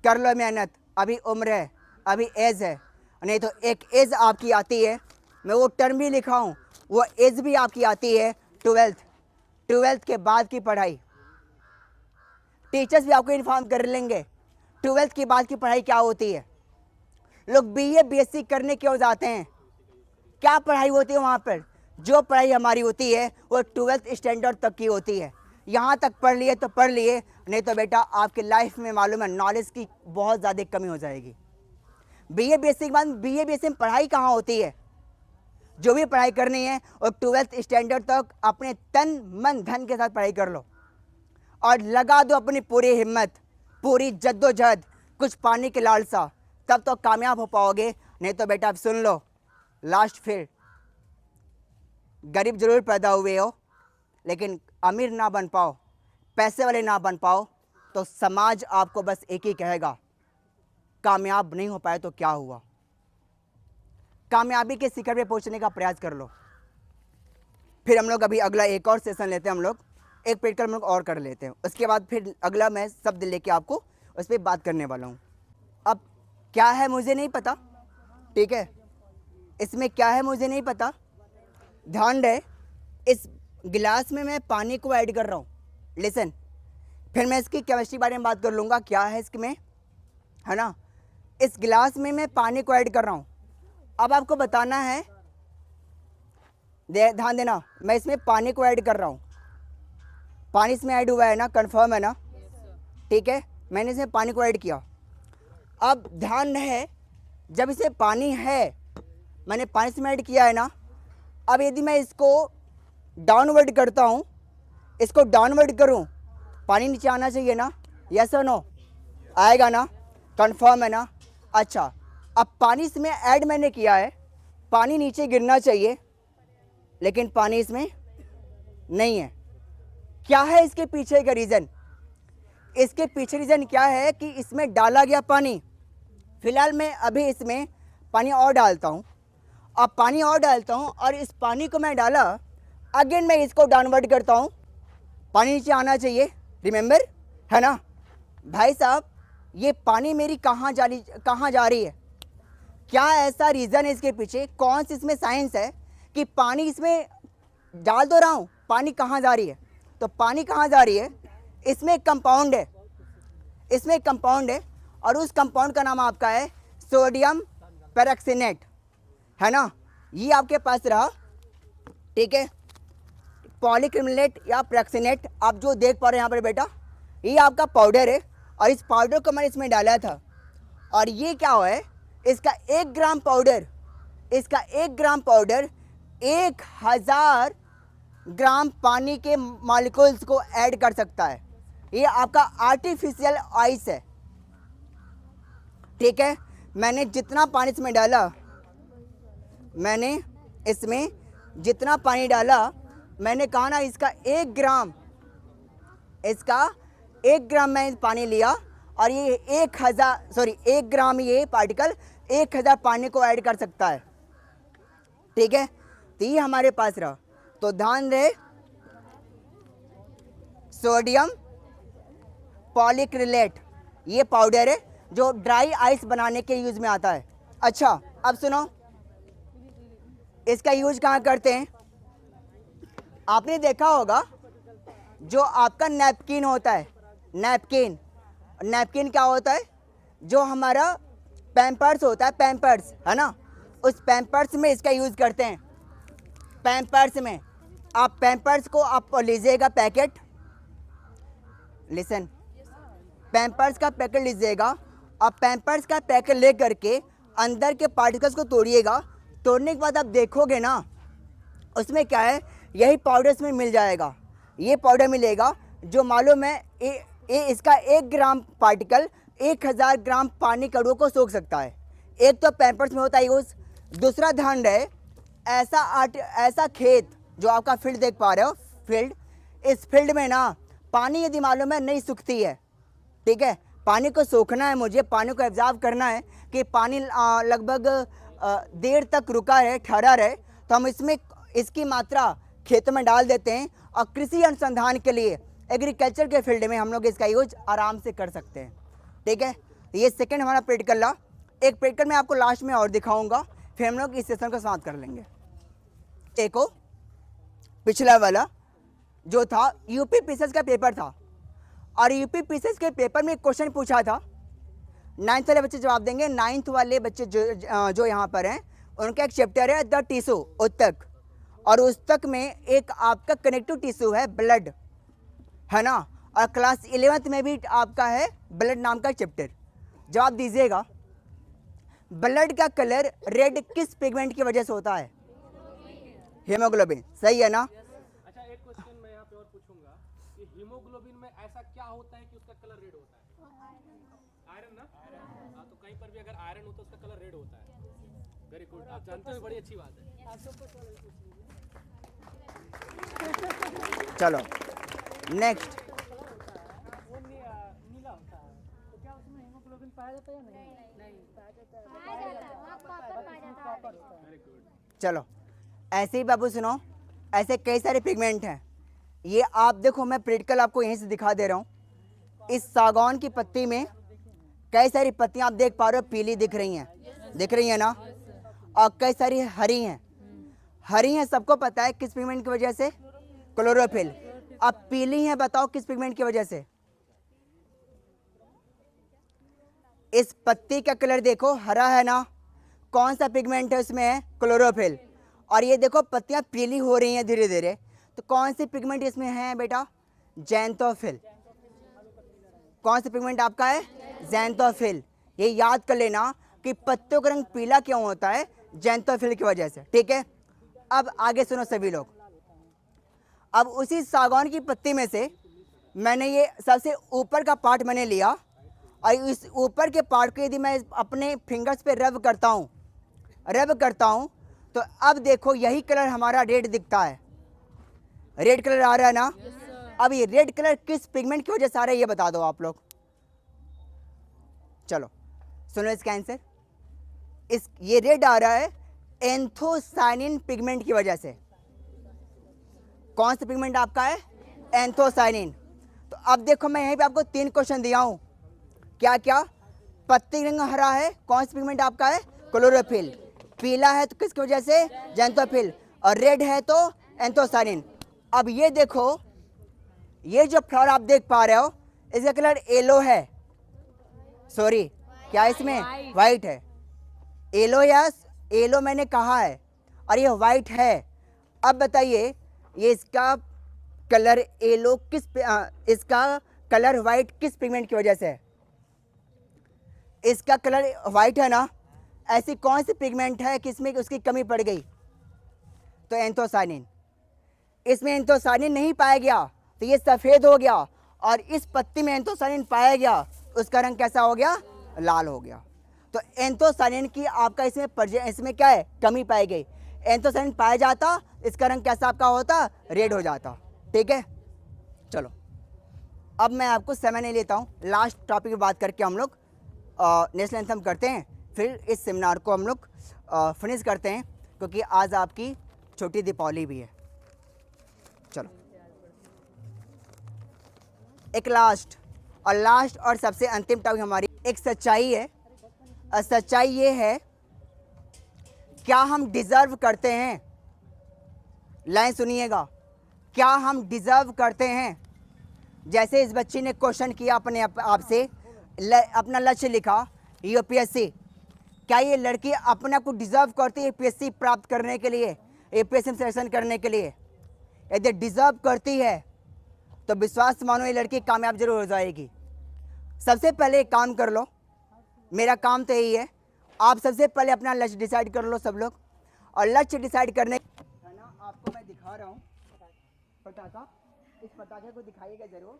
कर लो मेहनत, अभी उम्र है, अभी एज है। नहीं तो एक एज आपकी आती है, मैं वो टर्म भी लिखा हूँ, वो एज भी आपकी आती है 12th के बाद की पढ़ाई। टीचर्स भी आपको इन्फॉर्म कर लेंगे 12th के बाद की पढ़ाई क्या होती है। लोग बीए बीएससी करने क्यों जाते हैं, क्या पढ़ाई होती है वहाँ पर? जो पढ़ाई हमारी होती है वो 12th स्टैंडर्ड तक की होती है। यहाँ तक पढ़ लिए तो पढ़ लिए, नहीं तो बेटा आपके लाइफ में मालूम है नॉलेज की बहुत ज़्यादा कमी हो जाएगी। बीए बीएससी के बाद बीए बीएससी में पढ़ाई कहाँ होती है? जो भी पढ़ाई करनी है और 12th स्टैंडर्ड तक अपने तन मन धन के साथ पढ़ाई कर लो और लगा दो अपनी पूरी हिम्मत, पूरी जद्दोजहद, कुछ पाने की लालसा, तब तो कामयाब हो पाओगे। नहीं तो बेटा आप सुन लो, लास्ट फिर गरीब जरूर पैदा हुए हो लेकिन अमीर ना बन पाओ, पैसे वाले ना बन पाओ, तो समाज आपको बस एक ही कहेगा, कामयाब नहीं हो पाए तो क्या हुआ। कामयाबी के शिखर पे पहुंचने का प्रयास कर लो। फिर हम लोग अभी अगला एक और सेशन लेते हैं, हम लोग एक पीरियड का हम लोग और कर लेते हैं, उसके बाद फिर अगला मैं शब्द लेके आपको उस पर बात करने वाला हूँ। अब क्या है मुझे नहीं पता, ठीक है, इसमें क्या है मुझे नहीं पता। ध्यान रहे, इस गिलास में मैं पानी को ऐड कर रहा हूँ, लिसन। फिर मैं इसकी केमिस्ट्री बारे में बात कर लूँगा, क्या है इसमें, है ना। इस गिलास में मैं पानी को ऐड कर रहा हूँ। अब आपको बताना है, ध्यान देना, मैं इसमें पानी को ऐड कर रहा हूँ। पानी इसमें ऐड हुआ है ना, कंफर्म है ना, ठीक है। मैंने इसमें पानी को ऐड किया। अब ध्यान रहे, जब इसमें पानी है, मैंने पानी इसमें ऐड किया है ना, अब यदि मैं इसको डाउनवर्ड करता हूँ, इसको डाउनवर्ड करूँ, पानी नीचे आना चाहिए ना, यस और नो, आएगा ना, कंफर्म है ना। अच्छा, अब पानी इसमें ऐड मैंने किया है, पानी नीचे गिरना चाहिए लेकिन पानी इसमें नहीं है। क्या है इसके पीछे का रीज़न? इसके पीछे रीज़न क्या है कि इसमें डाला गया पानी, फिलहाल मैं अभी इसमें पानी और डालता हूँ, अब पानी और डालता हूँ और इस पानी को मैं डाला, अगेन मैं इसको डाउनवर्ड करता हूँ, पानी नीचे आना चाहिए, रिमेंबर, है ना। भाई साहब, ये पानी मेरी कहाँ जा रही है? क्या ऐसा रीज़न है इसके पीछे? कौन सी इसमें साइंस है कि पानी इसमें डाल दो रहा हूँ, पानी कहाँ जा रही है? तो पानी कहाँ जा रही है, इसमें एक कंपाउंड है, इसमें एक कंपाउंड है और उस कंपाउंड का नाम आपका है सोडियम पैराक्सिनेट, है ना, ये आपके पास रहा, ठीक है। पॉलीक्रिमिलेट या पैराक्सिनेट आप जो देख पा रहे हैं यहाँ पर बेटा, ये आपका पाउडर है और इस पाउडर को मैंने इसमें डाला था और ये क्या हुआ है, इसका 1 ग्राम पाउडर, इसका 1 ग्राम पाउडर 1000 ग्राम पानी के मॉलिक्यूल्स को ऐड कर सकता है। ये आपका आर्टिफिशियल आइस है, ठीक है। मैंने जितना पानी इसमें डाला, मैंने इसमें जितना पानी डाला, मैंने कहा ना इसका 1 ग्राम, इसका 1 ग्राम मैं पानी लिया और ये 1 ग्राम ये पार्टिकल 1000 पानी को ऐड कर सकता है, ठीक है। तो ये हमारे पास रहा। तो ध्यान रहे, सोडियम पॉलीक्रिलेट ये पाउडर है जो ड्राई आइस बनाने के यूज में आता है। अच्छा, अब सुनो, इसका यूज कहाँ करते हैं। आपने देखा होगा जो आपका नैपकिन होता है, नैपकिन, नैपकिन क्या होता है, जो हमारा पैम्पर्स होता है, पैम्पर्स, है ना, उस पैम्पर्स में इसका यूज़ करते हैं। पैम्पर्स में आप पैम्पर्स को आप लीजिएगा पैकेट, लिसन, पैम्पर्स का पैकेट लीजिएगा, आप पैम्पर्स का पैकेट ले करके अंदर के पार्टिकल्स को तोड़िएगा। तोड़ने के बाद आप देखोगे ना उसमें क्या है, यही पाउडर इसमें मिल जाएगा। ये पाउडर मिलेगा जो मालूम है इसका 1 ग्राम पार्टिकल 1000 ग्राम पानी कड़ुओं को सोख सकता है। एक तो पैम्पर्स में होता है यूज़, दूसरा ध्यान रहे, ऐसा खेत जो आपका फील्ड देख पा रहे हो, फील्ड, इस फील्ड में ना पानी यदि मालूम है नहीं सूखती है, ठीक है। पानी को सोखना है, मुझे पानी को एब्जॉर्ब करना है कि पानी लगभग देर तक रुका रहे, ठहरा रहे, तो हम इसमें इसकी मात्रा खेतों में डाल देते हैं और कृषि अनुसंधान के लिए एग्रीकल्चर के फील्ड में हम लोग इसका यूज आराम से कर सकते हैं, ठीक है। ये सेकंड हमारा प्रैक्टिकल रहा। एक प्रैक्टिकल मैं आपको लास्ट में और दिखाऊंगा, फिर हम लोग इस सेशन को समाप्त कर लेंगे। देखो, पिछला वाला जो था यूपी पीसेस का पेपर था और यूपी पीसेस के पेपर में एक क्वेश्चन पूछा था, 9th वाले बच्चे जवाब देंगे। 9th वाले बच्चे जो यहाँ पर हैं उनका एक चैप्टर है द टिश्यू, उत्तक, और उत्तक में एक आपका कनेक्टिव टिश्यू है ब्लड, है ना, और क्लास 11th में भी आपका है ब्लड नाम का चैप्टर। जवाब दीजिएगा, ब्लड का कलर रेड किस पिगमेंट की वजह से होता है। हीमोग्लोबिन, सही है ना। अच्छा, एक क्वेश्चन मैं यहाँ पे और पूछूंगा कि हीमोग्लोबिन में ऐसा क्या होता है कि उसका कलर रेड होता है। आयरन ना, हाँ, तो कहीं पर भी अगर आयरन हो तो उसका कलर रेड होता है। वेरी गुड, आप जानते हो, बड़ी अच्छी बात है। चलो नेक्स्ट, वो नीला होता है, तो क्या उसमें हीमोग्लोबिन पाया जाता है या नहीं? नहीं पाया जाता है, कॉपर होता है। Very good. चलो ऐसे ही बाबू सुनो, ऐसे कई सारे पिगमेंट हैं। ये आप देखो, मैं प्रैक्टिकल आपको यहीं से दिखा दे रहा हूँ। इस सागौन की पत्ती में कई सारी पत्तियां आप देख पा रहे हो, पीली दिख रही हैं, दिख रही है ना, और कई सारी हरी हैं। हरी हैं सबको पता है किस पिगमेंट की वजह से, क्लोरोफिल। अब पीली हैं, बताओ किस पिगमेंट की वजह से। इस पत्ती का कलर देखो हरा है ना, कौन सा पिगमेंट है उसमें है, क्लोरोफिल। और ये देखो पत्तियां पीली हो रही हैं धीरे धीरे, तो कौन सी पिगमेंट इसमें है बेटा, ज़ैंथोफिल। कौन सा पिगमेंट आपका है, ज़ैंथोफिल। ये याद कर लेना कि पत्तों का रंग पीला क्यों होता है, ज़ैंथोफिल की वजह से, ठीक है। अब आगे सुनो सभी लोग, अब उसी सागौन की पत्ती में से मैंने ये सबसे ऊपर का पार्ट मैंने लिया और इस ऊपर के पार्ट को यदि मैं अपने फिंगर्स पे रब करता हूँ तो अब देखो यही कलर हमारा रेड दिखता है, रेड कलर आ रहा है ना। अब ये रेड कलर किस पिगमेंट की वजह से आ रहा है ये बता दो आप लोग। चलो सुनो इसका आंसर, ये रेड आ रहा है एंथोसाइनिन पिगमेंट की वजह से। कौन सा पिगमेंट आपका है, एंथोसाइनिन। तो अब देखो मैं यहीं पे आपको 3 क्वेश्चन दिया हूं, क्या क्या, पत्ती रंग हरा है, कौन सा पिगमेंट आपका है, क्लोरोफिल। पीला है तो किसकी वजह से, ज़ैंथोफिल। और रेड है तो एंथोसाइनिन। अब ये देखो, ये जो फ्लावर आप देख पा रहे हो इसका कलर येलो है, सॉरी क्या इसमें वाइट है, येलो, यस येलो मैंने कहा है, और ये वाइट है। अब बताइए ये इसका कलर येलो इसका कलर वाइट किस पिगमेंट की वजह से है? इसका कलर वाइट है ना, ऐसी कौन सी पिगमेंट है कि इसमें उसकी कमी पड़ गई? तो एंथोसायनिन। इसमें एंथोसायनिन नहीं पाया गया तो ये सफ़ेद हो गया, और इस पत्ती में एंथोसायनिन पाया गया, उसका रंग कैसा हो गया? लाल हो गया। तो एंथोसायनिन की आपका इसमें क्या है? कमी पाई गई। एंथोसायनिन पाया जाता, इसका रंग कैसा आपका होता? रेड हो जाता। ठीक है, चलो अब मैं आपको समय नहीं लेता हूँ, लास्ट टॉपिक की बात करके हम लोग नेशनल एंथम करते हैं, फिर इस सेमिनार को हम लोग फिनिश करते हैं, क्योंकि आज आपकी छोटी दीपावली भी है। चलो एक लास्ट और सबसे अंतिम टॉपिक हमारी एक सच्चाई है, और सच्चाई ये है, क्या हम डिज़र्व करते हैं? लाइन सुनिएगा, क्या हम डिज़र्व करते हैं? जैसे इस बच्ची ने क्वेश्चन किया अपने आप से, अपना लक्ष्य लिखा यूपीएससी, क्या ये लड़की अपने आप को डिज़र्व करती है यूपीएससी प्राप्त करने के लिए, यूपीएससी में सिलेक्शन करने के लिए? यदि डिज़र्व करती है तो विश्वास मानो ये लड़की कामयाब जरूर हो जाएगी। सबसे पहले एक काम कर लो, मेरा काम तो यही है, आप सबसे पहले अपना लक्ष्य डिसाइड कर लो सब लोग, और लक्ष्य डिसाइड करने है ना, आपको मैं दिखा रहा हूँ पटाखा, इस पटाखे को दिखाइएगा ज़रूर।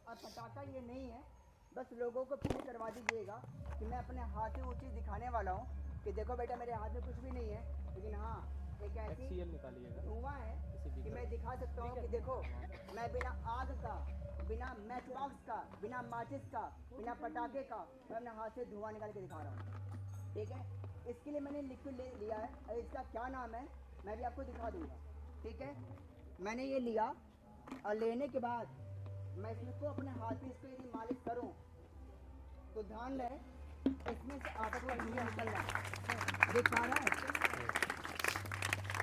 और पटाखा ये नहीं है, बस लोगों को फील करवा दीजिएगा कि मैं अपने हाथ से वो चीज़ दिखाने वाला हूँ कि देखो बेटा मेरे हाथ में कुछ भी नहीं है, लेकिन हाँ एक ऐसी धुआं है कि मैं दिखा सकता हूँ कि देखो मैं बिना आग का, बिना मैच बॉक्स का, बिना माचिस का, बिना पटाखे का, मैं अपने हाथ से धुआं निकाल के दिखा रहा हूँ। ठीक है, इसके लिए मैंने लिक्विड ले लिया है, और इसका क्या नाम है मैं भी आपको दिखा दूँगा। ठीक है, मैंने ये लिया, और लेने के बाद मैं इसको अपने हाथ से इसको यदि मालिश करूँ तो ध्यान रहे इसमें से आपको धुआं निकल रहा है, देख पा रहा है?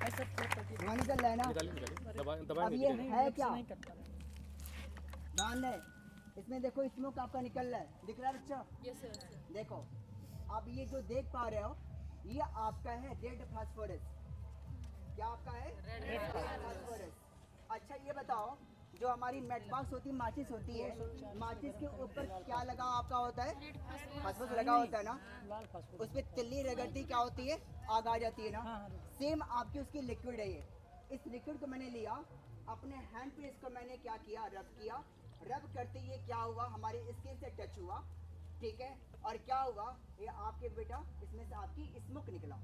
धुआं निकल रहा है ना। अब ये है क्या? ध्यान रहे, इसमें देखो स्मोक आपका निकल रहा है, दिख रहा है बच्चा? देखो अब ये जो देख पा रहे हो, ये आपका है रेड फास्फोरस। क्या आपका है? Red phosphorus. अच्छा ये बताओ, जो हमारी मेट बॉक्स होती है, माचिस होती है, माचिस के ऊपर क्या लगा आपका होता है? फास्फोरस लगा होता है ना, उस पर तिल्ली रगड़ती क्या होती है? आग आ जाती है ना। सेम आपकी उसकी लिक्विड है ये। इस लिक्विड को मैंने लिया, अपने हैंड पे इसको मैंने क्या किया? रब किया। रब करते ये क्या हुआ? हमारी स्किन से टच हुआ। ठीक है, और क्या हुआ? ये आपके बेटा इसमें से आपकी स्मोक निकला।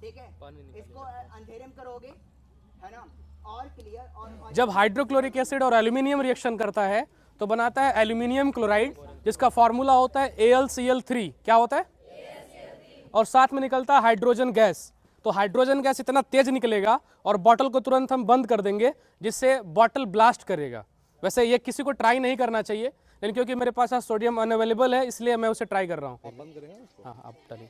ठीक है, इसको अंधेरे में करोगे है ना, और क्लियर। और जब हाइड्रोक्लोरिक एसिड और एल्यूमिनियम रिएक्शन करता है तो बनाता है एल्यूमिनियम क्लोराइड, जिसका फॉर्मूला होता है AlCl3। क्या होता है? और साथ में निकलता है हाइड्रोजन गैस। तो हाइड्रोजन गैस इतना तेज निकलेगा और बॉटल को तुरंत हम बंद कर देंगे, जिससे बॉटल ब्लास्ट करेगा। वैसे ये किसी को ट्राई नहीं करना चाहिए, लेकिन क्योंकि मेरे पास आज सोडियम अनअवेलेबल है, इसलिए मैं उसे ट्राई कर रहा हूँ। हाँ आप डालिए,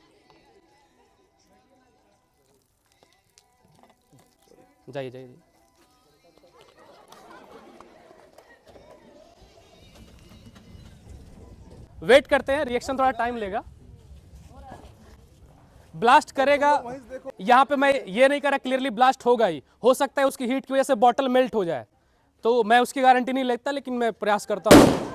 जाइए जाइए। वेट करते हैं, रिएक्शन थोड़ा टाइम लेगा, ब्लास्ट करेगा। यहाँ पे मैं ये नहीं कह रहा क्लियरली ब्लास्ट होगा ही, हो सकता है उसकी हीट की वजह से बॉटल मेल्ट हो जाए, तो मैं उसकी गारंटी नहीं लेता, लेकिन मैं प्रयास करता हूँ।